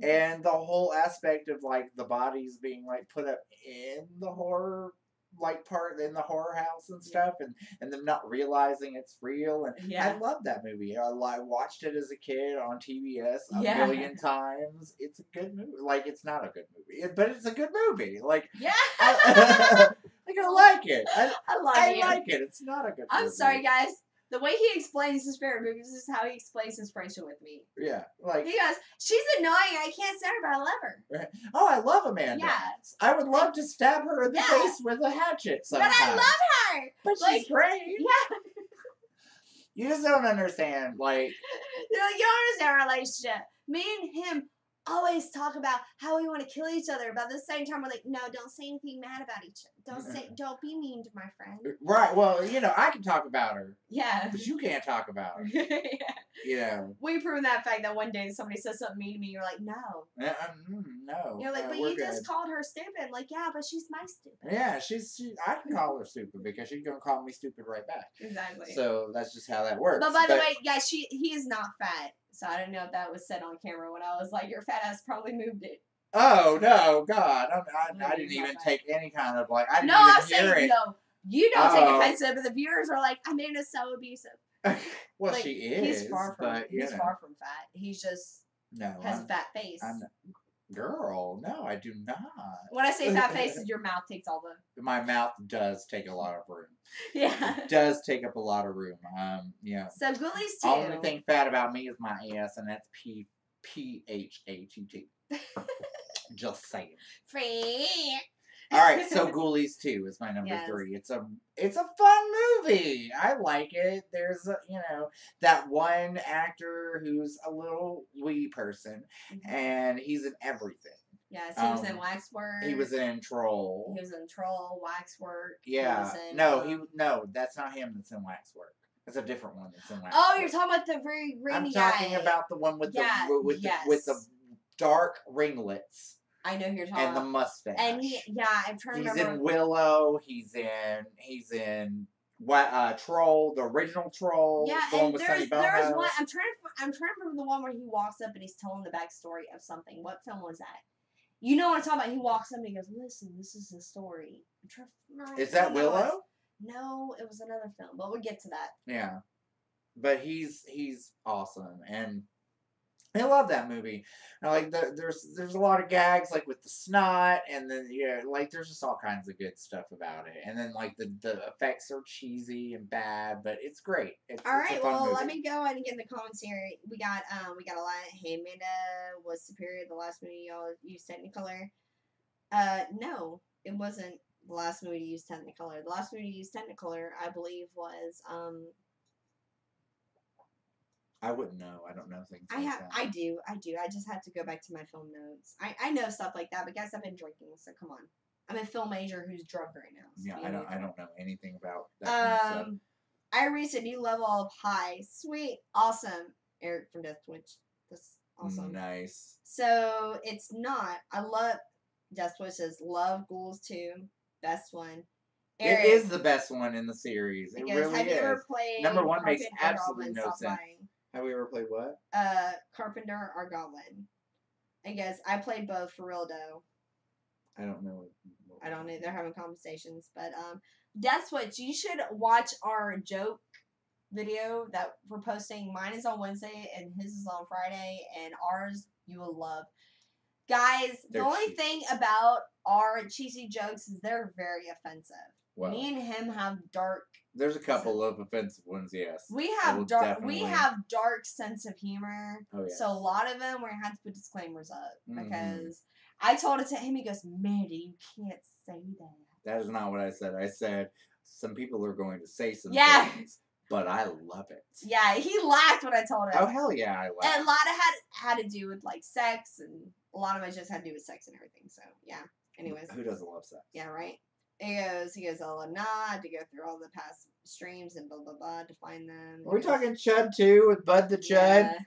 And the whole aspect of, like, the bodies being, like, put up in the horror, like, part in the horror house and stuff, and them not realizing it's real. And Yeah. I love that movie. I watched it as a kid on TBS a Yeah. million times. It's a good movie. Like, it's not a good movie, but it's a good movie. Like, Yeah. I like it. I love I you. like it. It's not a good movie. I'm sorry, guys. The way he explains his favorite movies is how he explains his friendship with me. Yeah. Like, He goes, she's annoying. I can't stand her, but I love her. oh, I love Amanda. Yeah. I would love to stab her in the Yeah. face with a hatchet sometime. But I love her. But Like, she's great. Yeah. You just don't understand. Like, You don't understand our relationship. Me and him always talk about how we want to kill each other, but at the same time we're like, no, don't say anything mad about each other. Don't be mean to my friend. right. Well, I can talk about her, Yeah. but you can't talk about her. Yeah. Yeah. We proved that fact that one day somebody says something mean to me, you're like, no. No. You're like, but we're you good. just called her stupid. Like, yeah, but she's my stupid. Yeah, I can call her stupid because she's gonna call me stupid right back. Exactly. So that's just how that works. But by the way, yeah, he is not fat. So I don't know if that was said on camera when I was like, your fat ass probably moved it. Oh no, God! I didn't he's even not take any kind of like. I didn't No, I'm even hear saying it. no. You don't take Oh. offensive, but the viewers are like, Amanda's so abusive. Well, Like, she is. He's far from. But, He's far from fat. He's just No, has a fat face. I'm not, girl. No, I do not. When I say fat face, your mouth takes all the. My mouth does take a lot of room. Yeah. It does take up a lot of room. So Ghoulies 2. Only thing fat about me is my ass, and that's PHATT. Just saying. Free. All right, so Ghoulies 2 is my number Yes. 3. It's a fun movie. I like it. There's that one actor who's a little wee person, and he's in everything. Yes, he was in Waxwork. He was in Troll. He was in Troll, Waxwork. Yeah. He was in, No, that's not him that's in Waxwork. That's a different one that's in Waxwork. Oh, you're talking about the very rainy guy. I'm talking about the one with with the dark ringlets. I know who you're talking and the about. mustache. And I'm trying to remember. He's in Willow. He's in Troll, the original Troll. Yeah, the one and with there's Sonny Bono. one. I'm trying to remember the one where he walks up and he's telling the backstory of something. What film was that? You know what I'm talking about? He walks up and he goes, "Listen, this is the story." Is that Willow? No, it was another film, but we'll get to that. Yeah, but he's awesome, and I love that movie. Like there's a lot of gags like with the snot, and then there's just all kinds of good stuff about it. And then like the effects are cheesy and bad, but it's great. All right, it's a fun movie. let me go ahead and get in the comments here. We got a lot. Hey, Amanda was superior. The last movie y'all used Technicolor. No, it wasn't the last movie to use Technicolor. The last movie to use Technicolor, I believe, was I wouldn't know. I don't know things. I do. I just had to go back to my film notes. I know stuff like that, but guys, I've been drinking, so come on. I'm a film major who's drunk right now. So yeah, I don't know anything about that kind of stuff. I reached a new level of high. Sweet. Awesome. Eric from Death Twitch. That's awesome. Nice. So it's not. I love Death Twitch says love Ghouls 2. best one. It is the best one in the series. It really have you ever is. played Number one makes Carpenter or absolutely Goblin? no Stop sense. lying. Have we ever played what? Carpenter or Goblin. I guess I played both for real though. I don't know. I don't know. They're having conversations, but Death Switch. You should watch our joke video that we're posting. Mine is on Wednesday and his is on Friday, and ours you will love. Guys, They're the only cheesy. thing about our cheesy jokes is they're very offensive. Well, Me and him have dark. there's a couple of offensive ones, yes. We I have will dark. We definitely- have dark sense of humor. Oh, yes. So a lot of them we're gonna have to put disclaimers up Mhm. because I told it to him. He goes, "Mandy, you can't say that." That is not what I said. I said some people are going to say some Yeah. things, but I love it. Yeah, he laughed when I told him. Oh, hell yeah, I love And a it. lot of had to do with like sex, and a lot of it just had to do with sex and everything. So yeah. Anyways, Who doesn't love sex? yeah, right. He goes, oh nah, I had to go through all the past streams and blah blah blah to find them. Are we talking Chud too with Bud the Chud? Yeah.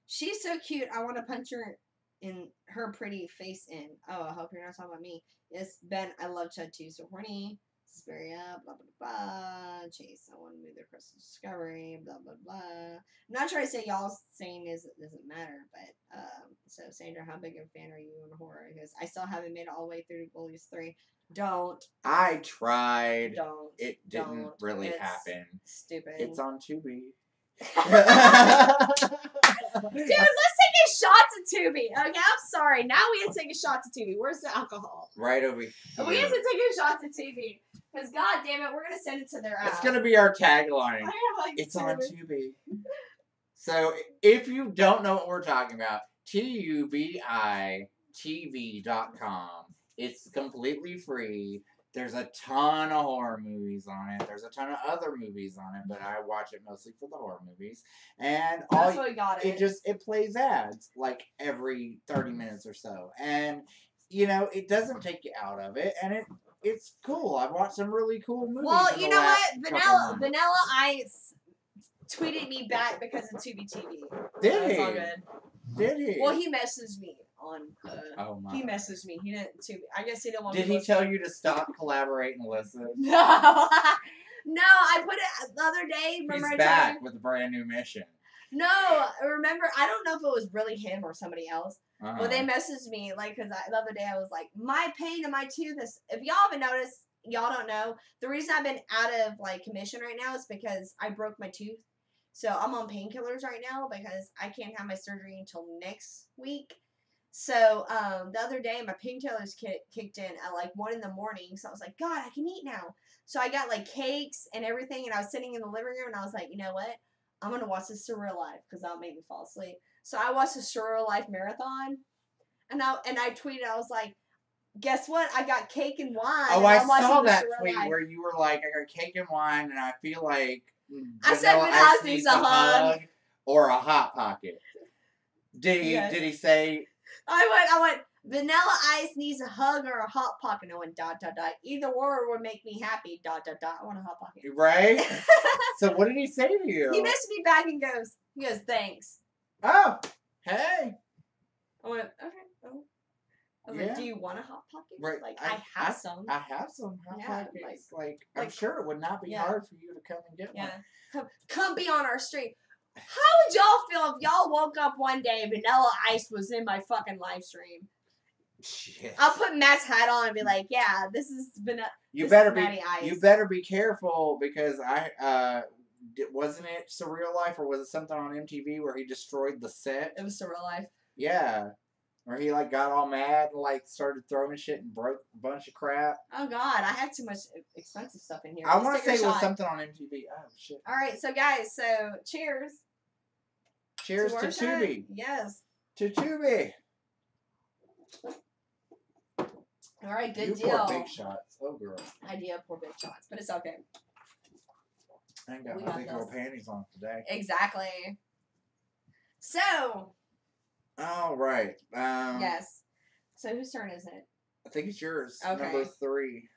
She's so cute. I want to punch her in her pretty face in. Oh, I hope you're not talking about me. Yes, Ben, I love Chud too. So horny. Suspiria, blah blah blah. Chase, I want to move the Crystal Discovery, blah blah blah. I'm not trying to say y'all saying is it doesn't matter, but so Sandra, how big of a fan are you in horror? Because I still haven't made it all the way through to Ghoulies 3. Don't. I tried. Don't. It didn't Don't. really It's happen. Stupid. It's on Tubi. Dude, let's take a shot to Tubi. Okay, I'm sorry. Now we have to take a shot to Tubi. Where's the alcohol? Right over here. We have to take a shot to Tubi. Because, god damn it, we're going to send it to their app. It's going to be our tagline. I have, like, It's on Tubi. So, if you don't know what we're talking about, TUBITV.com. It's completely free. There's a ton of horror movies on it. There's a ton of other movies on it, but I watch it mostly for the horror movies. And That's what we got it plays ads like every 30 minutes or so. And you know, it doesn't take you out of it, and it's cool. I've watched some really cool movies. Well, in you the know last what? couple months. Vanilla Ice tweeted me back because of Tubi TV. Did That's he? all good. Did he? Well, he messaged me on. Oh my. He messaged me. He didn't Tubi. I guess he didn't want. Did me he to tell you to stop, collaborate, and listen? No. No, I put it the other day. Remember He's I told back you? with a brand new mission. No, remember, I don't know if it was really him or somebody else. Uh-huh. Well, they messaged me, like, because the other day I was like, my pain and my tooth is, if y'all haven't noticed, y'all don't know, the reason I've been out of, like, commission right now is because I broke my tooth. So I'm on painkillers right now because I can't have my surgery until next week. So the other day, my painkillers kicked in at, like, 1 in the morning. So I was like, God, I can eat now. So I got, like, cakes and everything, and I was sitting in the living room, and I was like, you know what? I'm going to watch the Surreal Life because that'll make me fall asleep. So I watched the Surreal Life marathon, and I tweeted, I was like, guess what? I got cake and wine. Oh, and I I'm watching saw the that Surreal tweet Life. where you were like, I got cake and wine, and I feel like I said Vanilla Vanilla Ice needs a hug. or a Hot Pocket. Did he? Yeah. Did he say? I went, Vanilla Ice needs a hug or a hot pocket. And I went, ... Either or would make me happy, ... I want a hot pocket. Right. So what did he say to you? He messaged me back and he goes, thanks. Oh, hey. I went, okay. Oh. I was Yeah. like, do you want a hot pocket? Right. Like, I have some. I have some Hot Yeah, Pockets. Like, I'm sure it would not be yeah. hard for you to come and get one. Yeah. Come be on our stream. How would y'all feel if y'all woke up one day and Vanilla Ice was in my fucking live stream? Shit. I'll put Matt's hat on and be like, yeah, this is Vanilla. You this better is be. Matty Ice. You better be careful because wasn't it Surreal Life or was it something on MTV where he destroyed the set? It was Surreal Life. Yeah. Where he like got all mad and like started throwing shit and broke a bunch of crap. Oh God, I have too much expensive stuff in here. I Let's want take to a say it was shot. something on MTV. Oh shit. All right, so guys, so cheers. Cheers to our shot. Tubi. Yes. To Tubi. All right, good You deal. pour big shots. Oh girl. I do pour big shots, but it's okay. I ain't got We my got big girl this. panties on today. Exactly. So. All right. Yes. So whose turn is it? I think it's yours. Okay. Number 3.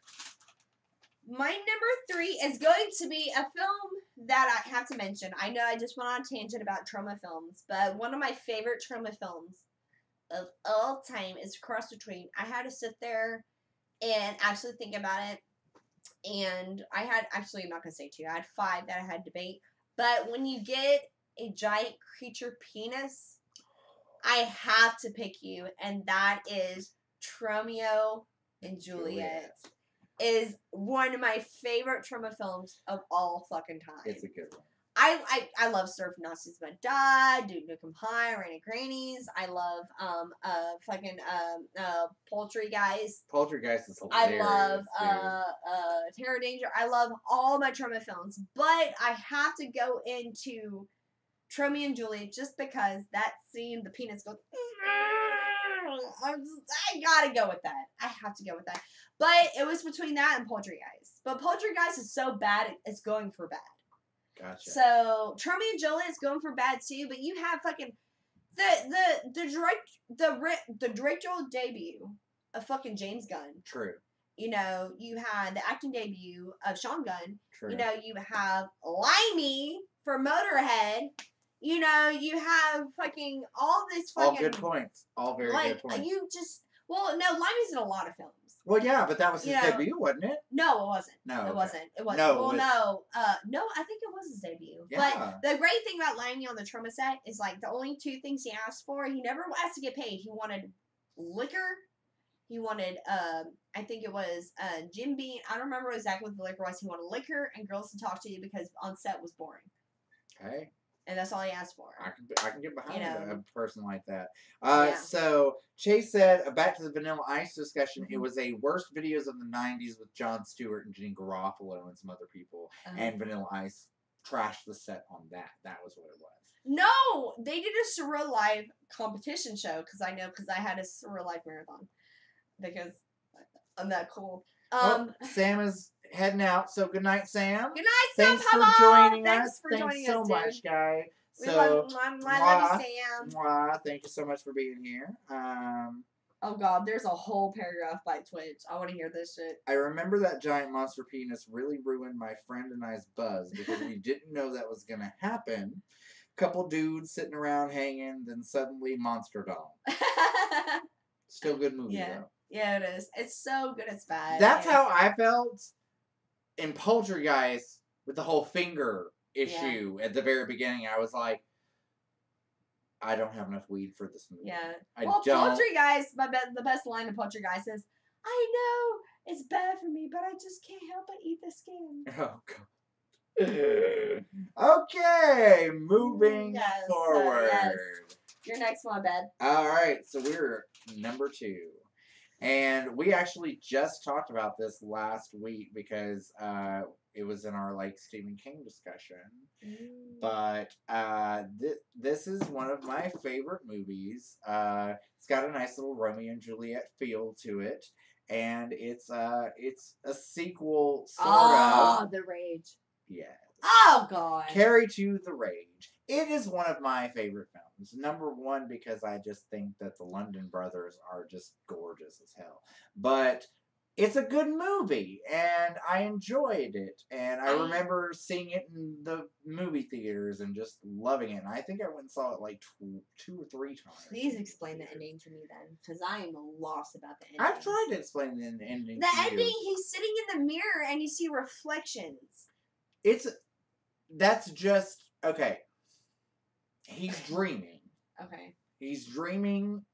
My number 3 is going to be a film that I have to mention. I know I just went on a tangent about trauma films, but one of my favorite trauma films of all time is Cross Between. I had to sit there and actually think about it. And I had, actually, I'm not going to say 2. I had 5 that I had to debate. But when you get a giant creature penis, I have to pick you. And that is Romeo and Juliet. Is one of my favorite trauma films of all fucking time. It's a good one. I love Surf Nazis But Die, Duke Nukem High, Rain of Grannies. I love Poultry Guys. Poltergeist is hilarious. I love Terror Danger. I love all my trauma films, but I have to go into Romeo and Juliet just because that scene, the penis goes. I gotta go with that. I have to go with that. But it was between that and Poltergeist. But Poltergeist is so bad, it's going for bad. Gotcha. So Romeo and Juliet is going for bad too. But you have fucking the directorial debut of fucking James Gunn. True. You know, you had the acting debut of Sean Gunn. True. You know, you have Limey for Motorhead. You know, you have fucking all this fucking. All good points. All very good points. No, Limey's in a lot of films. Well, yeah, but that was his debut, wasn't it? No, it wasn't. No, it okay. wasn't. It wasn't. No, well, it was... no, I think it was his debut. Yeah. But the great thing about Limey on the Trauma set is like the only 2 things he asked for. He never asked to get paid. He wanted liquor. He wanted, I think it was Jim Beam. I don't remember exactly what the liquor was. He wanted liquor and girls to talk to you because on set was boring. Okay. And that's all he asked for. I can get behind a person like that. Yeah. So Chase said, back to the Vanilla Ice discussion, it was a worst videos of the 90s with Jon Stewart and Jenny Garofalo and some other people. And Vanilla Ice trashed the set on that. That was what it was. No! They did a Surreal Live competition show because I had a Surreal Live marathon. Because I'm that cool. Sam is heading out, so good night, Sam. Good night, Sam. Thanks for joining us. Thanks for joining us, so much, guy. I love you, Sam. Mwah, thank you so much for being here. Oh God, there's a whole paragraph by Twitch. I want to hear this shit. I remember that giant monster penis really ruined my friend and I's buzz because we didn't know that was gonna happen. Couple dudes sitting around hanging, then suddenly monster doll. Still good movie though. Yeah, it is. It's so good, it's bad. That's how I felt in Poltergeist with the whole finger issue at the very beginning. I was like, I don't have enough weed for this movie. Yeah. I don't. Poltergeist, the best line of Poltergeist is, I know it's bad for me, but I just can't help but eat the skin. Oh, God. Okay, moving forward. Yes. Your next one, bed. All right, so we're number 2. And we actually just talked about this last week because it was in our Stephen King discussion. But this is one of my favorite movies. It's got a nice little Romeo and Juliet feel to it, and it's a sequel sort of. Oh, The Rage. Yes. Oh God. Carrie to the Rage. It is one of my favorite films. Number 1 because I just think that the London brothers are just gorgeous as hell. But it's a good movie, and I enjoyed it. And I remember seeing it in the movie theaters and just loving it. And I think I went and saw it 2 or 3 times. Please explain the ending to me then, because I am lost about the ending. I've tried to explain the ending. The ending, he's sitting in the mirror and you see reflections. That's just, okay. He's dreaming. Okay. He's dreaming,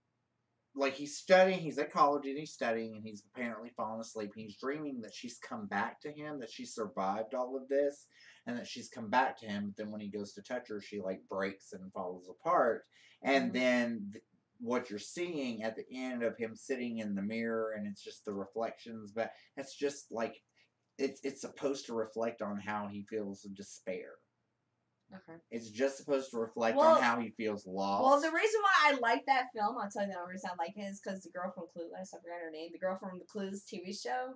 he's studying, he's at college and he's studying and he's apparently fallen asleep. He's dreaming that she's come back to him, that she survived all of this, and that she's come back to him. But then when he goes to touch her, she breaks and falls apart. And then what you're seeing at the end of him sitting in the mirror, and it's just the reflections, but it's just it's supposed to reflect on how he feels in despair. Okay. It's just supposed to reflect on how he feels lost. Well, the reason why I like that film, I'll tell you the only reason I like it is because the girl from Clueless, I forgot her name, the girl from the Clues TV show.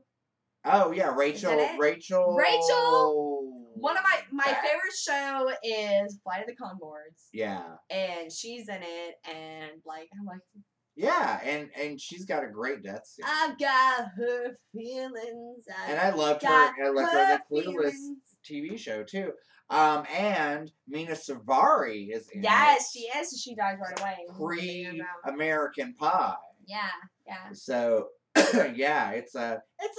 Oh, yeah, Rachel. One of my favorite show is Flight of the Conchords. Yeah. And she's in it, and I'm like... Yeah, and she's got a great death scene. I've got her feelings. And I loved her. I loved her in the Clueless TV show, too. And Mina Suvari is in it. Yes, she is. She dies right away. Pre-American Pie. Yeah. So, Yeah,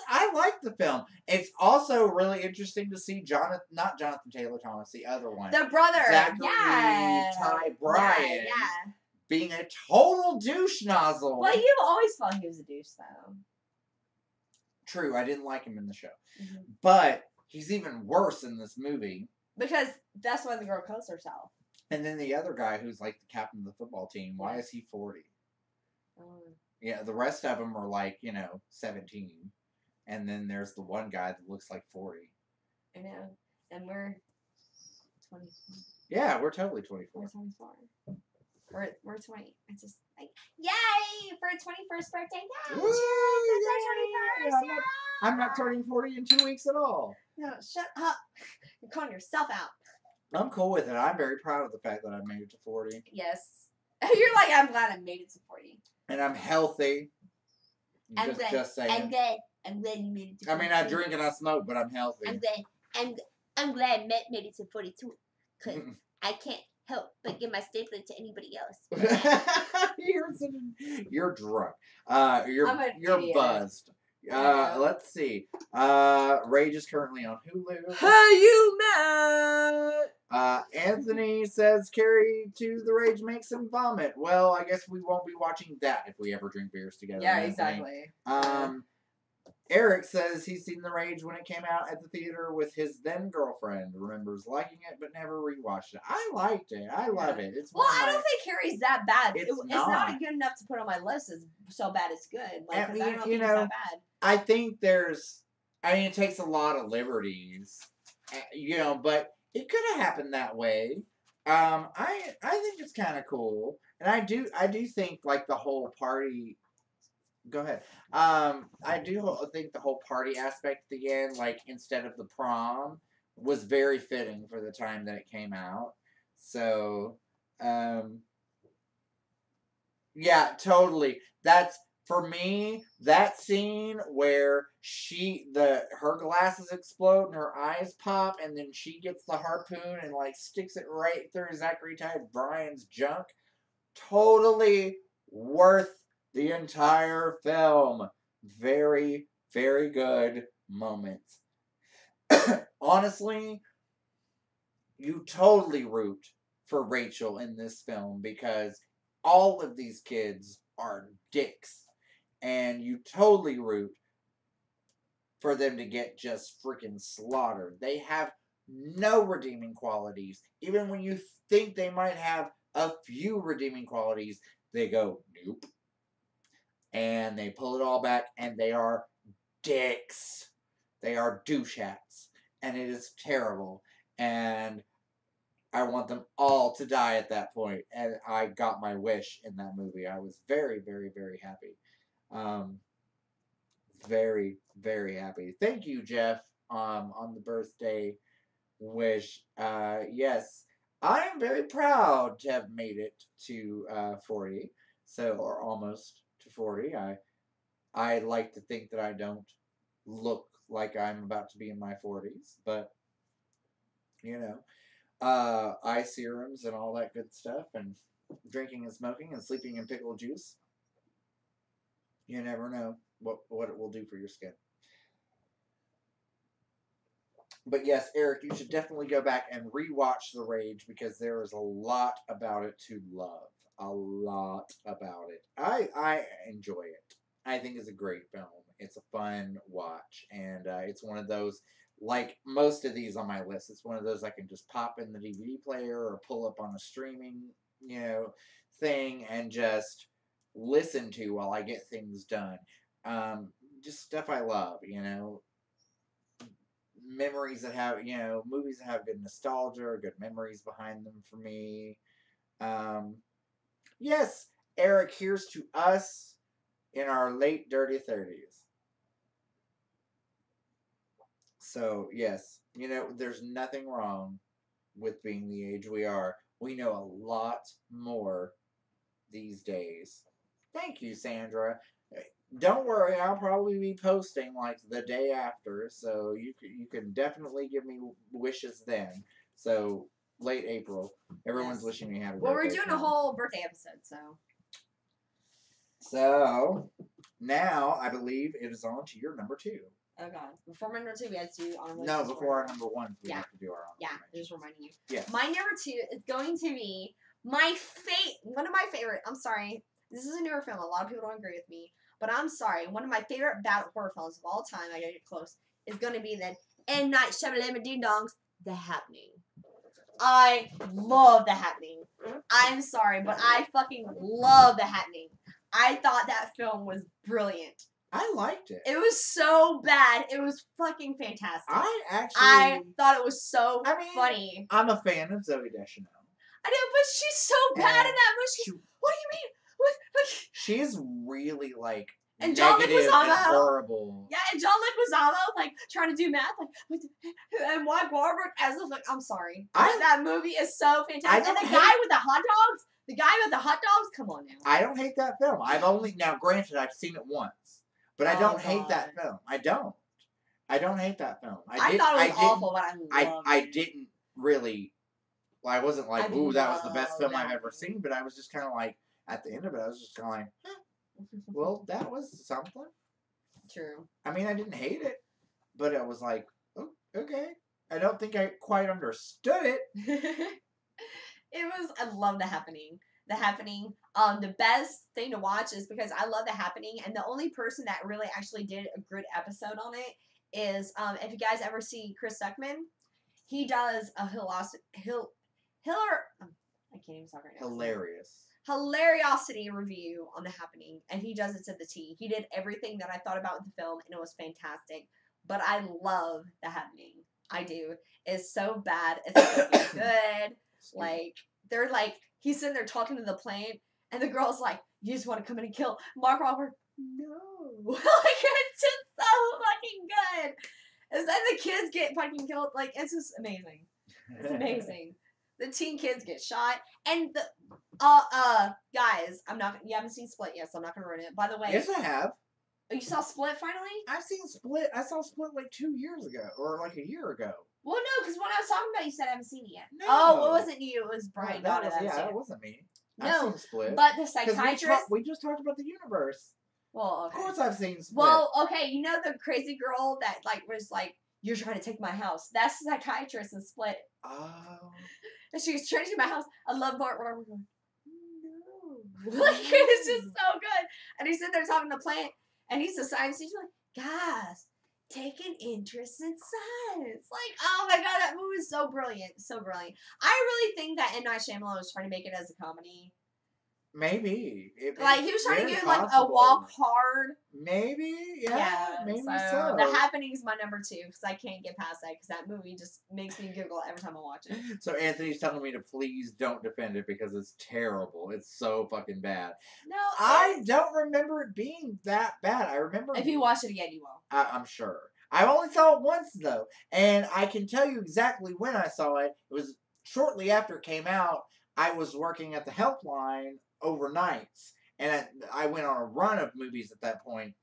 I like the film. It's also really interesting to see not Jonathan Taylor Thomas, the other one, The brother. Zachary Yeah. Ty Bryan, Yeah. being a total douche nozzle. Well, you've always thought he was a douche, though. True, I didn't like him in the show. Mm-hmm. But he's even worse in this movie. Because that's why the girl kills herself. And then the other guy who's like the captain of the football team, why is he 40? Yeah, the rest of them are like, 17. And then there's the one guy that looks like 40. I know. And we're 24. Yeah, we're totally 24. We're 24. We're 20. It's just like, yay! For a 21st birthday. Yay! Woo, Cheers! yay! It's our 21st! I'm not turning 40 in 2 weeks at all. No, shut up. You're calling yourself out. I'm cool with it. I'm very proud of the fact that I made it to 40. Yes. You're like, I'm glad I made it to 40. And I'm healthy. I'm glad. Just saying. I'm glad you made it to 40. I mean, I drink and I smoke, but I'm healthy. I'm glad Matt made it to 42. Because I can't help but give my stapler to anybody else. You're drunk. I'm You're idiot. buzzed. Let's see. Rage is currently on Hulu. Hey, you Matt! Anthony says Carrie to the Rage makes him vomit. Well, I guess we won't be watching that if we ever drink beers together. Yeah, Anthony. exactly. Eric says he's seen The Rage when it came out at the theater with his then girlfriend. Remembers liking it, but never rewatched it. I liked it. I love it. It's I don't think Carrie's that bad. It's not not. good enough to put on my list. It's so bad it's good. Like, I 'cause mean, I don't think you it's know, that bad. I think it takes a lot of liberties, but it could have happened that way. I think it's kind of cool, and I do think like the whole party. Go ahead. I do think the whole party aspect at the end, like instead of the prom, was very fitting for the time that it came out. So, yeah, totally. That's for me. That scene where her glasses explode and her eyes pop, and then she gets the harpoon and like sticks it right through Zachary Ty Bryan's junk. Totally worth the entire film. Very, very good moments. Honestly, you totally root for Rachel in this film because all of these kids are dicks. And you totally root for them to get just freaking slaughtered. They have no redeeming qualities. Even when you think they might have a few redeeming qualities, they go, nope. And they pull it all back, and they are dicks. They are douche hats. And it is terrible. And I want them all to die at that point. And I got my wish in that movie. I was very, very, very happy. Very, very happy. Thank you, Jeff, on the birthday wish. Yes, I am very proud to have made it to 40. Or almost to 40. I like to think that I don't look like I'm about to be in my 40s, but eye serums and all that good stuff, and drinking and smoking and sleeping in pickle juice. You never know what it will do for your skin. But yes, Eric, you should definitely go back and rewatch The Rage because there is a lot about it to love. A lot about it. I enjoy it. I think it's a great film. It's a fun watch, and it's one of those, like most of these on my list, it's one of those I can just pop in the DVD player or pull up on a streaming, thing and just listen to while I get things done. Just stuff I love, memories that have, movies that have good nostalgia or good memories behind them for me. Yes, Eric, here's to us in our late dirty 30s. So, yes, there's nothing wrong with being the age we are. We know a lot more these days. Thank you, Sandra. Don't worry, I'll probably be posting like the day after, so you can definitely give me wishes then. So, late April. Everyone's wishing me happy birthday. Well, we're doing a whole birthday episode, so. So, Now, I believe it is on to your number 2. Oh god. Before my number 2, we had to do honorable No, mentions before our for- number 1, we Yeah. have to do our own. Yeah, just reminding you. Yes. My number 2 is going to be one of my favorite. I'm sorry. This is a newer film. A lot of people don't agree with me. But I'm sorry. One of my favorite bad horror films of all time, I gotta get close, is going to be the M. Night Shyamalan Ding Dongs, The Happening. I love The Happening. I'm sorry, but I fucking love The Happening. I thought that film was brilliant. I liked it. It was so bad. It was fucking fantastic. I thought it was so I mean, funny. I'm a fan of Zooey Deschanel. I know, but she's so bad in that movie. What do you mean? What? She's really like And John negative Leguizamo. and horrible. Yeah, and John Leguizamo like trying to do math, like, and Mark Wahlberg as if like, I'm sorry, that movie is so fantastic. And the guy with the hot dogs, come on now. I don't hate that film. Granted, I've seen it once, but I don't hate that film. I don't hate that film. I thought it was awful, but I loved it. I didn't really. Well, I wasn't like, ooh, that was the best film I've ever seen. But I was just kind of like, at the end of it, I was just kind of like, well, that was something. True. I mean, I didn't hate it, but it was like, oh, okay. I don't think I quite understood it. I love The Happening. The Happening. The best thing to watch is because I love The Happening, and the only person that really actually did a good episode on it is, if you guys ever see Chris Stuckman, he does a I can't even talk right now. Hilariosity review on The Happening, and he does it to the T. He did everything that I thought about with the film, and it was fantastic. But I love The Happening. I do. It's so bad. It's so good. Like, they're like, he's sitting there talking to the plane, and the girl's like, you just want to come in and kill Mark Wahlberg? No. Like, it's just so fucking good. And then the kids get fucking killed. Like, it's just amazing. It's amazing. The teen kids get shot, and the guys, you haven't seen Split yet, so I'm not gonna ruin it. By the way, yes, I have. Oh, you saw Split finally? I've seen Split. I saw Split like 2 years ago, or like a year ago. Well, no, because when I was talking about it, you said I haven't seen it yet. No. Oh, it wasn't you. It was Brian. That wasn't me. I've No, seen Split. but the psychiatrist. We just talked about the universe. Well, okay. Of course, I've seen Split. Well, okay, you know the crazy girl that like was like, you're trying to take my house. That's the psychiatrist in Split. Oh. And she was trying to take my house. I love Bart Whatever going, no. Like, it's just so good. And he's sitting there talking to the plant, and he's a science teacher, like, guys, take an interest in science. Like, oh my god, that movie is so brilliant. So brilliant. I really think that M. Night Shyamalan was trying to make it as a comedy. Maybe. Like, he was trying to do like a walk hard. Maybe, yeah. Maybe so. The Happening is my number 2 because I can't get past that because that movie just makes me giggle every time I watch it. So Anthony's telling me to please don't defend it because it's terrible. It's so fucking bad. No. I don't remember it being that bad. I remember... If you watch it again, you will. I'm sure. I only saw it once, though. And I can tell you exactly when I saw it. It was shortly after it came out. I was working at the helpline overnights, and I went on a run of movies at that point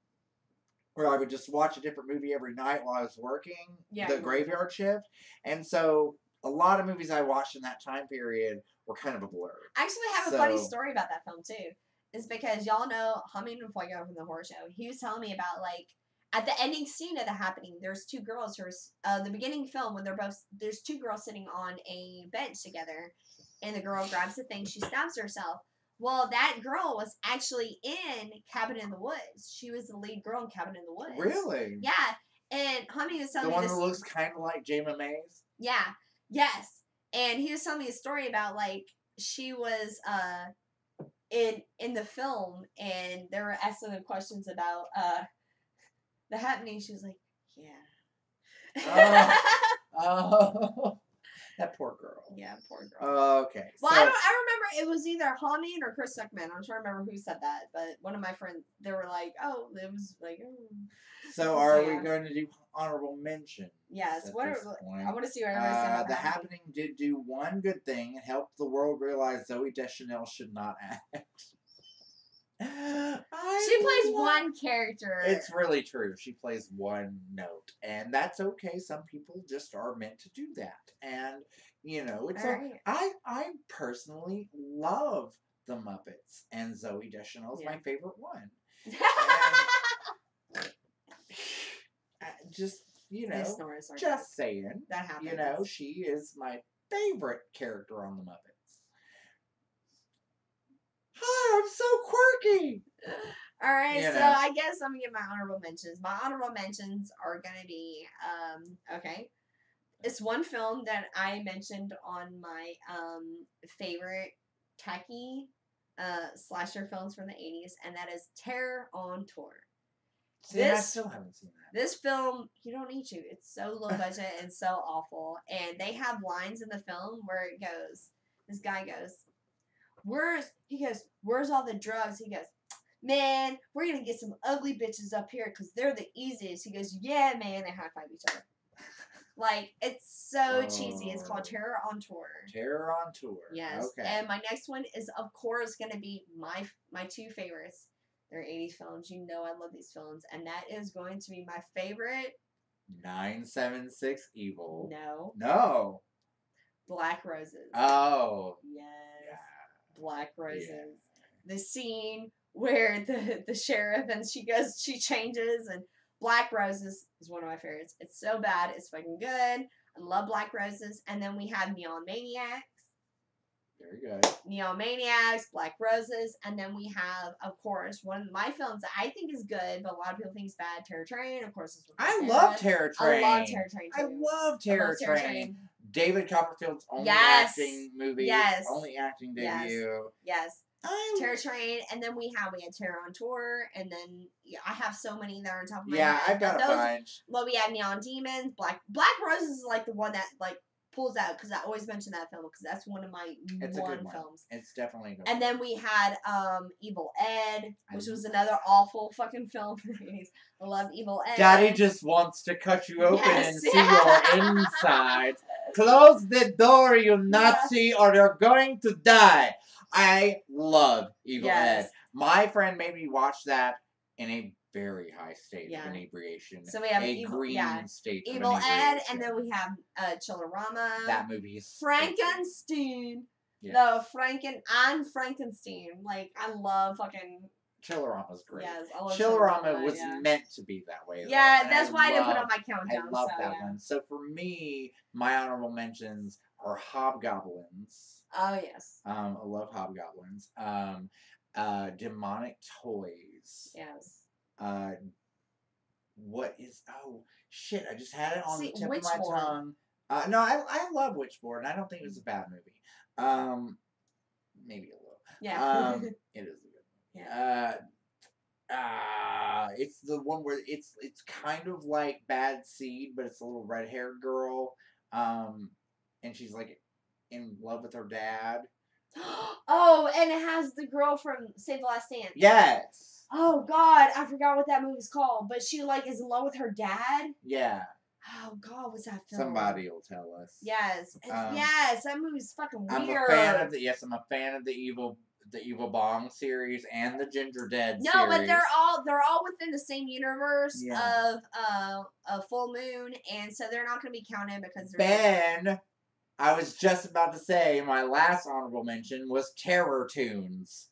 where I would just watch a different movie every night while I was working the graveyard shift, and so a lot of movies I watched in that time period were kind of a blur. I actually have a funny story about that film too. Is because y'all know Jaime Fuego from the horror show. He was telling me about like at the ending scene of The Happening, there's 2 girls who are the beginning film when there's 2 girls sitting on a bench together, and the girl grabs the thing, she stabs herself. Well, that girl was actually in Cabin in the Woods. She was the lead girl in Cabin in the Woods. Really? Yeah. And Jaime was telling me the one that looks kind of like Jayma Mays? Yeah. Yes. And he was telling me a story about, like, she was in the film, and they were asking her questions about The Happening. She was like, yeah. Oh. That poor girl. Yeah, poor girl. Okay. Well, I remember it was either Jaime or Chris Stuckman. I'm trying to remember who said that, but one of my friends, they were like, oh, it was like, oh. So are we going to do honorable mention? Yes. I want to see what everybody said. The Happening did do one good thing. It helped the world realize Zooey Deschanel should not act. She plays one character. It's really true. She plays one note, and that's okay. Some people just are meant to do that, and you know, it's right. I personally love the Muppets, and Zooey Deschanel is my favorite one. And Just, you They know, snore is just saying. that happens. You know, she is my favorite character on the Muppets. Hi, I'm so quirky. All right, You so know. I guess I'm gonna get my honorable mentions. My honorable mentions are gonna be okay. It's one film that I mentioned on my favorite tacky slasher films from the 80s, and that is Terror on Tour. See, I still haven't seen that. This film, you don't need to. It's so low budget and so awful. And they have lines in the film where it goes, this guy goes, where's all the drugs? He goes, man, we're going to get some ugly bitches up here because they're the easiest. He goes, yeah, man. They high five each other. Like, it's so cheesy. It's called Terror on Tour. Terror on Tour. Yes. Okay. And my next one is, of course, going to be my two favorites. They're 80s films. You know I love these films. And that is going to be my favorite. 976 Evil. No. Black Roses. Oh. Yes. Yeah. Black Roses. Yeah. The scene where the sheriff and she changes, and Black Roses is one of my favorites. It's so bad. It's fucking good. I love Black Roses. And then we have Neon Maniacs. Very good. Neon Maniacs, Black Roses, and then we have, of course, one of my films that I think is good, but a lot of people think is bad, Terror Train. Of course, it's I love Terror Train. I love Terror Train too. I love Terror Train. David Copperfield's only acting movie. Yes. Only acting debut. Yes. Terror Train, and then we had Terror on Tour, and then I have so many that are on top of my head. Yeah, I've got a bunch. Well, we have Neon Demons, Black Roses is like the one that like pulls out, because I always mention that film because that's one of my films. It's definitely a good and then we had Evil Ed, which was another awful fucking film for the 80s. I love Evil Ed. Daddy just wants to cut you open and see your insides. Close the door, you Nazi, or you're going to die. I love Evil Ed. My friend made me watch that in a very high state of inebriation. So we have state of Evil Ed, and then we have Chillerama. That movie is Frankenstein. Yes. Frankenstein. Like, I love fucking... Chillerama's great. Yes, I love Chillerama was meant to be that way. Yeah, that's why I didn't put it on my countdown. I love that one. So for me, my honorable mentions are Hobgoblins. Oh, yes. I love Hobgoblins. Demonic Toys. Yes. What is... Oh, shit. I just had it on the tip of my Witchboard. tongue. No, I love Witchboard, and I don't think it was a bad movie. Maybe a little. Yeah. It is a good movie. Yeah. It's the one where it's kind of like Bad Seed, but it's a little red-haired girl. And she's like in love with her dad. Oh, and it has the girl from Save the Last Dance. Yes. Oh God, I forgot what that movie's called, but she like is in love with her dad. Yeah. Oh God, what's that film? Somebody will tell us. Yes, yes, that movie's fucking weird. I'm a fan of the Evil Bong series and the Ginger Dead series. No, but they're all within the same universe of a Full Moon, and so they're not going to be counted because they're I was just about to say my last honorable mention was Terror Tunes.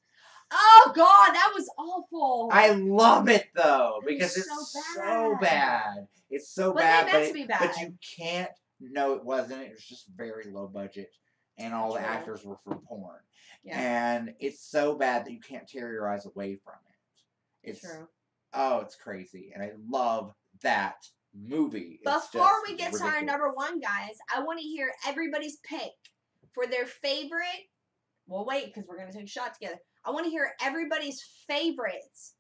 Oh God, that was awful. I love it though because it's so bad. It's so bad, but you can't. No, it wasn't. It was just very low budget, and all the actors were from porn. Yeah. And it's so bad that you can't tear your eyes away from it. It's true. Oh, it's crazy, and I love that movie. Before we get to our number one, guys, I want to hear everybody's pick for their favorite. Well, wait, because we're gonna take a shot together. I want to hear everybody's favorites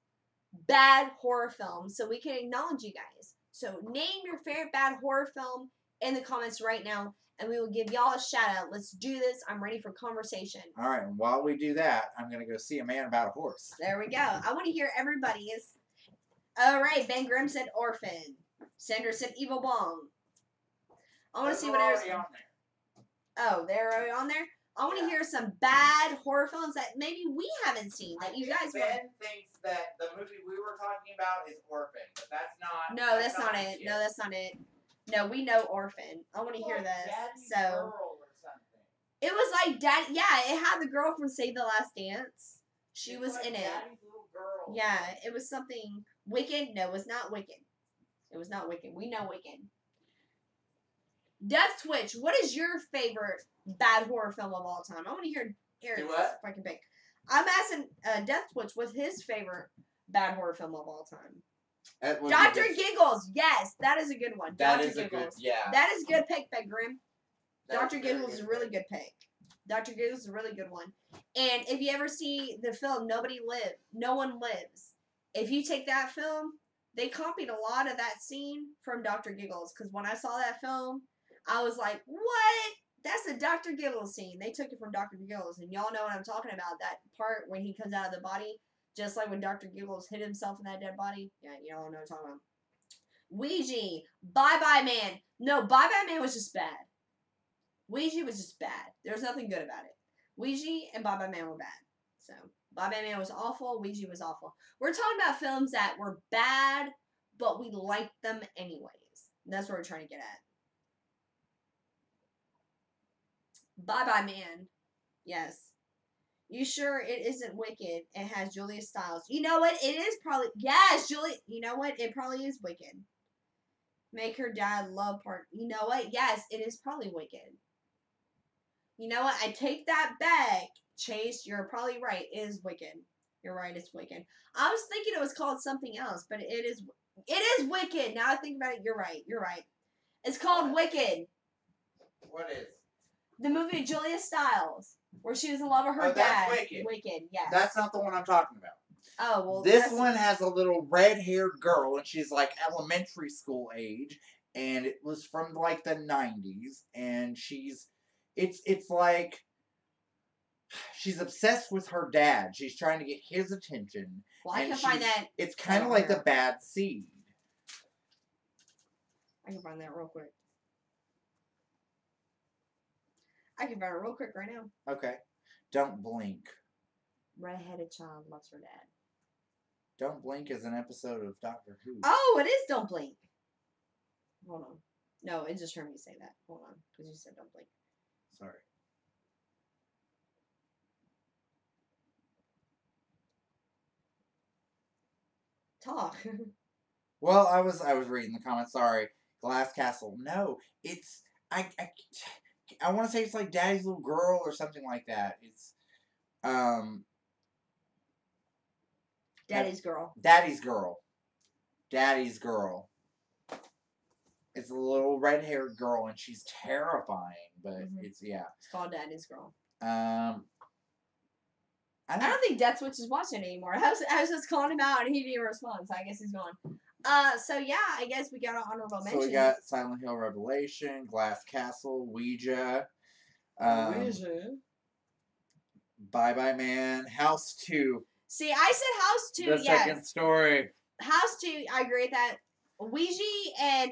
bad horror films so we can acknowledge you guys. So name your favorite bad horror film in the comments right now, and we will give y'all a shout out. Let's do this. I'm ready for conversation. All right, and while we do that, I'm going to go see A Man About a Horse. There we go. I want to hear everybody's. All right, Ben Grimm said Orphan. Sandra said Evil Bong. I want to see what else. Oh, they're already on there? I want to hear some bad horror films that maybe we haven't seen that you guys Ben thinks that the movie we were talking about is Orphan, but that's not. No, that's not it. No, that's not it. No, we know Orphan. I want to hear this. So Girl or something. It was like Daddy. Yeah, it had the girl from Save the Last Dance. She was in it. Daddy's little girl. Yeah, it was something Wicked. No, it was not Wicked. It was not Wicked. We know Wicked. Death Twitch. What is your favorite bad horror film of all time? I want to hear Eric's what? fucking pick. I'm asking Death Twitch what's his favorite bad horror film of all time. Dr. Giggles. Yes, that is a good one. That Dr. is a Giggles. good, yeah. That is a good pick, Big Grim. That's Dr. Giggles is a really good pick. Dr. Giggles is a really good one. And if you ever see the film No One Lives, if you take that film, they copied a lot of that scene from Dr. Giggles. Because when I saw that film, I was like, what? That's a Dr. Giggles scene. They took it from Dr. Giggles. And y'all know what I'm talking about. That part when he comes out of the body, just like when Dr. Giggles hit himself in that dead body. Yeah, y'all know what I'm talking about. Ouija. Bye Bye Man. No, Bye Bye Man was just bad. Ouija was just bad. There was nothing good about it. Ouija and Bye Bye Man were bad. So, Bye Bye Man was awful. Ouija was awful. We're talking about films that were bad, but we liked them anyways. That's what we're trying to get at. Bye Bye Man. Yes. You sure it isn't Wicked? It has Julia Stiles. You know what? It is probably... Yes, Julia... You know what? It probably is Wicked. Make her dad love part... You know what? Yes, it is probably Wicked. You know what? I take that back. Chase, you're probably right. It is Wicked. You're right, it's Wicked. I was thinking it was called something else, but it is Wicked. Now I think about it, you're right. You're right. It's called Wicked. What is? The movie with Julia Stiles, where she was in love with her Oh, dad. that's Wicked. Wicked, yes. That's not the one I'm talking about. Oh, well, this one has a little red-haired girl, and she's like elementary school age, and it was from like the 90s, and it's like she's obsessed with her dad. She's trying to get his attention. Well, I can find that. It's kind of like The Bad Seed. I can find that real quick. I can find it real quick right now. Okay. Don't Blink. Redheaded child loves her dad. Don't Blink is an episode of Doctor Who. Oh, it is Don't Blink. Hold on. No, it just heard me say that. Hold on. Because you said Don't Blink. Sorry. Talk. Well, I was reading the comments. Sorry. Glass Castle. No, it's... I want to say it's like Daddy's Little Girl or something like that. It's, Daddy's Girl. Daddy's Girl. Daddy's Girl. It's a little red-haired girl, and she's terrifying, but it's, yeah. It's called Daddy's Girl. I don't think Death Switch is watching it anymore. I was just calling him out, and he didn't respond, so I guess he's gone. So yeah, I guess we got an honorable mention. So we got Silent Hill Revelation, Glass Castle, Ouija, Bye Bye Man, House 2. See, I said House 2, The second story. House 2, I agree with that. Ouija and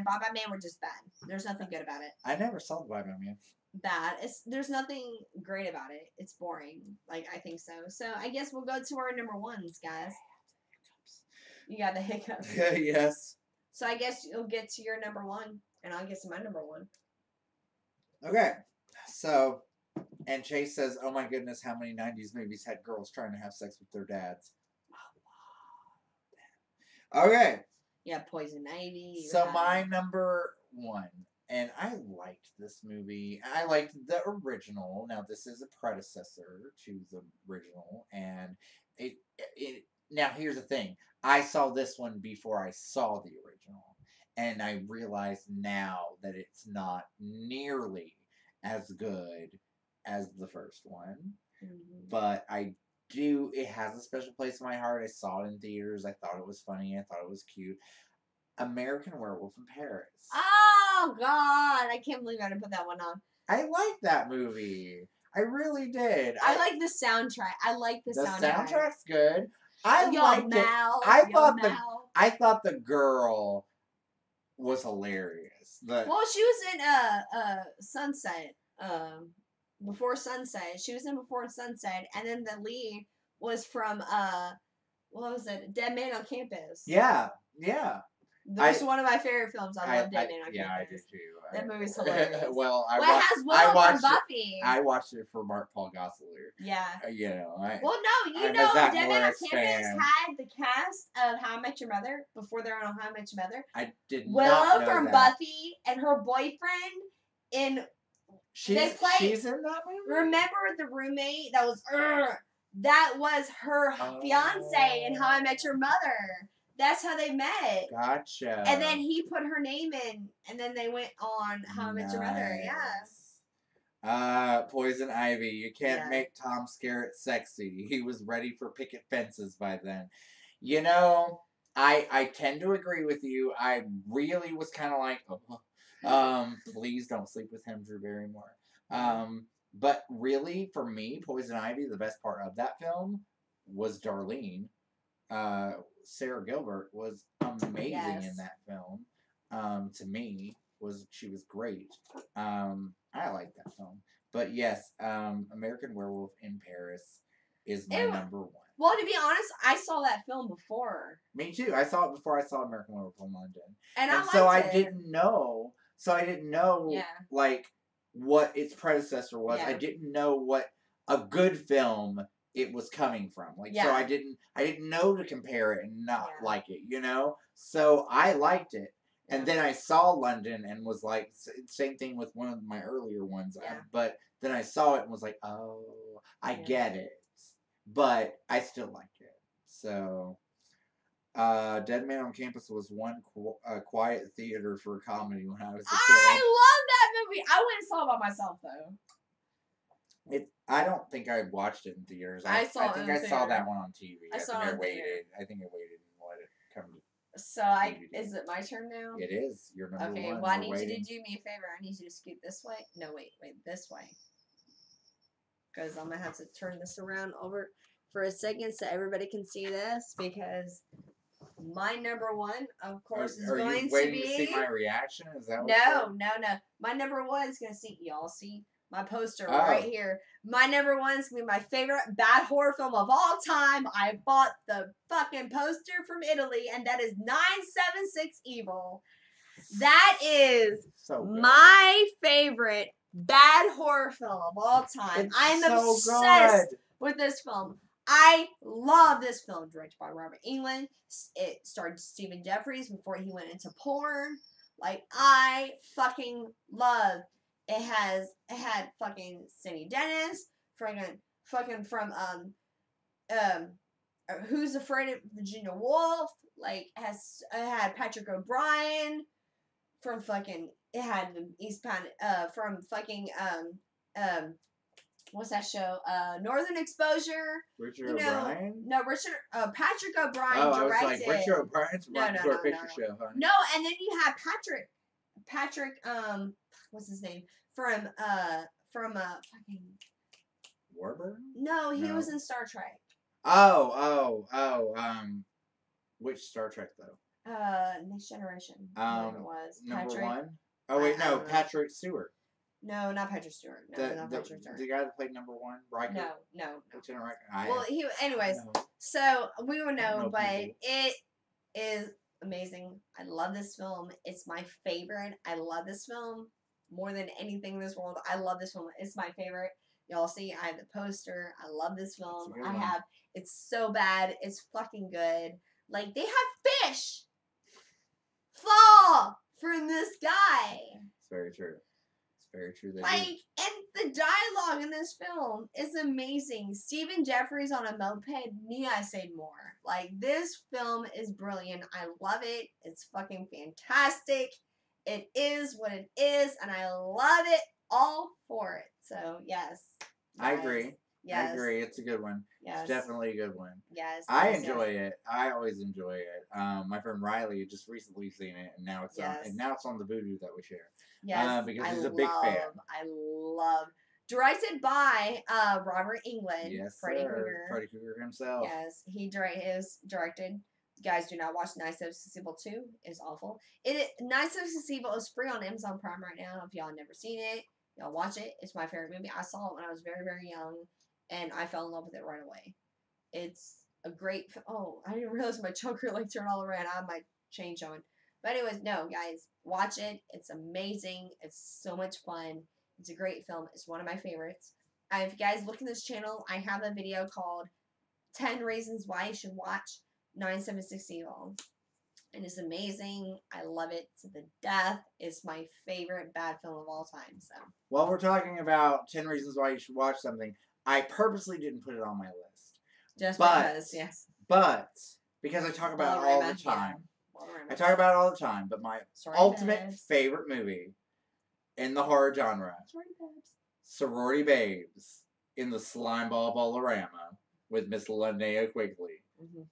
Bye Bye Man were just bad. There's nothing good about it. I never saw the Bye Bye Man. Bad. There's nothing great about it. It's boring. Like, I think so. So I guess we'll go to our number ones, guys. You got the hiccups. Yes. So I guess you'll get to your number one, and I'll get to my number one. Okay. So, and Chase says, oh my goodness, how many 90s movies had girls trying to have sex with their dads? Okay. Yeah, Poison Ivy. So my number one, and I liked this movie. I liked the original. Now, this is a predecessor to the original, and it now, here's the thing. I saw this one before I saw the original, and I realize now that it's not nearly as good as the first one, but it has a special place in my heart. I saw it in theaters. I thought it was funny. I thought it was cute. American Werewolf in Paris. Oh, God. I can't believe I didn't put that one on. I liked that movie. I really did. I like the soundtrack. I like the soundtrack. The soundtrack's good. I liked it. I thought the girl was hilarious. Well, she was in Sunset. Before Sunset. She was in Before Sunset, and then the lead was from what was it? Dead Man on Campus. Yeah, yeah. That's one of my favorite films. I love Dead Man on yeah, I Campus. do too. That movie's hilarious. Well, Well, it has Will from Buffy. I watched it for Mark Paul Gosselaar. Yeah. You know, Well, no, you I'm know, a Zach Dead Man on Morris Campus fan. had the cast of How I Met Your Mother before they're on How I Met Your Mother. I did Willow not know from that. Buffy and her boyfriend in. She's in that movie. Remember the roommate that was. That was her fiance in How I Met Your Mother. That's how they met. Gotcha. And then he put her name in, and then they went on How I Met Your Mother. Yeah. Poison Ivy. You can't make Tom Skerritt sexy. He was ready for picket fences by then. You know, I tend to agree with you. I really was kind of like, please don't sleep with him, Drew Barrymore. But really, for me, Poison Ivy, the best part of that film was Darlene. Sarah Gilbert was amazing in that film. To me, she was great. I like that film. But yes, American Werewolf in Paris is my number one. Well, to be honest, I saw that film before. Me too. I saw it before I saw American Werewolf in London. And I liked so it. I didn't know. So I didn't know like what its predecessor was. I didn't know what a good film it was coming from. Like so I didn't know to compare it and not like it, you know? So I liked it. And then I saw London and was like, same thing with one of my earlier ones. But then I saw it and was like, oh, I get it. But I still liked it. So, Dead Man on Campus was one quiet theater for comedy when I was a kid. I love that movie. I went and saw it by myself, though. I don't think I watched it in theaters. I saw that one on TV. I think I waited and let it come to So is it my turn now? It is. You're number one. Okay, well I need you to do me a favor. I need you to scoot this way. No, wait, this way. Because I'm going to have to turn this around over for a second so everybody can see this. Because my number one, of course, is going to be... Are you waiting to see my reaction? Is that what No. My number one is going to see... Y'all see my poster right here. My number one is going to be my favorite bad horror film of all time. I bought the fucking poster from Italy, and that is 976 Evil. That is my favorite bad horror film of all time. I'm obsessed with this film. I love this film, directed by Robert Englund. It starred Stephen Jeffries before he went into porn. Like, I fucking love. It had fucking Cindy Dennis, fucking from Who's Afraid of Virginia Woolf. Like, it had Patrick O'Brien from fucking. It had the Eastbound from fucking what's that show? Northern Exposure. Richard O'Brien? No, Patrick O'Brien directed. I was like, Richard O'Brien's no, picture show, honey. No, and then you have Patrick, what's his name? From fucking Warburton? No, he was in Star Trek. Which Star Trek though? Next Generation. It was. Number Patrick, one? Oh wait, no, Patrick Stewart. No, not Patrick Stewart. No, not Patrick Stewart. The guy that played number one, Riker? No. Lieutenant Riker. Well, anyways, so we would know, but it is amazing. I love this film. It's my favorite. I love this film more than anything in this world. I love this film. It's my favorite. Y'all see, I have the poster. I love this film. It's so bad. It's fucking good. Like, they have fish fall from the sky. It's very true. Very true. Like, and the dialogue in this film is amazing. Stephen Jeffries on a moped, need I say more? Like, this film is brilliant. I love it. It's fucking fantastic. It is what it is, and I love it all for it. So, yes. I agree. Yes. I agree. It's a good one. Yes. It's definitely a good one. Yes. I enjoy it. I always enjoy it. My friend Riley had just recently seen it, and now it's on the Voodoo that we share. Yes. Because he's a big fan. I love. Directed by Robert Englund. Yes, Freddy Krueger. Freddy Krueger himself. Yes, he directed. You guys do not watch Night of Evil 2. It's awful. Night of Evil is free on Amazon Prime right now. If y'all never seen it, y'all watch it. It's my favorite movie. I saw it when I was very, very young, and I fell in love with it right away. It's a great. Oh, I didn't realize my choker like turned all around. I have my chain showing. But anyways, no, guys, watch it. It's amazing. It's so much fun. It's a great film. It's one of my favorites. If you guys look in this channel, I have a video called 10 Reasons Why You Should Watch 976 Evil. And it's amazing. I love it to the death. It's my favorite bad film of all time. So While we're talking about 10 Reasons Why You Should Watch Something, I purposely didn't put it on my list. just But- because, yes. But, because I talk about it all the Ballerina, yeah. time. Ballerina. I talk about it all the time, but my Sorry, ultimate babes. favorite movie in the horror genre, Sorry, babes. Sorority Babes in the Slimeball Ballerama with Miss Linnea Quigley. Mhm.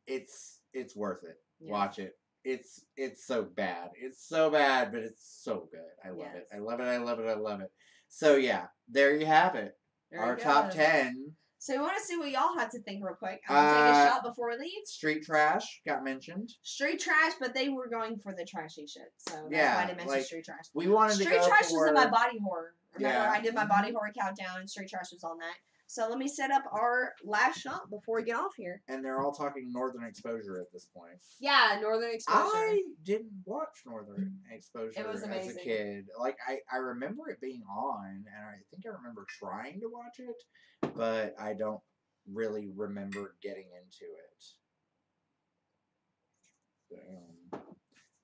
It's worth it. Yeah. Watch it. It's so bad. It's so bad, but it's so good. I love it. Yes. I love it. I love it. I love it. So yeah, there you have it. There Our you top go. 10. So we want to see what y'all have to think real quick. I'm gonna take a shot before we leave. Street Trash got mentioned. Street trash, but they were going for the trashy shit, so that's Yeah, why I didn't mention like, street trash. We wanted to Street go trash for... was in my body horror. Remember, Yeah. I did my body horror countdown, and street trash was on that. So let me set up our last shot before we get off here. And they're all talking Northern Exposure at this point. Yeah, Northern Exposure. I didn't watch Northern Exposure It was as a amazing. kid. Like, I remember it being on, and I think I remember trying to watch it, but I don't really remember getting into it.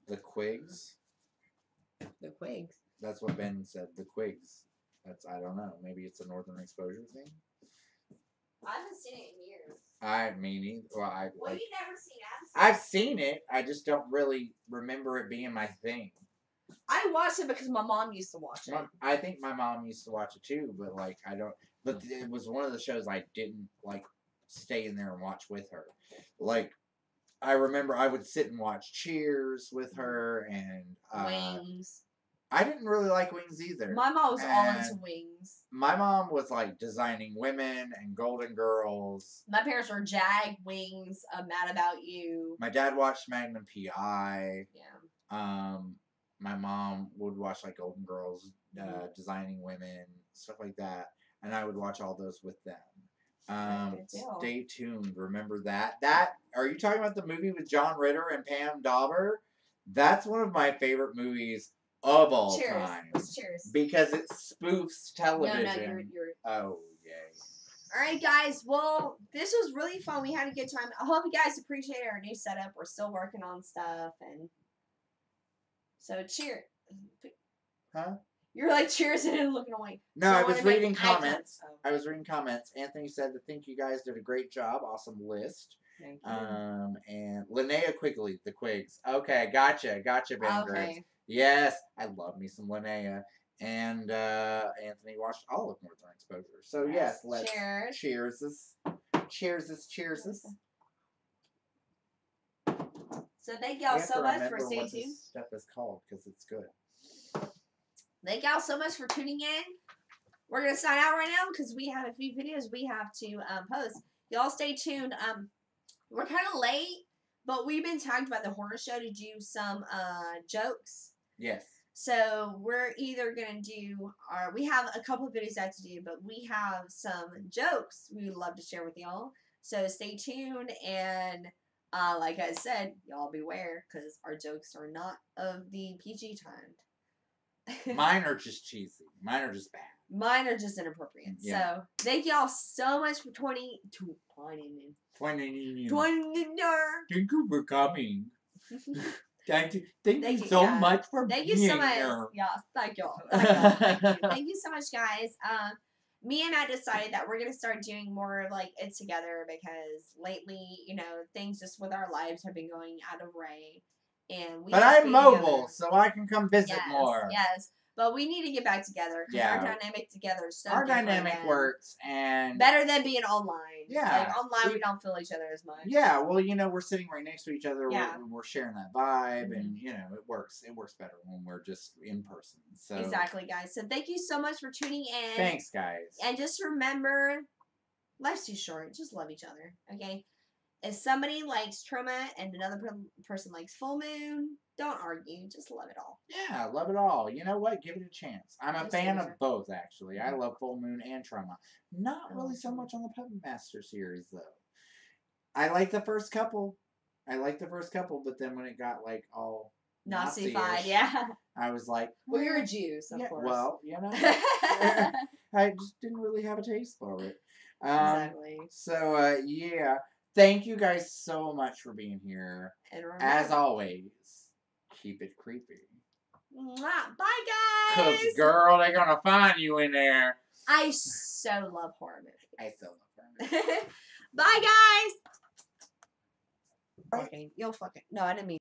The Quigs. The Quigs. That's what Ben said. The Quigs. I don't know. Maybe it's a Northern Exposure thing. I haven't seen it in years. I mean, well, What have you never seen? I've seen it. I just don't really remember it being my thing. I watched it because my mom used to watch it. I think my mom used to watch it too, but like I don't. But it was one of the shows I didn't like stay in there and watch with her. Like I remember I would sit and watch Cheers with her, and Wings. I didn't really like Wings either. My mom was all And- into Wings. My mom was like Designing Women and Golden Girls. My parents were Jag, Wings, Mad About You. My dad watched Magnum PI. Yeah. My mom would watch like Golden Girls, Designing Women, stuff like that, and I would watch all those with them. Good deal. Stay tuned. Remember that? Are you talking about the movie with John Ritter and Pam Dauber? That's one of my favorite movies of all Cheers. time Let's cheers. because it spoofs television. No, you're. Oh yay! All right, guys. Well, this was really fun. We had a good time. I hope you guys appreciate our new setup. We're still working on stuff, and so cheers. Huh? You're like cheers and looking away. No, I was wanna make reading eye comments. contact. I was reading comments. Anthony said to think you guys did a great job. Awesome list. Thank you. And Linnea Quigley, the Quigs. Okay, gotcha, Ben Griggs. Okay. Yes, I love me some Linnea. And Anthony watched all of Northern Exposure. So yes, let's Cheers. cheers this. Cheers this. So thank y'all so much for staying what tuned. this stuff is called because it's good. Thank y'all so much for tuning in. We're gonna sign out right now because we have a few videos we have to post. Y'all stay tuned. We're kind of late, but we've been tagged by the horror show to do some jokes. Yes. So we're either gonna do we have a couple of videos I have to do, but we have some jokes we would love to share with y'all. So stay tuned, and like I said, y'all beware because our jokes are not of the PG kind. Mine are just cheesy. Mine are just bad. Mine are just inappropriate. Yeah. So thank y'all so much for 20. Thank you for coming. Thank you Thank you, so yeah. much for Thank you being so much. here. Yeah, thank y'all. Thank you so much, guys. Me and Matt decided that we're gonna start doing more of like it together because lately, things just with our lives have been going out of Ray, and we. But need to I'm be mobile, together. so I can come visit Yes, more. yes, but we need to get back together because Yeah. our dynamic together is so Our different dynamic than- works, and better than being online. Yeah, like online we- we don't feel each other as much. yeah, well, we're sitting right next to each other. Yeah. We're sharing that vibe, Mhm. and it works. It works better when we're just in person. So Exactly, guys. So thank you so much for tuning in. thanks, guys. And just remember, life's too short. Just love each other, okay? If somebody likes Troma and another person likes Full Moon, don't argue. Just love it all. Yeah, love it all. You know what? Give it a chance. I'm a Just fan give it of a- both, actually. I love Full Moon and Trauma. Not I really love so Trauma. much on the Puppet Master series, though. I like the first couple. But then when it got like all Nazified, Nazi-ish. yeah. I was like, Well, you're a Jew, so yeah, of course. well, you know, I just didn't really have a taste for it. Exactly. So, yeah. Thank you guys so much for being here. And As remember, always, keep it creepy. Bye, guys. Cause girl, they're gonna find you in there. I so love horror movies. I still love her. Bye, guys. Okay, you'll fucking no, I didn't mean.